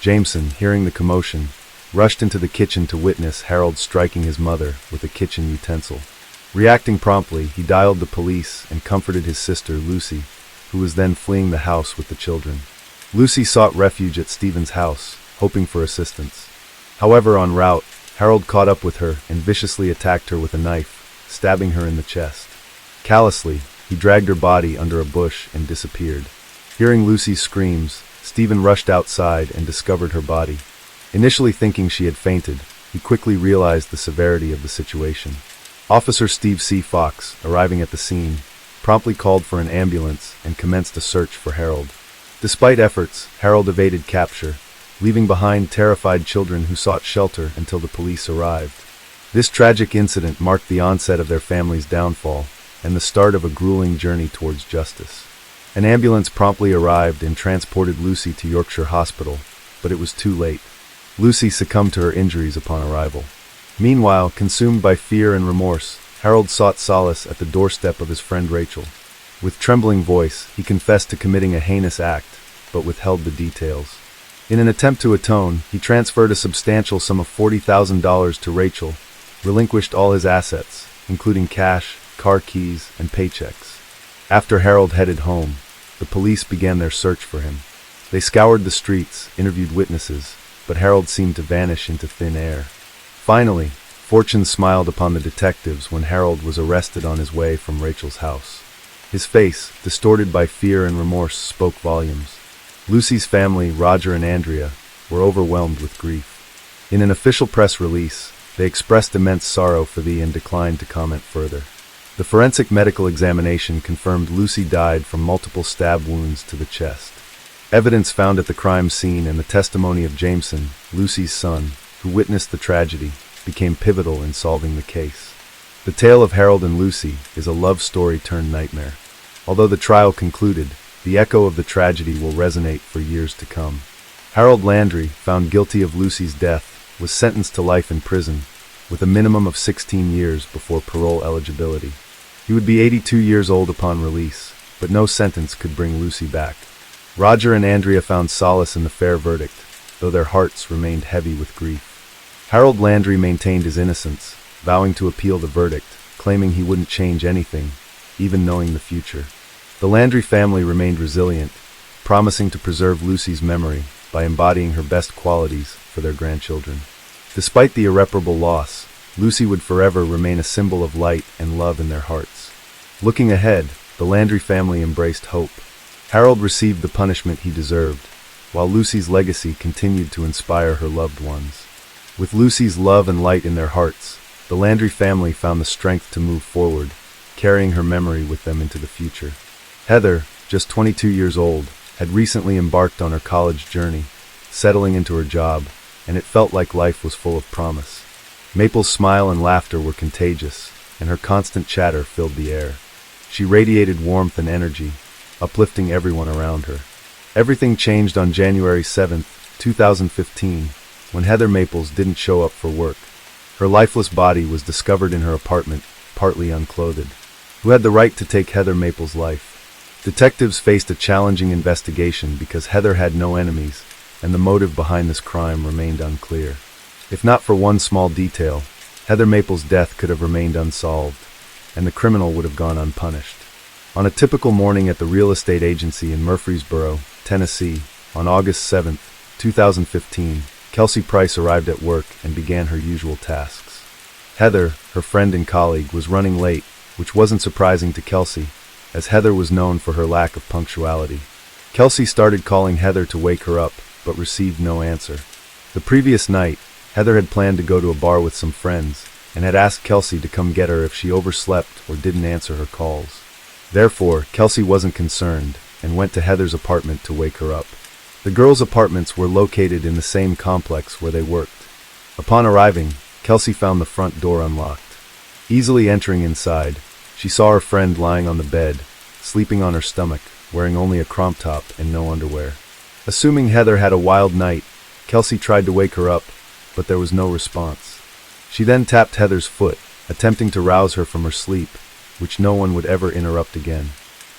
Jameson, hearing the commotion, rushed into the kitchen to witness Harold striking his mother with a kitchen utensil. Reacting promptly, he dialed the police and comforted his sister, Lucy, who was then fleeing the house with the children. Lucy sought refuge at Stephen's house, hoping for assistance. However, en route, Harold caught up with her and viciously attacked her with a knife, stabbing her in the chest. Callously, he dragged her body under a bush and disappeared. Hearing Lucy's screams, Stephen rushed outside and discovered her body. Initially thinking she had fainted, he quickly realized the severity of the situation. Officer Steve C. Fox, arriving at the scene, promptly called for an ambulance and commenced a search for Harold. Despite efforts, Harold evaded capture, leaving behind terrified children who sought shelter until the police arrived. This tragic incident marked the onset of their family's downfall and the start of a grueling journey towards justice. An ambulance promptly arrived and transported Lucy to Yorkshire Hospital, but it was too late. Lucy succumbed to her injuries upon arrival. Meanwhile, consumed by fear and remorse, Harold sought solace at the doorstep of his friend Rachel. With trembling voice, he confessed to committing a heinous act, but withheld the details. In an attempt to atone, he transferred a substantial sum of $40,000 to Rachel, relinquished all his assets, including cash, car keys, and paychecks. After Harold headed home, the police began their search for him. They scoured the streets, interviewed witnesses, but Harold seemed to vanish into thin air. Finally, fortune smiled upon the detectives when Harold was arrested on his way from Rachel's house. His face, distorted by fear and remorse, spoke volumes. Lucy's family, Roger and Andrea, were overwhelmed with grief. In an official press release, they expressed immense sorrow for thee and declined to comment further. The forensic medical examination confirmed Lucy died from multiple stab wounds to the chest. Evidence found at the crime scene and the testimony of Jameson, Lucy's son, who witnessed the tragedy, became pivotal in solving the case. The tale of Harold and Lucy is a love story turned nightmare. Although the trial concluded, the echo of the tragedy will resonate for years to come. Harold Landry, found guilty of Lucy's death, was sentenced to life in prison, with a minimum of 16 years before parole eligibility. He would be 82 years old upon release, but no sentence could bring Lucy back. Roger and Andrea found solace in the fair verdict, though their hearts remained heavy with grief. Harold Landry maintained his innocence, vowing to appeal the verdict, claiming he wouldn't change anything, even knowing the future. The Landry family remained resilient, promising to preserve Lucy's memory by embodying her best qualities for their grandchildren. Despite the irreparable loss, Lucy would forever remain a symbol of light and love in their hearts. Looking ahead, the Landry family embraced hope. Harold received the punishment he deserved, while Lucy's legacy continued to inspire her loved ones. With Lucy's love and light in their hearts, the Landry family found the strength to move forward, carrying her memory with them into the future. Heather, just 22 years old, had recently embarked on her college journey, settling into her job, and it felt like life was full of promise. Maple's smile and laughter were contagious, and her constant chatter filled the air. She radiated warmth and energy, uplifting everyone around her. Everything changed on January 7, 2015, when Heather Maples didn't show up for work. Her lifeless body was discovered in her apartment, partly unclothed. Who had the right to take Heather Maples' life? Detectives faced a challenging investigation because Heather had no enemies, and the motive behind this crime remained unclear. If not for one small detail, Heather Maples' death could have remained unsolved, and the criminal would have gone unpunished. On a typical morning at the real estate agency in Murfreesboro, Tennessee, on August 7, 2015, Kelsey Price arrived at work and began her usual tasks. Heather, her friend and colleague, was running late, which wasn't surprising to Kelsey, as Heather was known for her lack of punctuality. Kelsey started calling Heather to wake her up, but received no answer. The previous night, Heather had planned to go to a bar with some friends, and had asked Kelsey to come get her if she overslept or didn't answer her calls. Therefore, Kelsey wasn't concerned, and went to Heather's apartment to wake her up. The girls' apartments were located in the same complex where they worked. Upon arriving, Kelsey found the front door unlocked. Easily entering inside, she saw her friend lying on the bed, sleeping on her stomach, wearing only a crop top and no underwear. Assuming Heather had a wild night, Kelsey tried to wake her up, but there was no response. She then tapped Heather's foot, attempting to rouse her from her sleep, which no one would ever interrupt again.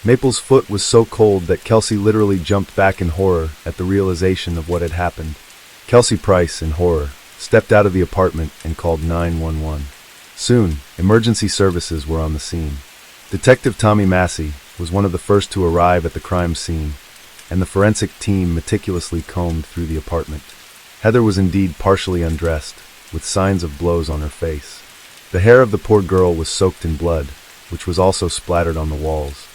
Maple's foot was so cold that Kelsey literally jumped back in horror at the realization of what had happened. Kelsey Price, in horror, stepped out of the apartment and called 911. Soon, emergency services were on the scene. Detective Tommy Massey was one of the first to arrive at the crime scene, and the forensic team meticulously combed through the apartment. Heather was indeed partially undressed, with signs of blows on her face. The hair of the poor girl was soaked in blood, which was also splattered on the walls.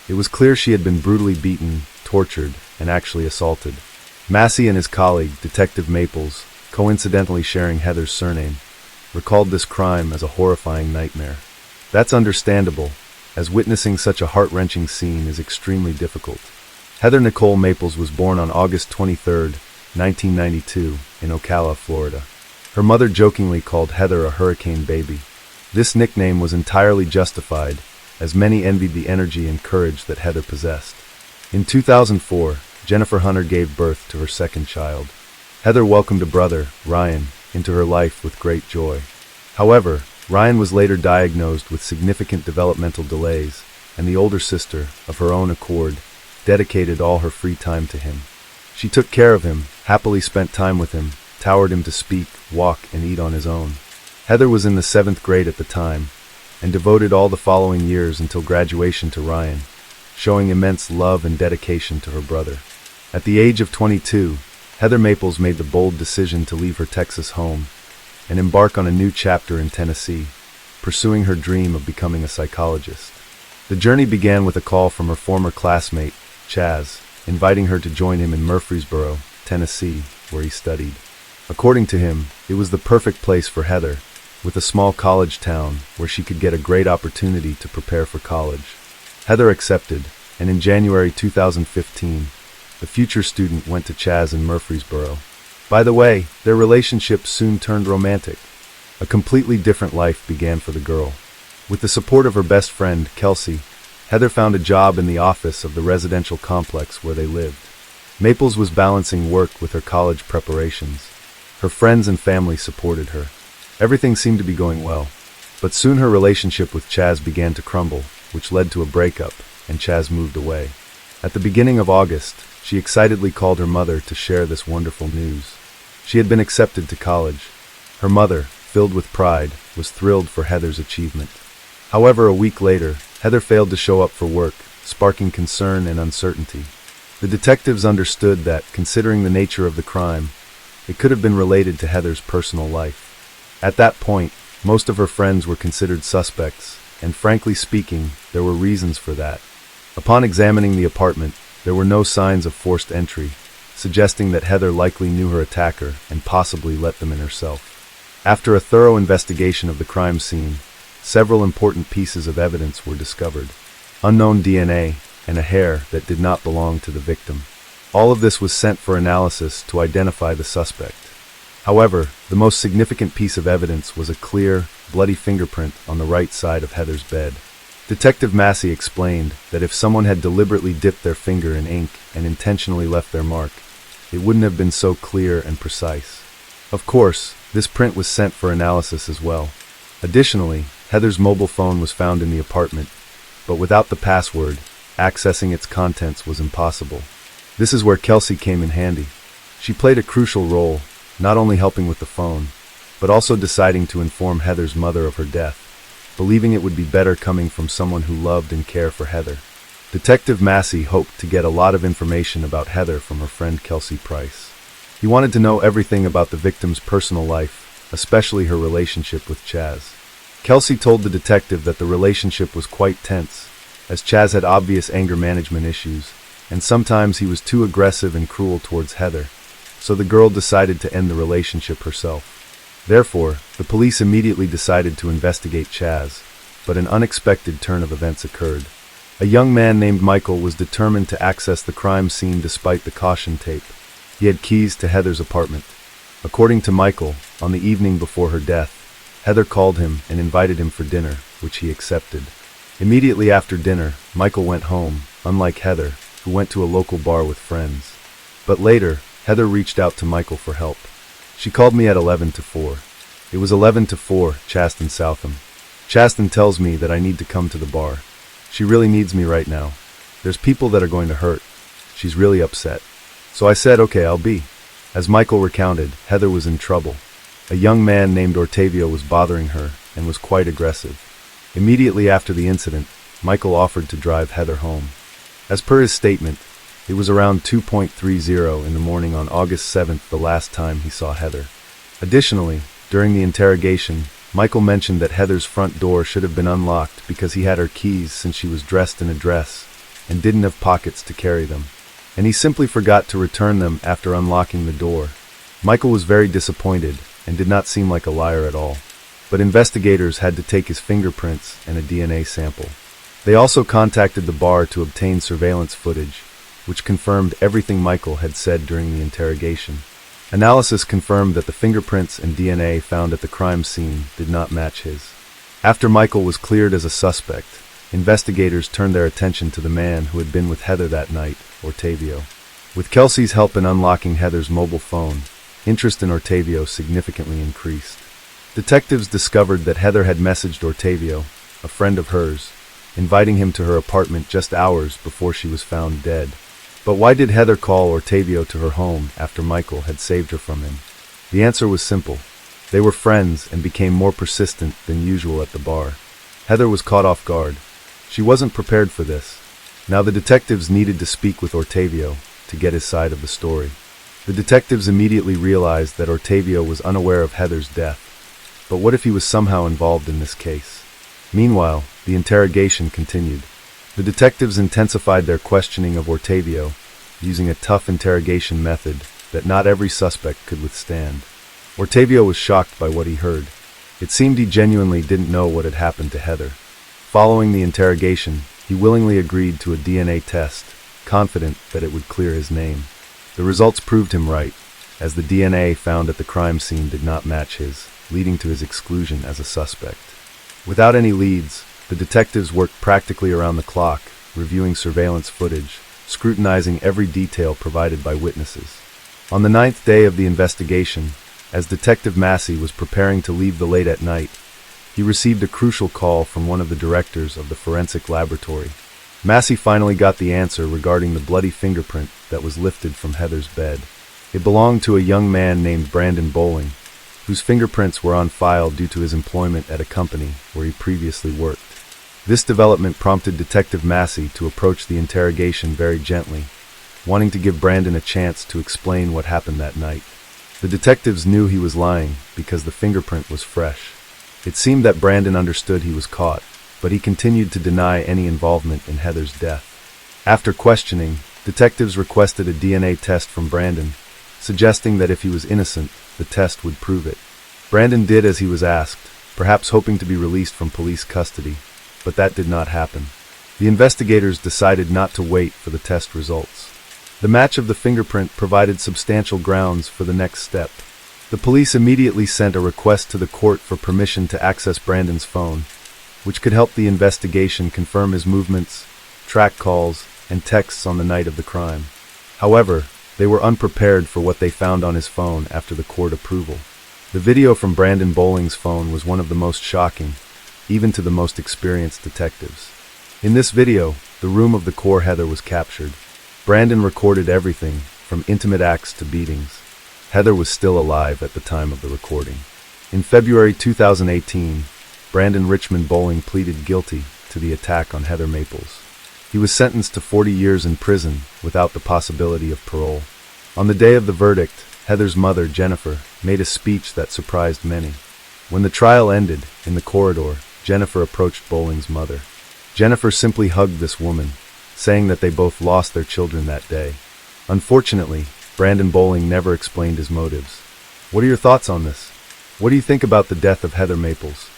It was clear she had been brutally beaten, tortured, and actually assaulted. Massey and his colleague, Detective Maples, coincidentally sharing Heather's surname, recalled this crime as a horrifying nightmare. That's understandable, as witnessing such a heart-wrenching scene is extremely difficult. Heather Nicole Maples was born on August 23, 1992, in Ocala, Florida. Her mother jokingly called Heather a hurricane baby. This nickname was entirely justified, as many envied the energy and courage that Heather possessed. In 2004, Jennifer Hunter gave birth to her second child. Heather welcomed a brother, Ryan, into her life with great joy. However, Ryan was later diagnosed with significant developmental delays, and the older sister, of her own accord, dedicated all her free time to him. She took care of him, happily spent time with him, taught him to speak, walk, and eat on his own. Heather was in the 7th grade at the time, and devoted all the following years until graduation to Ryan, showing immense love and dedication to her brother. At the age of 22, Heather Maples made the bold decision to leave her Texas home and embark on a new chapter in Tennessee, pursuing her dream of becoming a psychologist. The journey began with a call from her former classmate, Chaz, inviting her to join him in Murfreesboro, Tennessee, where he studied. According to him, it was the perfect place for Heather, with a small college town where she could get a great opportunity to prepare for college. Heather accepted, and in January 2015, the future student went to Chaz in Murfreesboro. By the way, their relationship soon turned romantic. A completely different life began for the girl. With the support of her best friend, Kelsey, Heather found a job in the office of the residential complex where they lived. Maples was balancing work with her college preparations. Her friends and family supported her. Everything seemed to be going well, but soon her relationship with Chaz began to crumble, which led to a breakup, and Chaz moved away. At the beginning of August, she excitedly called her mother to share this wonderful news. She had been accepted to college. Her mother, filled with pride, was thrilled for Heather's achievement. However, a week later, Heather failed to show up for work, sparking concern and uncertainty. The detectives understood that, considering the nature of the crime, it could have been related to Heather's personal life. At that point, most of her friends were considered suspects, and frankly speaking, there were reasons for that. Upon examining the apartment, there were no signs of forced entry, suggesting that Heather likely knew her attacker and possibly let them in herself. After a thorough investigation of the crime scene, several important pieces of evidence were discovered. Unknown DNA and a hair that did not belong to the victim. All of this was sent for analysis to identify the suspect. However, the most significant piece of evidence was a clear, bloody fingerprint on the right side of Heather's bed. Detective Massey explained that if someone had deliberately dipped their finger in ink and intentionally left their mark, it wouldn't have been so clear and precise. Of course, this print was sent for analysis as well. Additionally, Heather's mobile phone was found in the apartment, but without the password, accessing its contents was impossible. This is where Kelsey came in handy. She played a crucial role, not only helping with the phone, but also deciding to inform Heather's mother of her death, believing it would be better coming from someone who loved and cared for Heather. Detective Massey hoped to get a lot of information about Heather from her friend Kelsey Price. He wanted to know everything about the victim's personal life, especially her relationship with Chaz. Kelsey told the detective that the relationship was quite tense, as Chaz had obvious anger management issues, and sometimes he was too aggressive and cruel towards Heather, so the girl decided to end the relationship herself. Therefore, the police immediately decided to investigate Chaz, but an unexpected turn of events occurred. A young man named Michael was determined to access the crime scene despite the caution tape. He had keys to Heather's apartment. According to Michael, on the evening before her death, Heather called him and invited him for dinner, which he accepted. Immediately after dinner, Michael went home, unlike Heather, who went to a local bar with friends. But later, Heather reached out to Michael for help. She called me at 11 to 4. It was 11 to 4, Chaston Southam. Chaston tells me that I need to come to the bar. She really needs me right now. There's people that are going to hurt. She's really upset. So I said, okay, I'll be. As Michael recounted, Heather was in trouble. A young man named Ortavio was bothering her and was quite aggressive. Immediately after the incident, Michael offered to drive Heather home. As per his statement, it was around 2:30 in the morning on August 7th the last time he saw Heather. Additionally, during the interrogation, Michael mentioned that Heather's front door should have been unlocked because he had her keys since she was dressed in a dress and didn't have pockets to carry them, and he simply forgot to return them after unlocking the door. Michael was very disappointed and did not seem like a liar at all, but investigators had to take his fingerprints and a DNA sample. They also contacted the bar to obtain surveillance footage, which confirmed everything Michael had said during the interrogation. Analysis confirmed that the fingerprints and DNA found at the crime scene did not match his. After Michael was cleared as a suspect, investigators turned their attention to the man who had been with Heather that night, Ortavio. With Kelsey's help in unlocking Heather's mobile phone, interest in Ortavio significantly increased. Detectives discovered that Heather had messaged Ortavio, a friend of hers, inviting him to her apartment just hours before she was found dead. But why did Heather call Ortavio to her home after Michael had saved her from him? The answer was simple. They were friends and became more persistent than usual at the bar. Heather was caught off guard. She wasn't prepared for this. Now the detectives needed to speak with Ortavio to get his side of the story. The detectives immediately realized that Ortavio was unaware of Heather's death. But what if he was somehow involved in this case? Meanwhile, the interrogation continued. The detectives intensified their questioning of Ortavio, using a tough interrogation method that not every suspect could withstand. Ortavio was shocked by what he heard. It seemed he genuinely didn't know what had happened to Heather. Following the interrogation, he willingly agreed to a DNA test, confident that it would clear his name. The results proved him right, as the DNA found at the crime scene did not match his, leading to his exclusion as a suspect. Without any leads, the detectives worked practically around the clock, reviewing surveillance footage, scrutinizing every detail provided by witnesses. On the 9th day of the investigation, as Detective Massey was preparing to leave the late at night, he received a crucial call from one of the directors of the forensic laboratory. Massey finally got the answer regarding the bloody fingerprint that was lifted from Heather's bed. It belonged to a young man named Brandon Bowling, whose fingerprints were on file due to his employment at a company where he previously worked. This development prompted Detective Massey to approach the interrogation very gently, wanting to give Brandon a chance to explain what happened that night. The detectives knew he was lying because the fingerprint was fresh. It seemed that Brandon understood he was caught, but he continued to deny any involvement in Heather's death. After questioning, detectives requested a DNA test from Brandon, suggesting that if he was innocent, the test would prove it. Brandon did as he was asked, perhaps hoping to be released from police custody, but that did not happen. The investigators decided not to wait for the test results. The match of the fingerprint provided substantial grounds for the next step. The police immediately sent a request to the court for permission to access Brandon's phone, which could help the investigation confirm his movements, track calls, and texts on the night of the crime. However, they were unprepared for what they found on his phone after the court approval. The video from Brandon Bowling's phone was one of the most shocking, even to the most experienced detectives. In this video, the room of the core Heather was captured. Brandon recorded everything, from intimate acts to beatings. Heather was still alive at the time of the recording. In February 2018, Brandon Richmond Bowling pleaded guilty to the attack on Heather Maples. He was sentenced to 40 years in prison without the possibility of parole. On the day of the verdict, Heather's mother, Jennifer, made a speech that surprised many. When the trial ended, in the corridor, Jennifer approached Bowling's mother. Jennifer simply hugged this woman, saying that they both lost their children that day. Unfortunately, Brandon Bowling never explained his motives. What are your thoughts on this? What do you think about the death of Heather Maples?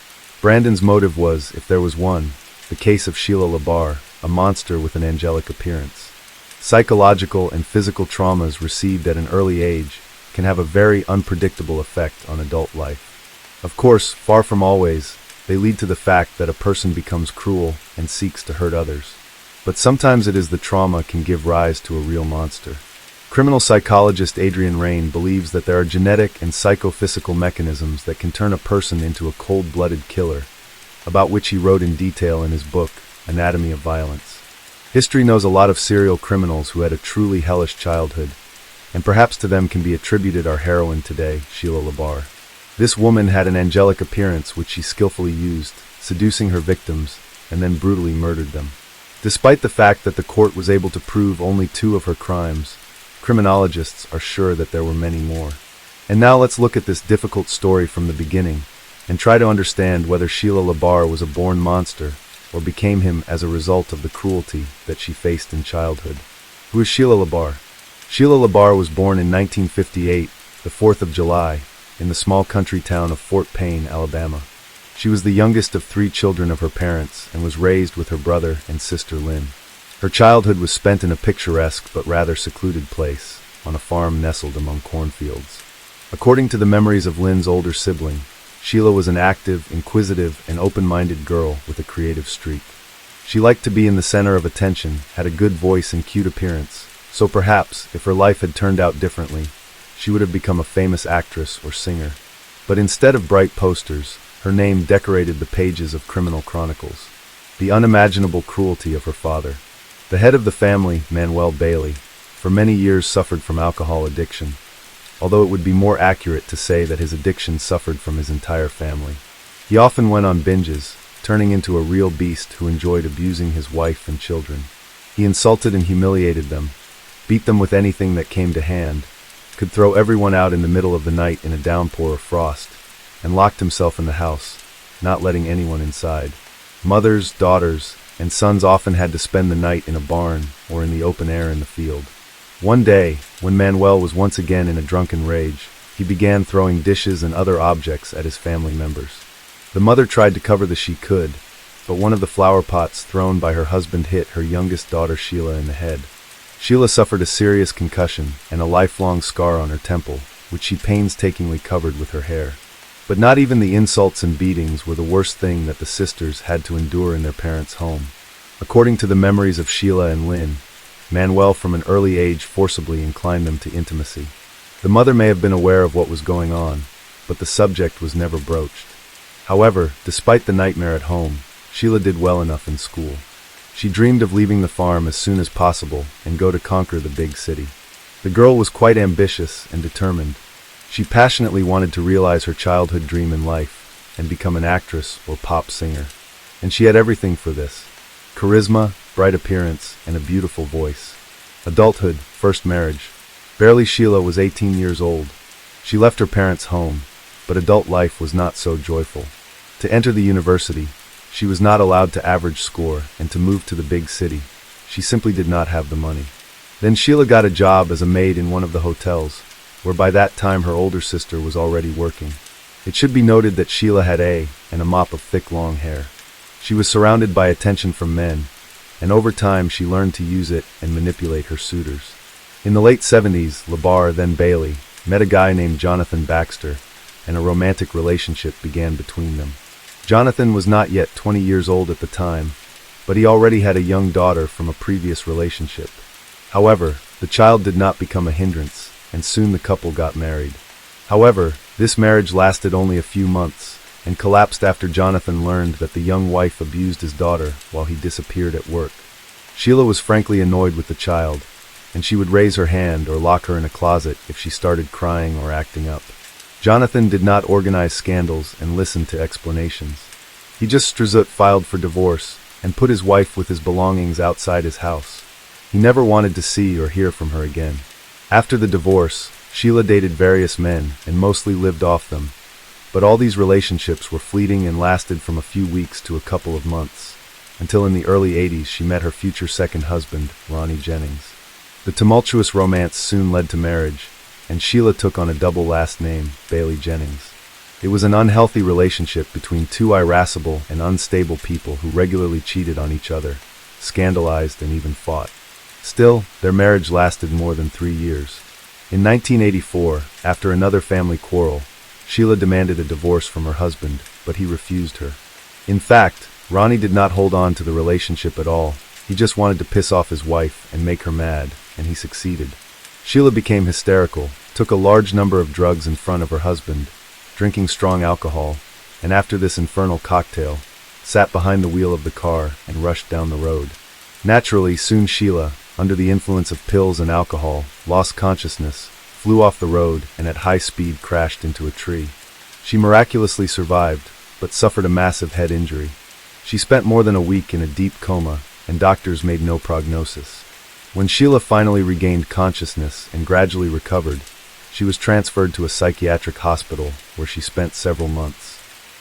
Brandon's motive was, if there was one, the case of Sheila LaBar, a monster with an angelic appearance. Psychological and physical traumas received at an early age can have a very unpredictable effect on adult life. Of course, far from always, they lead to the fact that a person becomes cruel and seeks to hurt others. But sometimes it is the trauma can give rise to a real monster. Criminal psychologist Adrian Raine believes that there are genetic and psychophysical mechanisms that can turn a person into a cold-blooded killer, about which he wrote in detail in his book, Anatomy of Violence. History knows a lot of serial criminals who had a truly hellish childhood, and perhaps to them can be attributed our heroine today, Sheila LaBar. This woman had an angelic appearance which she skillfully used, seducing her victims, and then brutally murdered them. Despite the fact that the court was able to prove only 2 of her crimes, criminologists are sure that there were many more. And now let's look at this difficult story from the beginning, and try to understand whether Sheila LaBar was a born monster, or became him as a result of the cruelty that she faced in childhood. Who is Sheila LaBar? Sheila LaBar was born in 1958, the 4th of July, in the small country town of Fort Payne, Alabama. She was the youngest of 3 children of her parents and was raised with her brother and sister Lynn. Her childhood was spent in a picturesque but rather secluded place, on a farm nestled among cornfields. According to the memories of Lynn's older sibling, Sheila was an active, inquisitive, and open-minded girl with a creative streak. She liked to be in the center of attention, had a good voice and cute appearance, so perhaps, if her life had turned out differently, she would have become a famous actress or singer. But instead of bright posters, her name decorated the pages of criminal chronicles. The unimaginable cruelty of her father. The head of the family, Manuel Bailey, for many years suffered from alcohol addiction, although it would be more accurate to say that his addiction suffered from his entire family. He often went on binges, turning into a real beast who enjoyed abusing his wife and children. He insulted and humiliated them, beat them with anything that came to hand, could throw everyone out in the middle of the night in a downpour of frost, and locked himself in the house, not letting anyone inside. Mothers, daughters, and sons often had to spend the night in a barn or in the open air in the field. One day, when Manuel was once again in a drunken rage, he began throwing dishes and other objects at his family members. The mother tried to cover the she could, but one of the flower pots thrown by her husband hit her youngest daughter Sheila in the head. Sheila suffered a serious concussion and a lifelong scar on her temple, which she painstakingly covered with her hair. But not even the insults and beatings were the worst thing that the sisters had to endure in their parents' home. According to the memories of Sheila and Lynn, Manuel from an early age forcibly inclined them to intimacy. The mother may have been aware of what was going on, but the subject was never broached. However, despite the nightmare at home, Sheila did well enough in school. She dreamed of leaving the farm as soon as possible and go to conquer the big city. The girl was quite ambitious and determined. She passionately wanted to realize her childhood dream in life and become an actress or pop singer. And she had everything for this: charisma, bright appearance, and a beautiful voice. Adulthood, first marriage. Barely Sheila was 18 years old. She left her parents' home, but adult life was not so joyful. To enter the university, she was not allowed to average score, and to move to the big city, she simply did not have the money. Then Sheila got a job as a maid in one of the hotels, where by that time her older sister was already working. It should be noted that Sheila had a mop of thick long hair. She was surrounded by attention from men, and over time she learned to use it and manipulate her suitors. In the late 70s, LaBar, then Bailey, met a guy named Jonathan Baxter, and a romantic relationship began between them. Jonathan was not yet 20 years old at the time, but he already had a young daughter from a previous relationship. However, the child did not become a hindrance, and soon the couple got married. However, this marriage lasted only a few months, and collapsed after Jonathan learned that the young wife abused his daughter while he disappeared at work. Sheila was frankly annoyed with the child, and she would raise her hand or lock her in a closet if she started crying or acting up. Jonathan did not organize scandals and listen to explanations. He just filed for divorce and put his wife with his belongings outside his house. He never wanted to see or hear from her again. After the divorce, Sheila dated various men and mostly lived off them, but all these relationships were fleeting and lasted from a few weeks to a couple of months, until in the early 80s she met her future second husband, Ronnie Jennings. The tumultuous romance soon led to marriage, and Sheila took on a double last name, Bailey Jennings. It was an unhealthy relationship between 2 irascible and unstable people who regularly cheated on each other, scandalized, and even fought. Still, their marriage lasted more than 3 years. In 1984, after another family quarrel, Sheila demanded a divorce from her husband, but he refused her. In fact, Ronnie did not hold on to the relationship at all. He just wanted to piss off his wife and make her mad, and he succeeded. Sheila became hysterical, took a large number of drugs in front of her husband, drinking strong alcohol, and after this infernal cocktail, sat behind the wheel of the car and rushed down the road. Naturally, soon Sheila, under the influence of pills and alcohol, lost consciousness, flew off the road, and at high speed crashed into a tree. She miraculously survived, but suffered a massive head injury. She spent more than a week in a deep coma, and doctors made no prognosis. When Sheila finally regained consciousness and gradually recovered, she was transferred to a psychiatric hospital where she spent several months.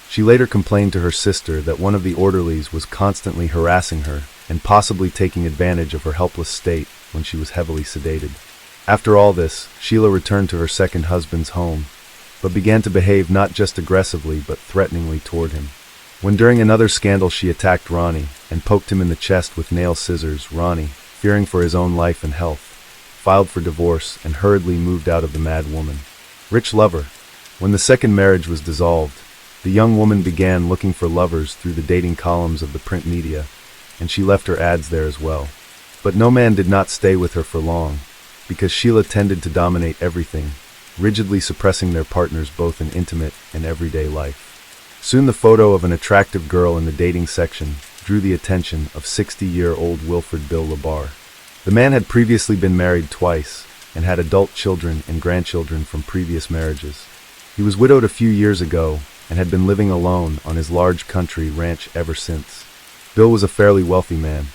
She later complained to her sister that one of the orderlies was constantly harassing her and possibly taking advantage of her helpless state when she was heavily sedated. After all this, Sheila returned to her second husband's home, but began to behave not just aggressively but threateningly toward him. When during another scandal she attacked Ronnie and poked him in the chest with nail scissors, Ronnie, fearing for his own life and health, filed for divorce and hurriedly moved out of the mad woman. Rich lover. When the second marriage was dissolved, the young woman began looking for lovers through the dating columns of the print media, and she left her ads there as well. But no man did not stay with her for long, because Sheila tended to dominate everything, rigidly suppressing their partners both in intimate and everyday life. Soon the photo of an attractive girl in the dating section drew the attention of 60-year-old Wilfred Bill LaBar. The man had previously been married twice and had adult children and grandchildren from previous marriages. He was widowed a few years ago and had been living alone on his large country ranch ever since. Bill was a fairly wealthy man.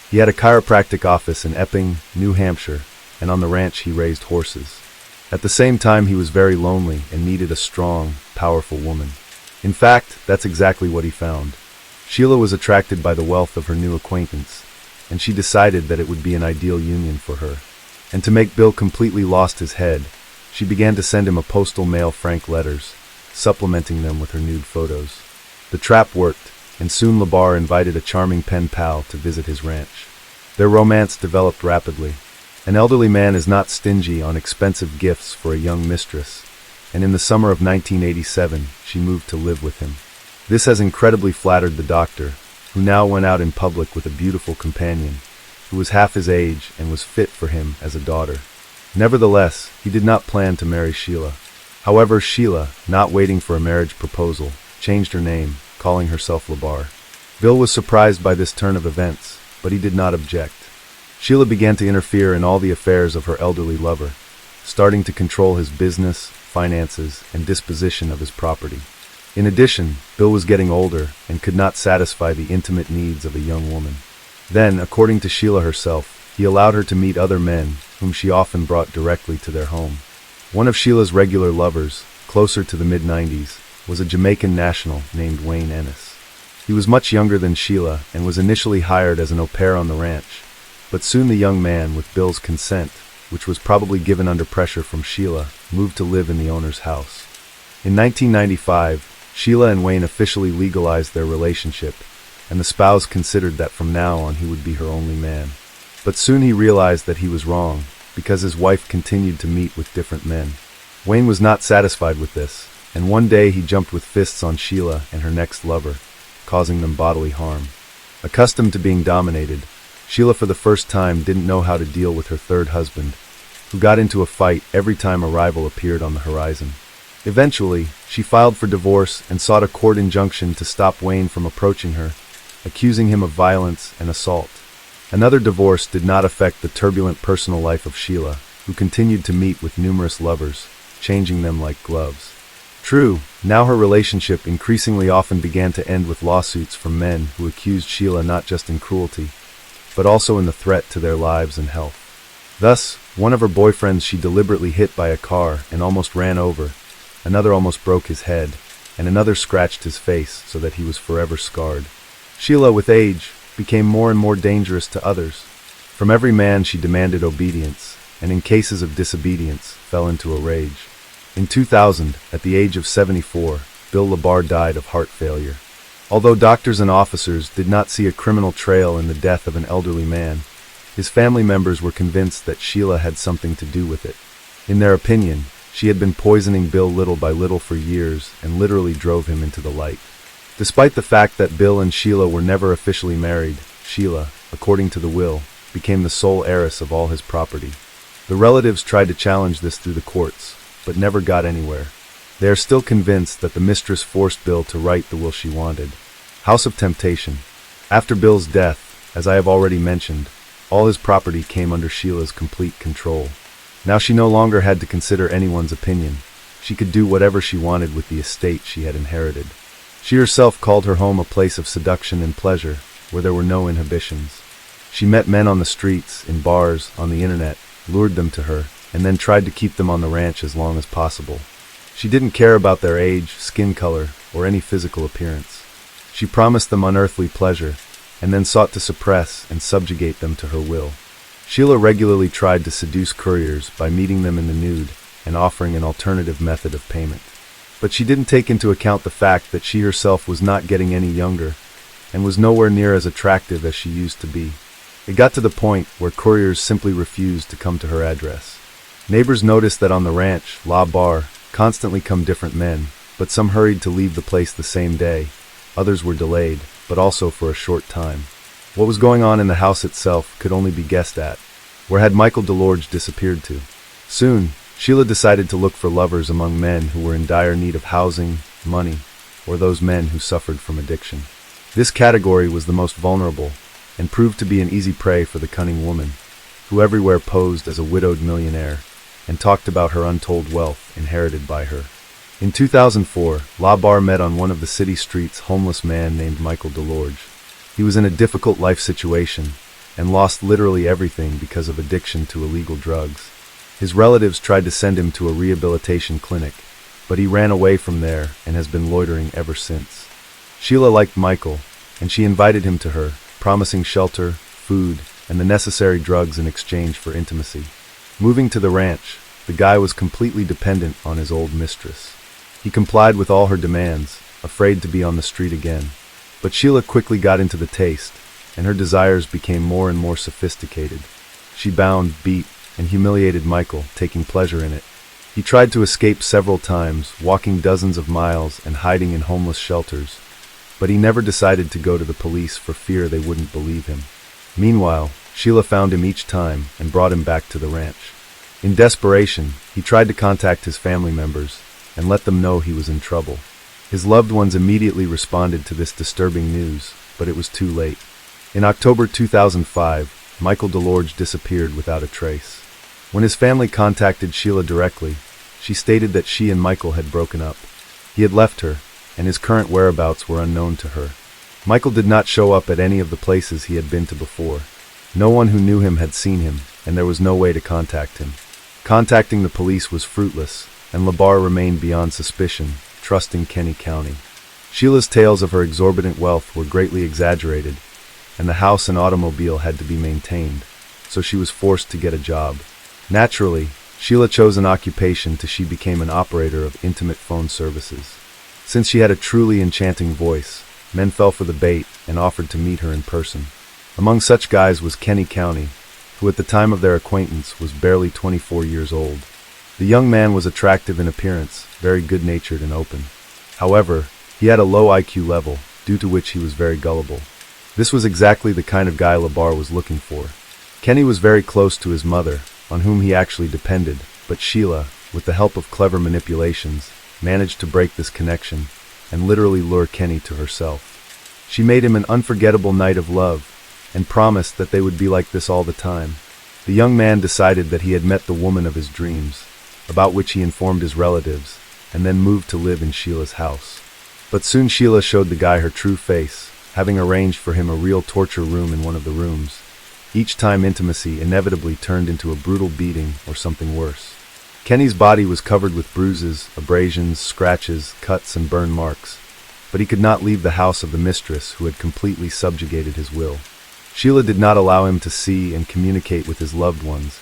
He had a chiropractic office in Epping, New Hampshire, and on the ranch he raised horses. At the same time, he was very lonely and needed a strong, powerful woman. In fact, that's exactly what he found. Sheila was attracted by the wealth of her new acquaintance, and she decided that it would be an ideal union for her. And to make Bill completely lost his head, she began to send him a postal mail frank letters, supplementing them with her nude photos. The trap worked, and soon LaBar invited a charming pen pal to visit his ranch. Their romance developed rapidly. An elderly man is not stingy on expensive gifts for a young mistress, and in the summer of 1987, she moved to live with him. This has incredibly flattered the doctor, who now went out in public with a beautiful companion, who was half his age and was fit for him as a daughter. Nevertheless, he did not plan to marry Sheila. However, Sheila, not waiting for a marriage proposal, changed her name, calling herself LaBar. Bill was surprised by this turn of events, but he did not object. Sheila began to interfere in all the affairs of her elderly lover, starting to control his business, finances, and disposition of his property. In addition, Bill was getting older and could not satisfy the intimate needs of a young woman. Then, according to Sheila herself, he allowed her to meet other men, whom she often brought directly to their home. One of Sheila's regular lovers, closer to the mid-90s, was a Jamaican national named Wayne Ennis. He was much younger than Sheila and was initially hired as an au pair on the ranch, but soon the young man, with Bill's consent, which was probably given under pressure from Sheila, moved to live in the owner's house. In 1995, Sheila and Wayne officially legalized their relationship, and the spouse considered that from now on he would be her only man. But soon he realized that he was wrong, because his wife continued to meet with different men. Wayne was not satisfied with this, and one day he jumped with fists on Sheila and her next lover, causing them bodily harm. Accustomed to being dominated, Sheila for the first time didn't know how to deal with her third husband, who got into a fight every time a rival appeared on the horizon. Eventually, she filed for divorce and sought a court injunction to stop Wayne from approaching her, accusing him of violence and assault. Another divorce did not affect the turbulent personal life of Sheila, who continued to meet with numerous lovers, changing them like gloves. True, now her relationship increasingly often began to end with lawsuits from men who accused Sheila not just in cruelty, but also in the threat to their lives and health. Thus, one of her boyfriends she deliberately hit by a car and almost ran over, another almost broke his head, and another scratched his face so that he was forever scarred. Sheila, with age, became more and more dangerous to others. From every man she demanded obedience, and in cases of disobedience, fell into a rage. In 2000, at the age of 74, Bill LaBar died of heart failure. Although doctors and officers did not see a criminal trail in the death of an elderly man, his family members were convinced that Sheila had something to do with it. In their opinion, she had been poisoning Bill little by little for years and literally drove him into the light. Despite the fact that Bill and Sheila were never officially married, Sheila, according to the will, became the sole heiress of all his property. The relatives tried to challenge this through the courts, but never got anywhere. They are still convinced that the mistress forced Bill to write the will she wanted. House of Temptation. After Bill's death, as I have already mentioned, all his property came under Sheila's complete control. Now she no longer had to consider anyone's opinion. She could do whatever she wanted with the estate she had inherited. She herself called her home a place of seduction and pleasure, where there were no inhibitions. She met men on the streets, in bars, on the internet, lured them to her, and then tried to keep them on the ranch as long as possible. She didn't care about their age, skin color, or any physical appearance. She promised them unearthly pleasure, and then sought to suppress and subjugate them to her will. Sheila regularly tried to seduce couriers by meeting them in the nude and offering an alternative method of payment. But she didn't take into account the fact that she herself was not getting any younger and was nowhere near as attractive as she used to be. It got to the point where couriers simply refused to come to her address. Neighbors noticed that on the ranch, LaBar, constantly come different men, but some hurried to leave the place the same day. Others were delayed, but also for a short time. What was going on in the house itself could only be guessed at. Where had Michael DeLorge disappeared to? Soon, Sheila decided to look for lovers among men who were in dire need of housing, money, or those men who suffered from addiction. This category was the most vulnerable, and proved to be an easy prey for the cunning woman, who everywhere posed as a widowed millionaire, and talked about her untold wealth inherited by her. In 2004, LaBar met on one of the city streets homeless man named Michael DeLorge. He was in a difficult life situation, and lost literally everything because of addiction to illegal drugs. His relatives tried to send him to a rehabilitation clinic, but he ran away from there and has been loitering ever since. Sheila liked Michael, and she invited him to her, promising shelter, food, and the necessary drugs in exchange for intimacy. Moving to the ranch, the guy was completely dependent on his old mistress. He complied with all her demands, afraid to be on the street again. But Sheila quickly got into the taste, and her desires became more and more sophisticated. She bound, beat, and humiliated Michael, taking pleasure in it. He tried to escape several times, walking dozens of miles and hiding in homeless shelters, but he never decided to go to the police for fear they wouldn't believe him. Meanwhile, Sheila found him each time and brought him back to the ranch. In desperation, he tried to contact his family members and let them know he was in trouble. His loved ones immediately responded to this disturbing news, but it was too late. In October 2005, Michael DeLorge disappeared without a trace. When his family contacted Sheila directly, she stated that she and Michael had broken up. He had left her, and his current whereabouts were unknown to her. Michael did not show up at any of the places he had been to before. No one who knew him had seen him, and there was no way to contact him. Contacting the police was fruitless, and LaBar remained beyond suspicion, trusting Cari County. Sheila's tales of her exorbitant wealth were greatly exaggerated, and the house and automobile had to be maintained, so she was forced to get a job. Naturally, Sheila chose an occupation till she became an operator of intimate phone services. Since she had a truly enchanting voice, men fell for the bait and offered to meet her in person. Among such guys was Cari County, who at the time of their acquaintance was barely 24 years old. The young man was attractive in appearance, very good-natured and open. However, he had a low IQ level, due to which he was very gullible. This was exactly the kind of guy LaBar was looking for. Kenny was very close to his mother, on whom he actually depended, but Sheila, with the help of clever manipulations, managed to break this connection and literally lure Kenny to herself. She made him an unforgettable night of love and promised that they would be like this all the time. The young man decided that he had met the woman of his dreams, about which he informed his relatives, and then moved to live in Sheila's house. But soon Sheila showed the guy her true face, having arranged for him a real torture room in one of the rooms. Each time intimacy inevitably turned into a brutal beating or something worse. Kenny's body was covered with bruises, abrasions, scratches, cuts, and burn marks, but he could not leave the house of the mistress who had completely subjugated his will. Sheila did not allow him to see and communicate with his loved ones,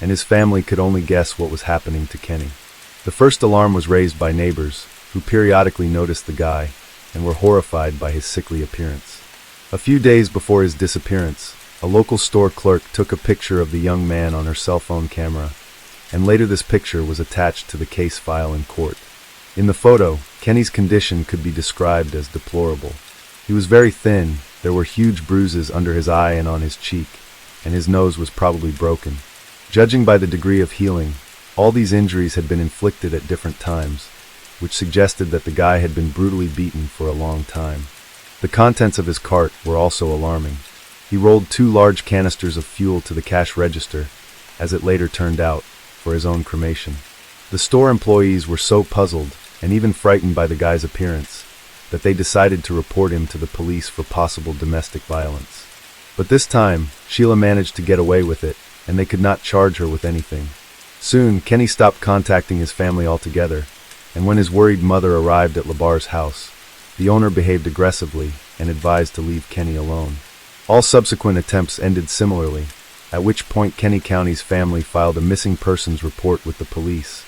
and his family could only guess what was happening to Kenny. The first alarm was raised by neighbors, who periodically noticed the guy, and were horrified by his sickly appearance. A few days before his disappearance, a local store clerk took a picture of the young man on her cell phone camera, and later this picture was attached to the case file in court. In the photo, Kenny's condition could be described as deplorable. He was very thin, there were huge bruises under his eye and on his cheek, and his nose was probably broken. Judging by the degree of healing, all these injuries had been inflicted at different times, which suggested that the guy had been brutally beaten for a long time. The contents of his cart were also alarming. He rolled 2 large canisters of fuel to the cash register, as it later turned out, for his own cremation. The store employees were so puzzled, and even frightened by the guy's appearance, that they decided to report him to the police for possible domestic violence. But this time, Sheila managed to get away with it, and they could not charge her with anything. Soon, Kenny stopped contacting his family altogether, and when his worried mother arrived at LaBar's house, the owner behaved aggressively and advised to leave Kenny alone. All subsequent attempts ended similarly, at which point Kenny County's family filed a missing persons report with the police,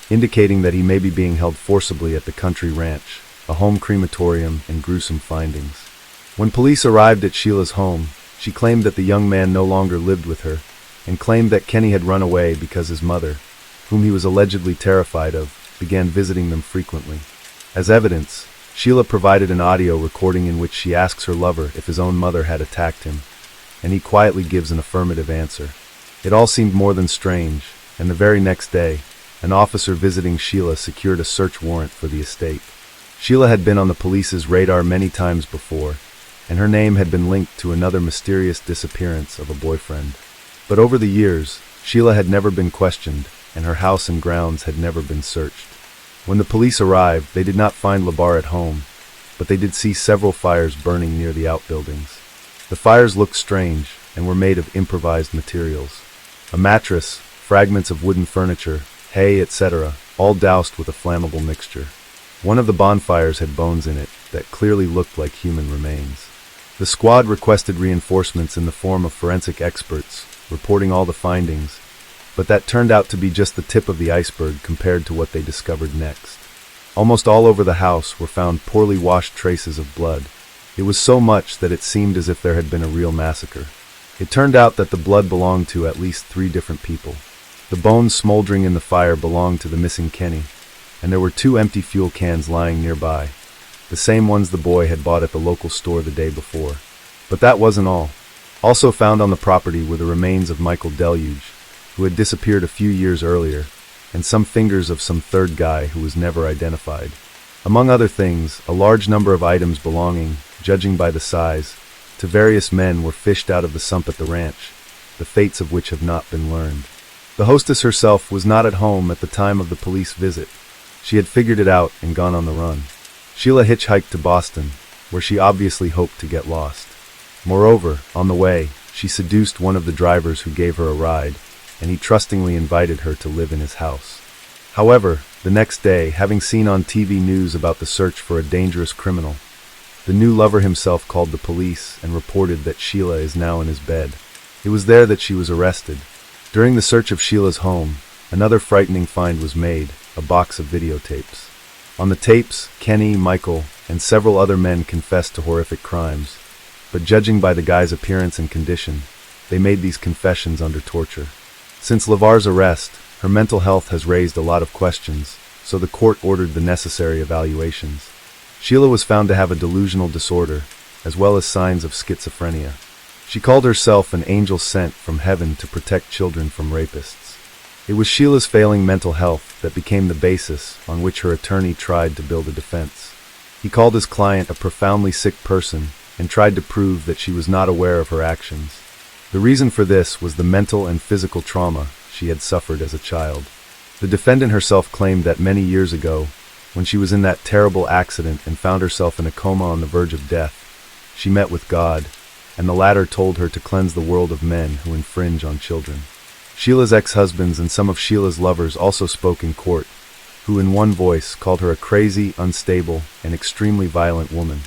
indicating that he may be being held forcibly at the country ranch, a home crematorium, and gruesome findings. When police arrived at Sheila's home, she claimed that the young man no longer lived with her, and claimed that Kenny had run away because his mother, whom he was allegedly terrified of, began visiting them frequently. As evidence, Sheila provided an audio recording in which she asks her lover if his own mother had attacked him, and he quietly gives an affirmative answer. It all seemed more than strange, and the very next day, an officer visiting Sheila secured a search warrant for the estate. Sheila had been on the police's radar many times before, and her name had been linked to another mysterious disappearance of a boyfriend. But over the years, Sheila had never been questioned, and her house and grounds had never been searched. When the police arrived, they did not find LaBar at home, but they did see several fires burning near the outbuildings. The fires looked strange, and were made of improvised materials. A mattress, fragments of wooden furniture, hay, etc., all doused with a flammable mixture. One of the bonfires had bones in it that clearly looked like human remains. The squad requested reinforcements in the form of forensic experts, reporting all the findings, but that turned out to be just the tip of the iceberg compared to what they discovered next. Almost all over the house were found poorly washed traces of blood. It was so much that it seemed as if there had been a real massacre. It turned out that the blood belonged to at least 3 different people. The bones smoldering in the fire belonged to the missing Kenny, and there were 2 empty fuel cans lying nearby, the same ones the boy had bought at the local store the day before. But that wasn't all. Also found on the property were the remains of Michael Deluge, who had disappeared a few years earlier, and some fingers of some third guy who was never identified. Among other things, a large number of items belonging, judging by the size, to various men were fished out of the sump at the ranch, the fates of which have not been learned. The hostess herself was not at home at the time of the police visit. She had figured it out and gone on the run. Sheila hitchhiked to Boston, where she obviously hoped to get lost. Moreover, on the way, she seduced one of the drivers who gave her a ride, and he trustingly invited her to live in his house. However, the next day, having seen on TV news about the search for a dangerous criminal, the new lover himself called the police and reported that Sheila is now in his bed. It was there that she was arrested. During the search of Sheila's home, another frightening find was made, a box of videotapes. On the tapes, Kenny, Michael, and several other men confessed to horrific crimes, but judging by the guy's appearance and condition, they made these confessions under torture. Since LaBar's arrest, her mental health has raised a lot of questions, so the court ordered the necessary evaluations. Sheila was found to have a delusional disorder, as well as signs of schizophrenia. She called herself an angel sent from heaven to protect children from rapists. It was Sheila's failing mental health that became the basis on which her attorney tried to build a defense. He called his client a profoundly sick person and tried to prove that she was not aware of her actions. The reason for this was the mental and physical trauma she had suffered as a child. The defendant herself claimed that many years ago, when she was in that terrible accident and found herself in a coma on the verge of death, she met with God, and the latter told her to cleanse the world of men who infringe on children. Sheila's ex-husbands and some of Sheila's lovers also spoke in court, who in one voice called her a crazy, unstable, and extremely violent woman.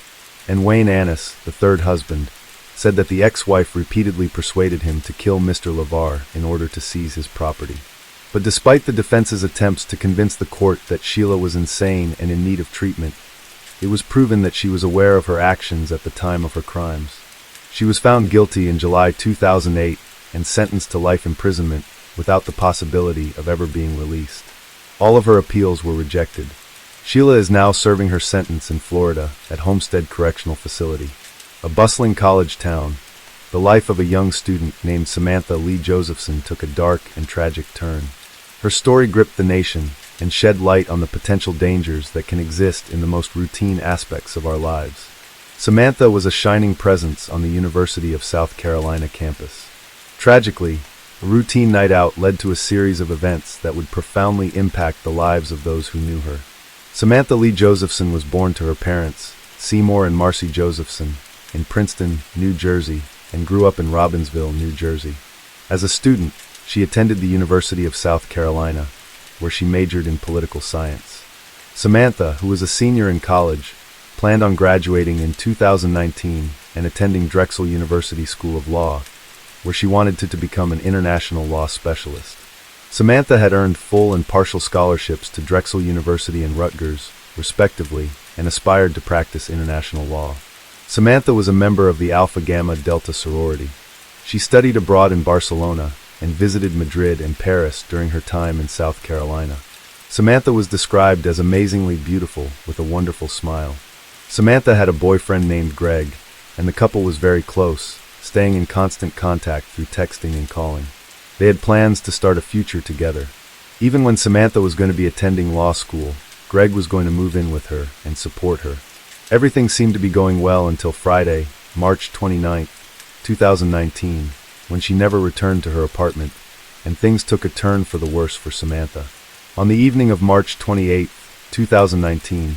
And Wayne Annis, the third husband, said that the ex-wife repeatedly persuaded him to kill Mr. LaBar in order to seize his property. But despite the defense's attempts to convince the court that Sheila was insane and in need of treatment, it was proven that she was aware of her actions at the time of her crimes. She was found guilty in July 2008 and sentenced to life imprisonment without the possibility of ever being released. All of her appeals were rejected. Sheila is now serving her sentence in Florida at Homestead Correctional Facility, a bustling college town. The life of a young student named Samantha Josephson took a dark and tragic turn. Her story gripped the nation and shed light on the potential dangers that can exist in the most routine aspects of our lives. Samantha was a shining presence on the University of South Carolina campus. Tragically, a routine night out led to a series of events that would profoundly impact the lives of those who knew her. Samantha Josephson was born to her parents, Seymour and Marcy Josephson, in Princeton, New Jersey, and grew up in Robbinsville, New Jersey. As a student, she attended the University of South Carolina, where she majored in political science. Samantha, who was a senior in college, planned on graduating in 2019 and attending Drexel University School of Law, where she wanted to become an international law specialist. Samantha had earned full and partial scholarships to Drexel University and Rutgers, respectively, and aspired to practice international law. Samantha was a member of the Alpha Gamma Delta sorority. She studied abroad in Barcelona and visited Madrid and Paris during her time in South Carolina. Samantha was described as amazingly beautiful with a wonderful smile. Samantha had a boyfriend named Greg, and the couple was very close, staying in constant contact through texting and calling. They had plans to start a future together. Even when Samantha was going to be attending law school, Greg was going to move in with her and support her. Everything seemed to be going well until Friday, March 29, 2019, when she never returned to her apartment, and things took a turn for the worse for Samantha. On the evening of March 28, 2019,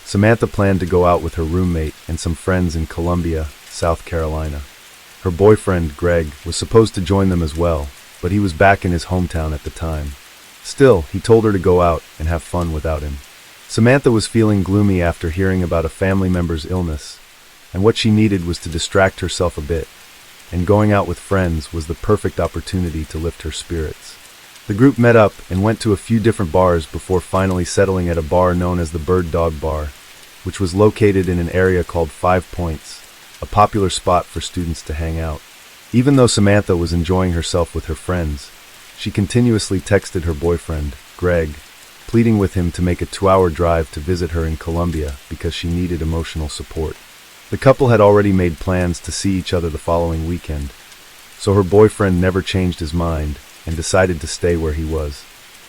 Samantha planned to go out with her roommate and some friends in Columbia, South Carolina. Her boyfriend, Greg, was supposed to join them as well, but he was back in his hometown at the time. Still, he told her to go out and have fun without him. Samantha was feeling gloomy after hearing about a family member's illness, and what she needed was to distract herself a bit, and going out with friends was the perfect opportunity to lift her spirits. The group met up and went to a few different bars before finally settling at a bar known as the Bird Dog Bar, which was located in an area called 5 Points, a popular spot for students to hang out. Even though Samantha was enjoying herself with her friends, she continuously texted her boyfriend, Greg, pleading with him to make a 2-hour drive to visit her in Columbia because she needed emotional support. The couple had already made plans to see each other the following weekend, so her boyfriend never changed his mind and decided to stay where he was,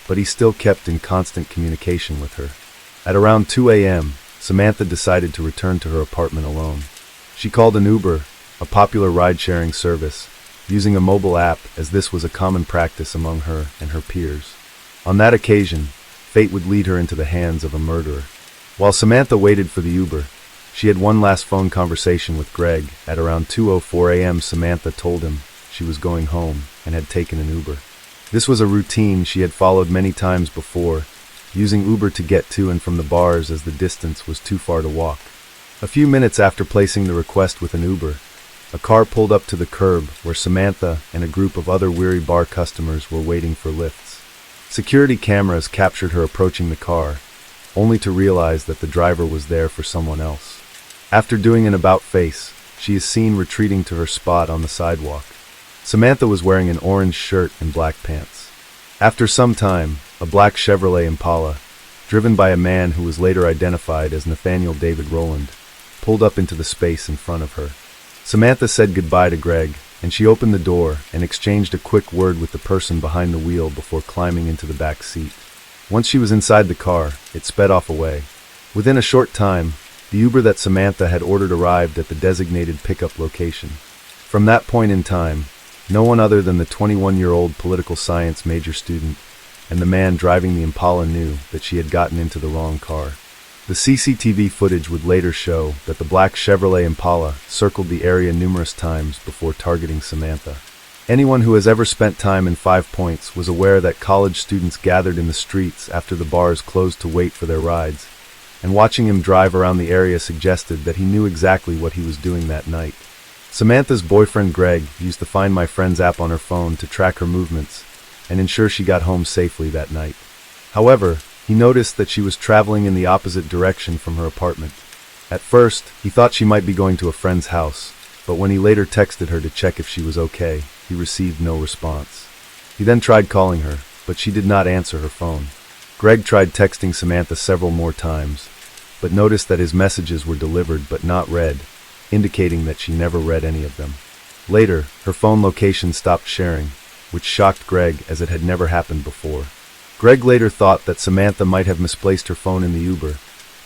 but he still kept in constant communication with her. At around 2 a.m., Samantha decided to return to her apartment alone. She called an Uber, a popular ride-sharing service, using a mobile app as this was a common practice among her and her peers. On that occasion, fate would lead her into the hands of a murderer. While Samantha waited for the Uber, she had one last phone conversation with Greg. At around 2:04 a.m., Samantha told him she was going home and had taken an Uber. This was a routine she had followed many times before, using Uber to get to and from the bars as the distance was too far to walk. A few minutes after placing the request with an Uber, a car pulled up to the curb where Samantha and a group of other weary bar customers were waiting for lifts. Security cameras captured her approaching the car, only to realize that the driver was there for someone else. After doing an about-face, she is seen retreating to her spot on the sidewalk. Samantha was wearing an orange shirt and black pants. After some time, a black Chevrolet Impala, driven by a man who was later identified as Nathaniel David Rowland, pulled up into the space in front of her. Samantha said goodbye to Greg, and she opened the door and exchanged a quick word with the person behind the wheel before climbing into the back seat. Once she was inside the car, it sped off away. Within a short time, the Uber that Samantha had ordered arrived at the designated pickup location. From that point in time, no one other than the 21-year-old political science major student and the man driving the Impala knew that she had gotten into the wrong car. The CCTV footage would later show that the black Chevrolet Impala circled the area numerous times before targeting Samantha. Anyone who has ever spent time in 5 Points was aware that college students gathered in the streets after the bars closed to wait for their rides, and watching him drive around the area suggested that he knew exactly what he was doing that night. Samantha's boyfriend Greg used the Find My Friends app on her phone to track her movements and ensure she got home safely that night. However, he noticed that she was traveling in the opposite direction from her apartment. At first, he thought she might be going to a friend's house, but when he later texted her to check if she was okay, he received no response. He then tried calling her, but she did not answer her phone. Greg tried texting Samantha several more times, but noticed that his messages were delivered but not read, indicating that she never read any of them. Later, her phone location stopped sharing, which shocked Greg as it had never happened before. Greg later thought that Samantha might have misplaced her phone in the Uber,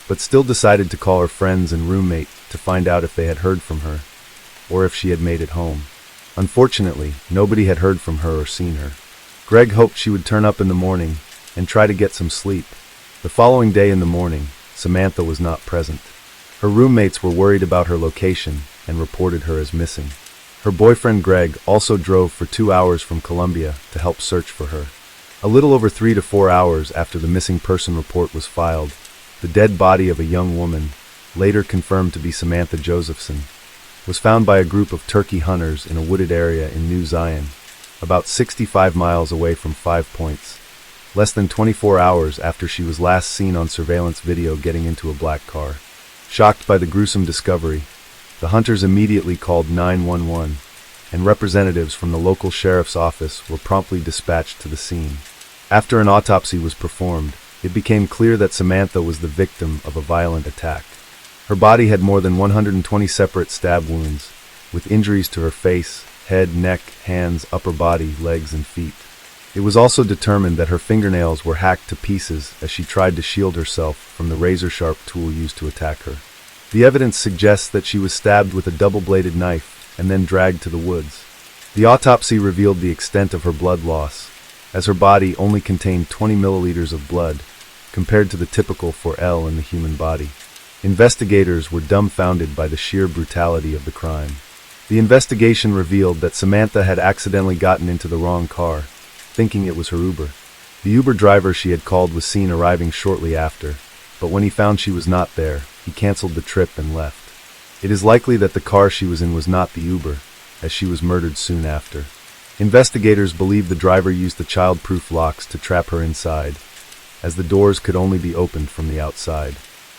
but still decided to call her friends and roommate to find out if they had heard from her, or if she had made it home. Unfortunately, nobody had heard from her or seen her. Greg hoped she would turn up in the morning and try to get some sleep. The following day in the morning, Samantha was not present. Her roommates were worried about her location and reported her as missing. Her boyfriend Greg also drove for 2 hours from Columbia to help search for her. A little over 3 to 4 hours after the missing person report was filed, the dead body of a young woman, later confirmed to be Samantha Josephson, was found by a group of turkey hunters in a wooded area in New Zion, about 65 miles away from 5 Points, less than 24 hours after she was last seen on surveillance video getting into a black car. Shocked by the gruesome discovery, the hunters immediately called 911, and representatives from the local sheriff's office were promptly dispatched to the scene. After an autopsy was performed, it became clear that Samantha was the victim of a violent attack. Her body had more than 120 separate stab wounds, with injuries to her face, head, neck, hands, upper body, legs, and feet. It was also determined that her fingernails were hacked to pieces as she tried to shield herself from the razor-sharp tool used to attack her. The evidence suggests that she was stabbed with a double-bladed knife and then dragged to the woods. The autopsy revealed the extent of her blood loss, as her body only contained 20 milliliters of blood, compared to the typical 4L in the human body. Investigators were dumbfounded by the sheer brutality of the crime. The investigation revealed that Samantha had accidentally gotten into the wrong car, thinking it was her Uber. The Uber driver she had called was seen arriving shortly after, but when he found she was not there, he canceled the trip and left. It is likely that the car she was in was not the Uber, as she was murdered soon after. Investigators believe the driver used the child-proof locks to trap her inside, as the doors could only be opened from the outside.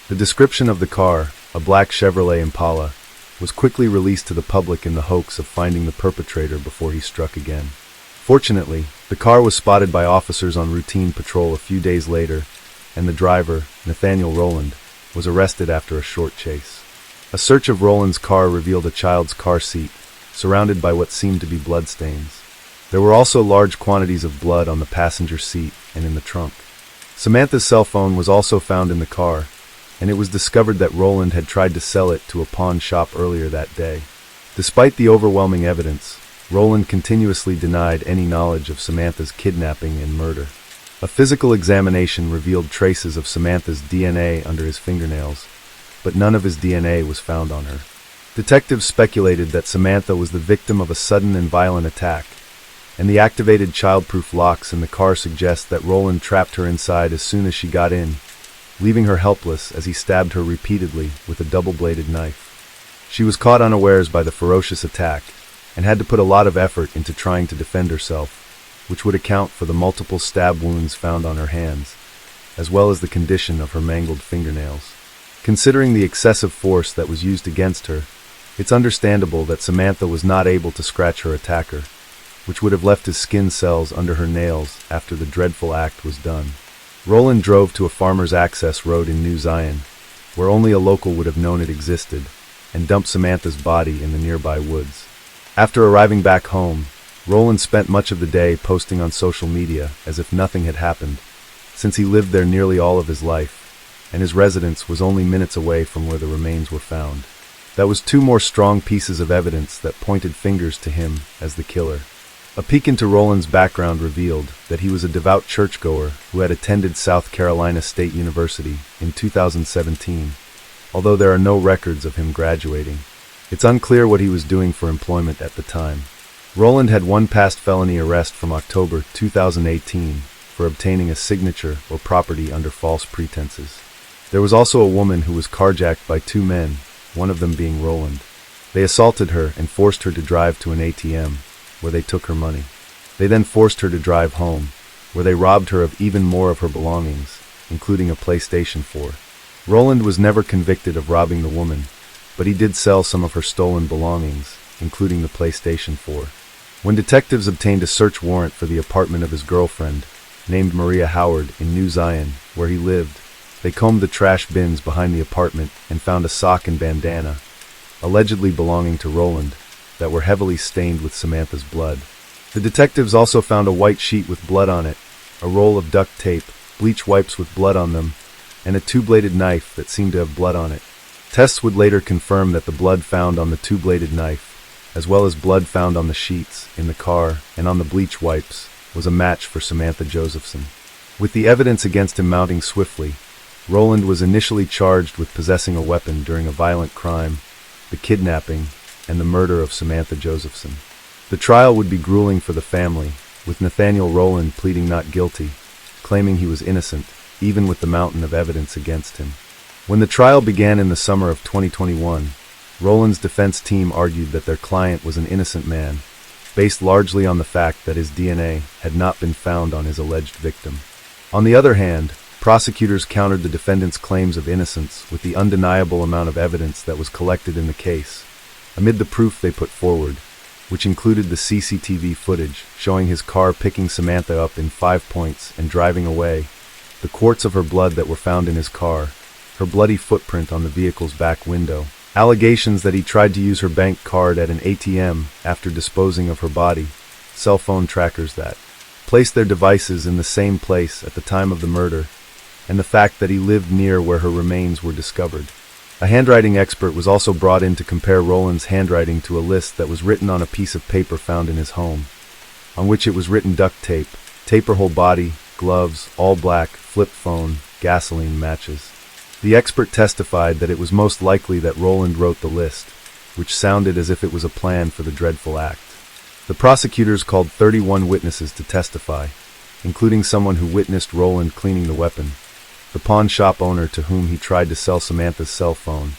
The description of the car, a black Chevrolet Impala, was quickly released to the public in the hopes of finding the perpetrator before he struck again. Fortunately, the car was spotted by officers on routine patrol a few days later, and the driver, Nathaniel Rowland, was arrested after a short chase. A search of Rowland's car revealed a child's car seat, surrounded by what seemed to be bloodstains. There were also large quantities of blood on the passenger seat and in the trunk. Samantha's cell phone was also found in the car, and it was discovered that Rowland had tried to sell it to a pawn shop earlier that day. Despite the overwhelming evidence, Rowland continuously denied any knowledge of Samantha's kidnapping and murder. A physical examination revealed traces of Samantha's DNA under his fingernails, but none of his DNA was found on her. Detectives speculated that Samantha was the victim of a sudden and violent attack, and the activated child-proof locks in the car suggest that Rowland trapped her inside as soon as she got in, leaving her helpless as he stabbed her repeatedly with a double-bladed knife. She was caught unawares by the ferocious attack, and had to put a lot of effort into trying to defend herself, which would account for the multiple stab wounds found on her hands, as well as the condition of her mangled fingernails. Considering the excessive force that was used against her, it's understandable that Samantha was not able to scratch her attacker, which would have left his skin cells under her nails after the dreadful act was done. Rowland drove to a farmer's access road in New Zion, where only a local would have known it existed, and dumped Samantha's body in the nearby woods. After arriving back home, Rowland spent much of the day posting on social media as if nothing had happened, since he lived there nearly all of his life, and his residence was only minutes away from where the remains were found. That was 2 more strong pieces of evidence that pointed fingers to him as the killer. A peek into Rowland's background revealed that he was a devout churchgoer who had attended South Carolina State University in 2017, although there are no records of him graduating. It's unclear what he was doing for employment at the time. Rowland had one past felony arrest from October 2018 for obtaining a signature or property under false pretenses. There was also a woman who was carjacked by 2 men, one of them being Rowland. They assaulted her and forced her to drive to an ATM, where they took her money. They then forced her to drive home, where they robbed her of even more of her belongings, including a PlayStation 4. Roland was never convicted of robbing the woman, but he did sell some of her stolen belongings, including the PlayStation 4. When detectives obtained a search warrant for the apartment of his girlfriend, named Maria Howard, in New Zion, where he lived, they combed the trash bins behind the apartment and found a sock and bandana, allegedly belonging to Roland, that were heavily stained with Samantha's blood. The detectives also found a white sheet with blood on it, a roll of duct tape, bleach wipes with blood on them, and a two-bladed knife that seemed to have blood on it. Tests would later confirm that the blood found on the two-bladed knife, as well as blood found on the sheets, in the car, and on the bleach wipes, was a match for Samantha Josephson. With the evidence against him mounting swiftly, Roland was initially charged with possessing a weapon during a violent crime, the kidnapping, and the murder of Samantha Josephson. The trial would be grueling for the family, with Nathaniel Roland pleading not guilty, claiming he was innocent, even with the mountain of evidence against him. When the trial began in the summer of 2021, Roland's defense team argued that their client was an innocent man, based largely on the fact that his DNA had not been found on his alleged victim. On the other hand, prosecutors countered the defendant's claims of innocence with the undeniable amount of evidence that was collected in the case. Amid the proof they put forward, which included the CCTV footage showing his car picking Samantha up in 5 points and driving away, the quarts of her blood that were found in his car, her bloody footprint on the vehicle's back window, allegations that he tried to use her bank card at an ATM after disposing of her body, cell phone trackers that placed their devices in the same place at the time of the murder, and the fact that he lived near where her remains were discovered. A handwriting expert was also brought in to compare Roland's handwriting to a list that was written on a piece of paper found in his home, on which it was written duct tape, her whole body, gloves, all black, flip phone, gasoline matches. The expert testified that it was most likely that Roland wrote the list, which sounded as if it was a plan for the dreadful act. The prosecutors called 31 witnesses to testify, including someone who witnessed Roland cleaning the weapon, the pawn shop owner to whom he tried to sell Samantha's cell phone,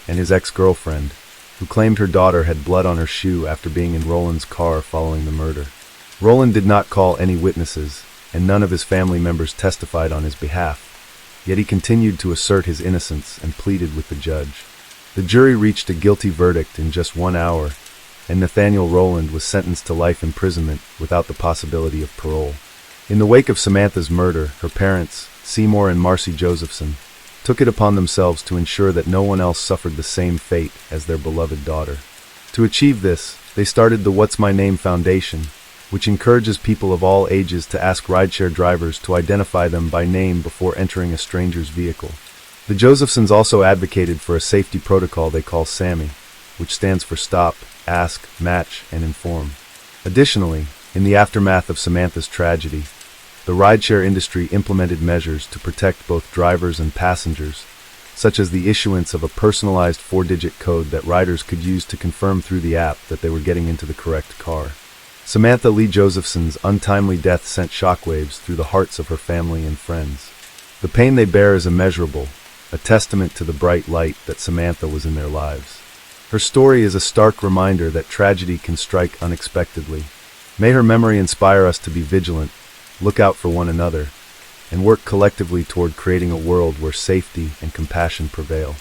and his ex-girlfriend, who claimed her daughter had blood on her shoe after being in Roland's car following the murder. Roland did not call any witnesses, and none of his family members testified on his behalf, yet he continued to assert his innocence and pleaded with the judge. The jury reached a guilty verdict in just 1 hour, and Nathaniel Roland was sentenced to life imprisonment without the possibility of parole. In the wake of Samantha's murder, her parents, Seymour and Marcy Josephson, took it upon themselves to ensure that no one else suffered the same fate as their beloved daughter. To achieve this, they started the What's My Name Foundation, which encourages people of all ages to ask rideshare drivers to identify them by name before entering a stranger's vehicle. The Josephsons also advocated for a safety protocol they call SAMI, which stands for Stop, Ask, Match, and Inform. Additionally, in the aftermath of Samantha's tragedy, the rideshare industry implemented measures to protect both drivers and passengers, such as the issuance of a personalized 4-digit code that riders could use to confirm through the app that they were getting into the correct car. Samantha Lee Josephson's untimely death sent shockwaves through the hearts of her family and friends. The pain they bear is immeasurable, a testament to the bright light that Samantha was in their lives. Her story is a stark reminder that tragedy can strike unexpectedly. May her memory inspire us to be vigilant, look out for one another, and work collectively toward creating a world where safety and compassion prevail.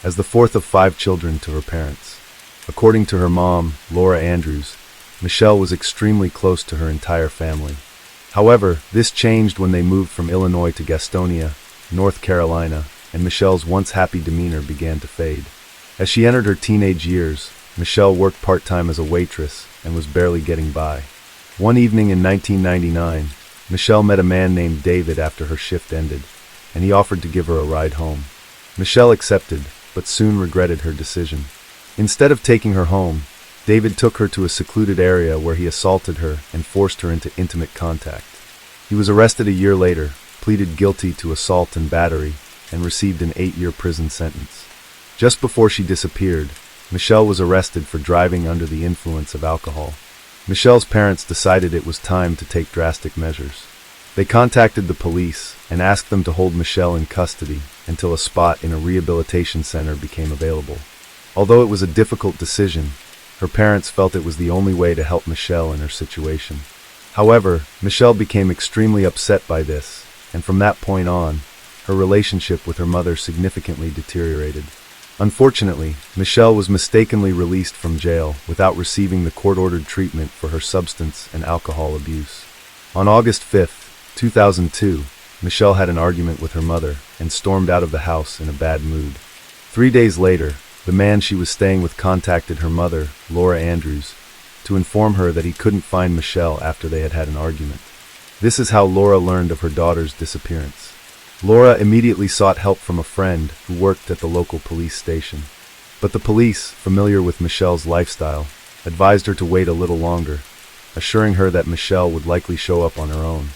As the fourth of 5 children to her parents, according to her mom, Laura Andrews, Michelle was extremely close to her entire family. However, this changed when they moved from Illinois to Gastonia, North Carolina, and Michelle's once happy demeanor began to fade. As she entered her teenage years, Michelle worked part-time as a waitress and was barely getting by. One evening in 1999, Michelle met a man named David after her shift ended, and he offered to give her a ride home. Michelle accepted, but soon regretted her decision. Instead of taking her home, David took her to a secluded area where he assaulted her and forced her into intimate contact. He was arrested a year later, pleaded guilty to assault and battery, and received an 8-year prison sentence. Just before she disappeared, Michelle was arrested for driving under the influence of alcohol. Michelle's parents decided it was time to take drastic measures. They contacted the police and asked them to hold Michelle in custody until a spot in a rehabilitation center became available. Although it was a difficult decision, her parents felt it was the only way to help Michelle in her situation. However, Michelle became extremely upset by this, and from that point on, her relationship with her mother significantly deteriorated. Unfortunately, Michelle was mistakenly released from jail without receiving the court-ordered treatment for her substance and alcohol abuse. On August 5, 2002, Michelle had an argument with her mother and stormed out of the house in a bad mood. 3 days later, the man she was staying with contacted her mother, Laura Andrews, to inform her that he couldn't find Michelle after they had had an argument. This is how Laura learned of her daughter's disappearance. Laura immediately sought help from a friend who worked at the local police station. But the police, familiar with Michelle's lifestyle, advised her to wait a little longer, assuring her that Michelle would likely show up on her own.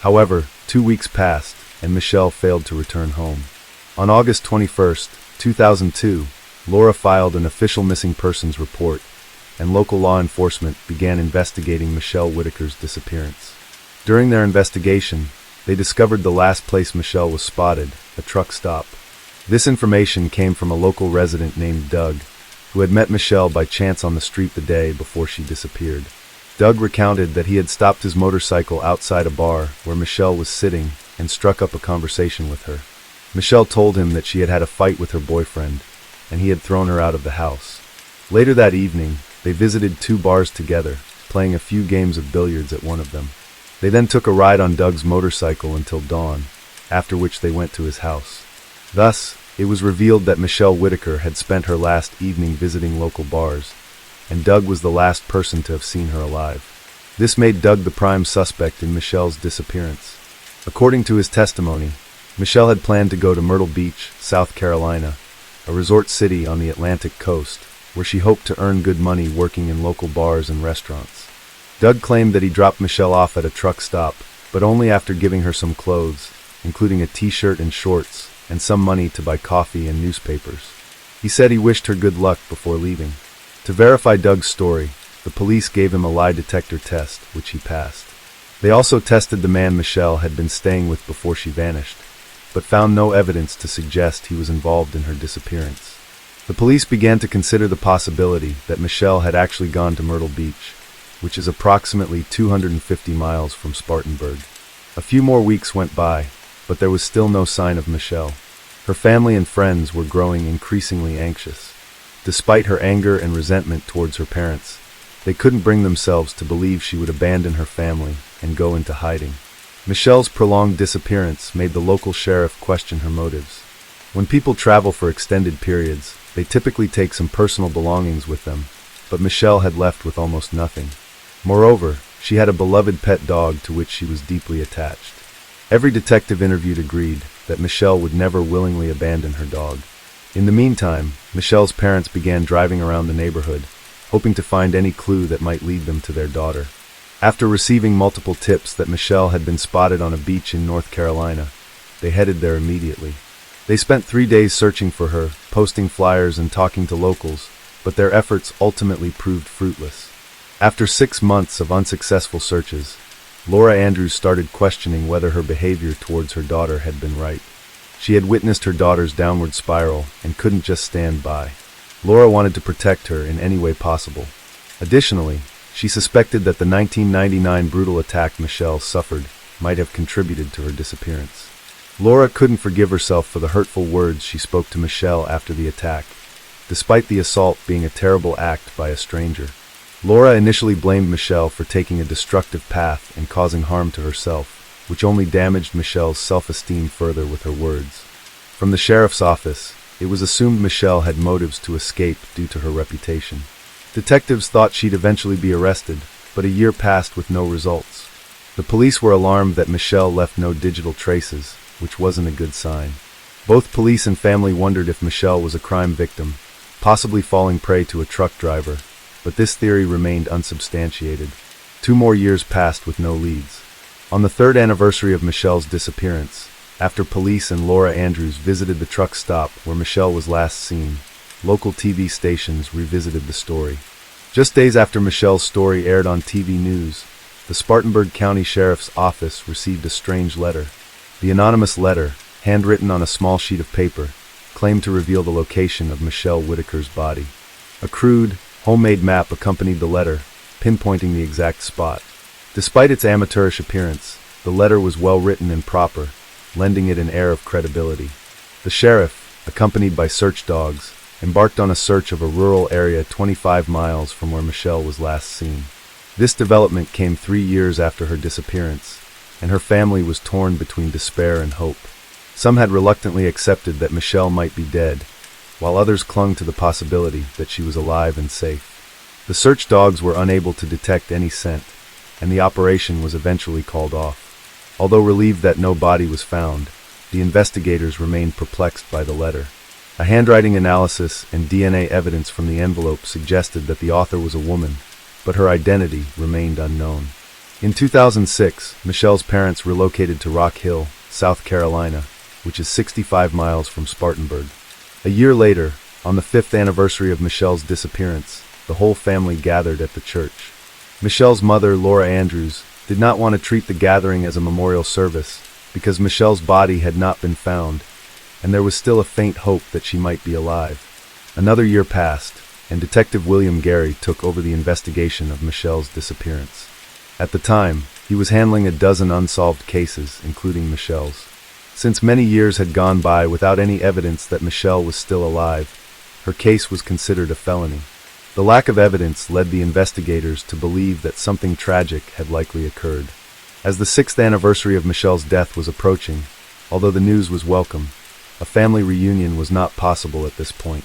However, 2 weeks passed, and Michelle failed to return home. On August 21, 2002, Laura filed an official missing persons report, and local law enforcement began investigating Michelle Whitaker's disappearance. During their investigation, they discovered the last place Michelle was spotted, a truck stop. This information came from a local resident named Doug, who had met Michelle by chance on the street the day before she disappeared. Doug recounted that he had stopped his motorcycle outside a bar where Michelle was sitting and struck up a conversation with her. Michelle told him that she had had a fight with her boyfriend, and he had thrown her out of the house. Later that evening, they visited 2 bars together, playing a few games of billiards at one of them. They then took a ride on Doug's motorcycle until dawn, after which they went to his house. Thus, it was revealed that Michelle Whitaker had spent her last evening visiting local bars, and Doug was the last person to have seen her alive. This made Doug the prime suspect in Michelle's disappearance. According to his testimony, Michelle had planned to go to Myrtle Beach, South Carolina, a resort city on the Atlantic coast, where she hoped to earn good money working in local bars and restaurants. Doug claimed that he dropped Michelle off at a truck stop, but only after giving her some clothes, including a t-shirt and shorts, and some money to buy coffee and newspapers. He said he wished her good luck before leaving. To verify Doug's story, the police gave him a lie detector test, which he passed. They also tested the man Michelle had been staying with before she vanished, but found no evidence to suggest he was involved in her disappearance. The police began to consider the possibility that Michelle had actually gone to Myrtle Beach, which is approximately 250 miles from Spartanburg. A few more weeks went by, but there was still no sign of Michelle. Her family and friends were growing increasingly anxious. Despite her anger and resentment towards her parents, they couldn't bring themselves to believe she would abandon her family and go into hiding. Michelle's prolonged disappearance made the local sheriff question her motives. When people travel for extended periods, they typically take some personal belongings with them, but Michelle had left with almost nothing. Moreover, she had a beloved pet dog to which she was deeply attached. Every detective interviewed agreed that Michelle would never willingly abandon her dog. In the meantime, Michelle's parents began driving around the neighborhood, hoping to find any clue that might lead them to their daughter. After receiving multiple tips that Michelle had been spotted on a beach in North Carolina, they headed there immediately. They spent 3 days searching for her, posting flyers and talking to locals, but their efforts ultimately proved fruitless. After 6 months of unsuccessful searches, Laura Andrews started questioning whether her behavior towards her daughter had been right. She had witnessed her daughter's downward spiral and couldn't just stand by. Laura wanted to protect her in any way possible. Additionally, she suspected that the 1999 brutal attack Michelle suffered might have contributed to her disappearance. Laura couldn't forgive herself for the hurtful words she spoke to Michelle after the attack, despite the assault being a terrible act by a stranger. Laura initially blamed Michelle for taking a destructive path and causing harm to herself, which only damaged Michelle's self-esteem further with her words. From the sheriff's office, it was assumed Michelle had motives to escape due to her reputation. Detectives thought she'd eventually be arrested, but a year passed with no results. The police were alarmed that Michelle left no digital traces, which wasn't a good sign. Both police and family wondered if Michelle was a crime victim, possibly falling prey to a truck driver, but this theory remained unsubstantiated. 2 more years passed with no leads. On the 3rd anniversary of Michelle's disappearance, after police and Laura Andrews visited the truck stop where Michelle was last seen, local TV stations revisited the story. Just days after Michelle's story aired on TV news, the Spartanburg County Sheriff's Office received a strange letter. The anonymous letter, handwritten on a small sheet of paper, claimed to reveal the location of Michelle Whitaker's body. A crude, homemade map accompanied the letter, pinpointing the exact spot. Despite its amateurish appearance, the letter was well written and proper, lending it an air of credibility. The sheriff, accompanied by search dogs, embarked on a search of a rural area 25 miles from where Michelle was last seen. This development came 3 years after her disappearance, and her family was torn between despair and hope. Some had reluctantly accepted that Michelle might be dead, while others clung to the possibility that she was alive and safe. The search dogs were unable to detect any scent, and the operation was eventually called off. Although relieved that no body was found, the investigators remained perplexed by the letter. A handwriting analysis and DNA evidence from the envelope suggested that the author was a woman, but her identity remained unknown. In 2006, Michelle's parents relocated to Rock Hill, South Carolina, which is 65 miles from Spartanburg. A year later, on the 5th anniversary of Michelle's disappearance, the whole family gathered at the church. Michelle's mother, Laura Andrews, did not want to treat the gathering as a memorial service because Michelle's body had not been found, and there was still a faint hope that she might be alive. Another year passed, and Detective William Gary took over the investigation of Michelle's disappearance. At the time, he was handling a dozen unsolved cases, including Michelle's. Since many years had gone by without any evidence that Michelle was still alive, her case was considered a felony. The lack of evidence led the investigators to believe that something tragic had likely occurred. As the 6th anniversary of Michelle's death was approaching, although the news was welcome, a family reunion was not possible at this point.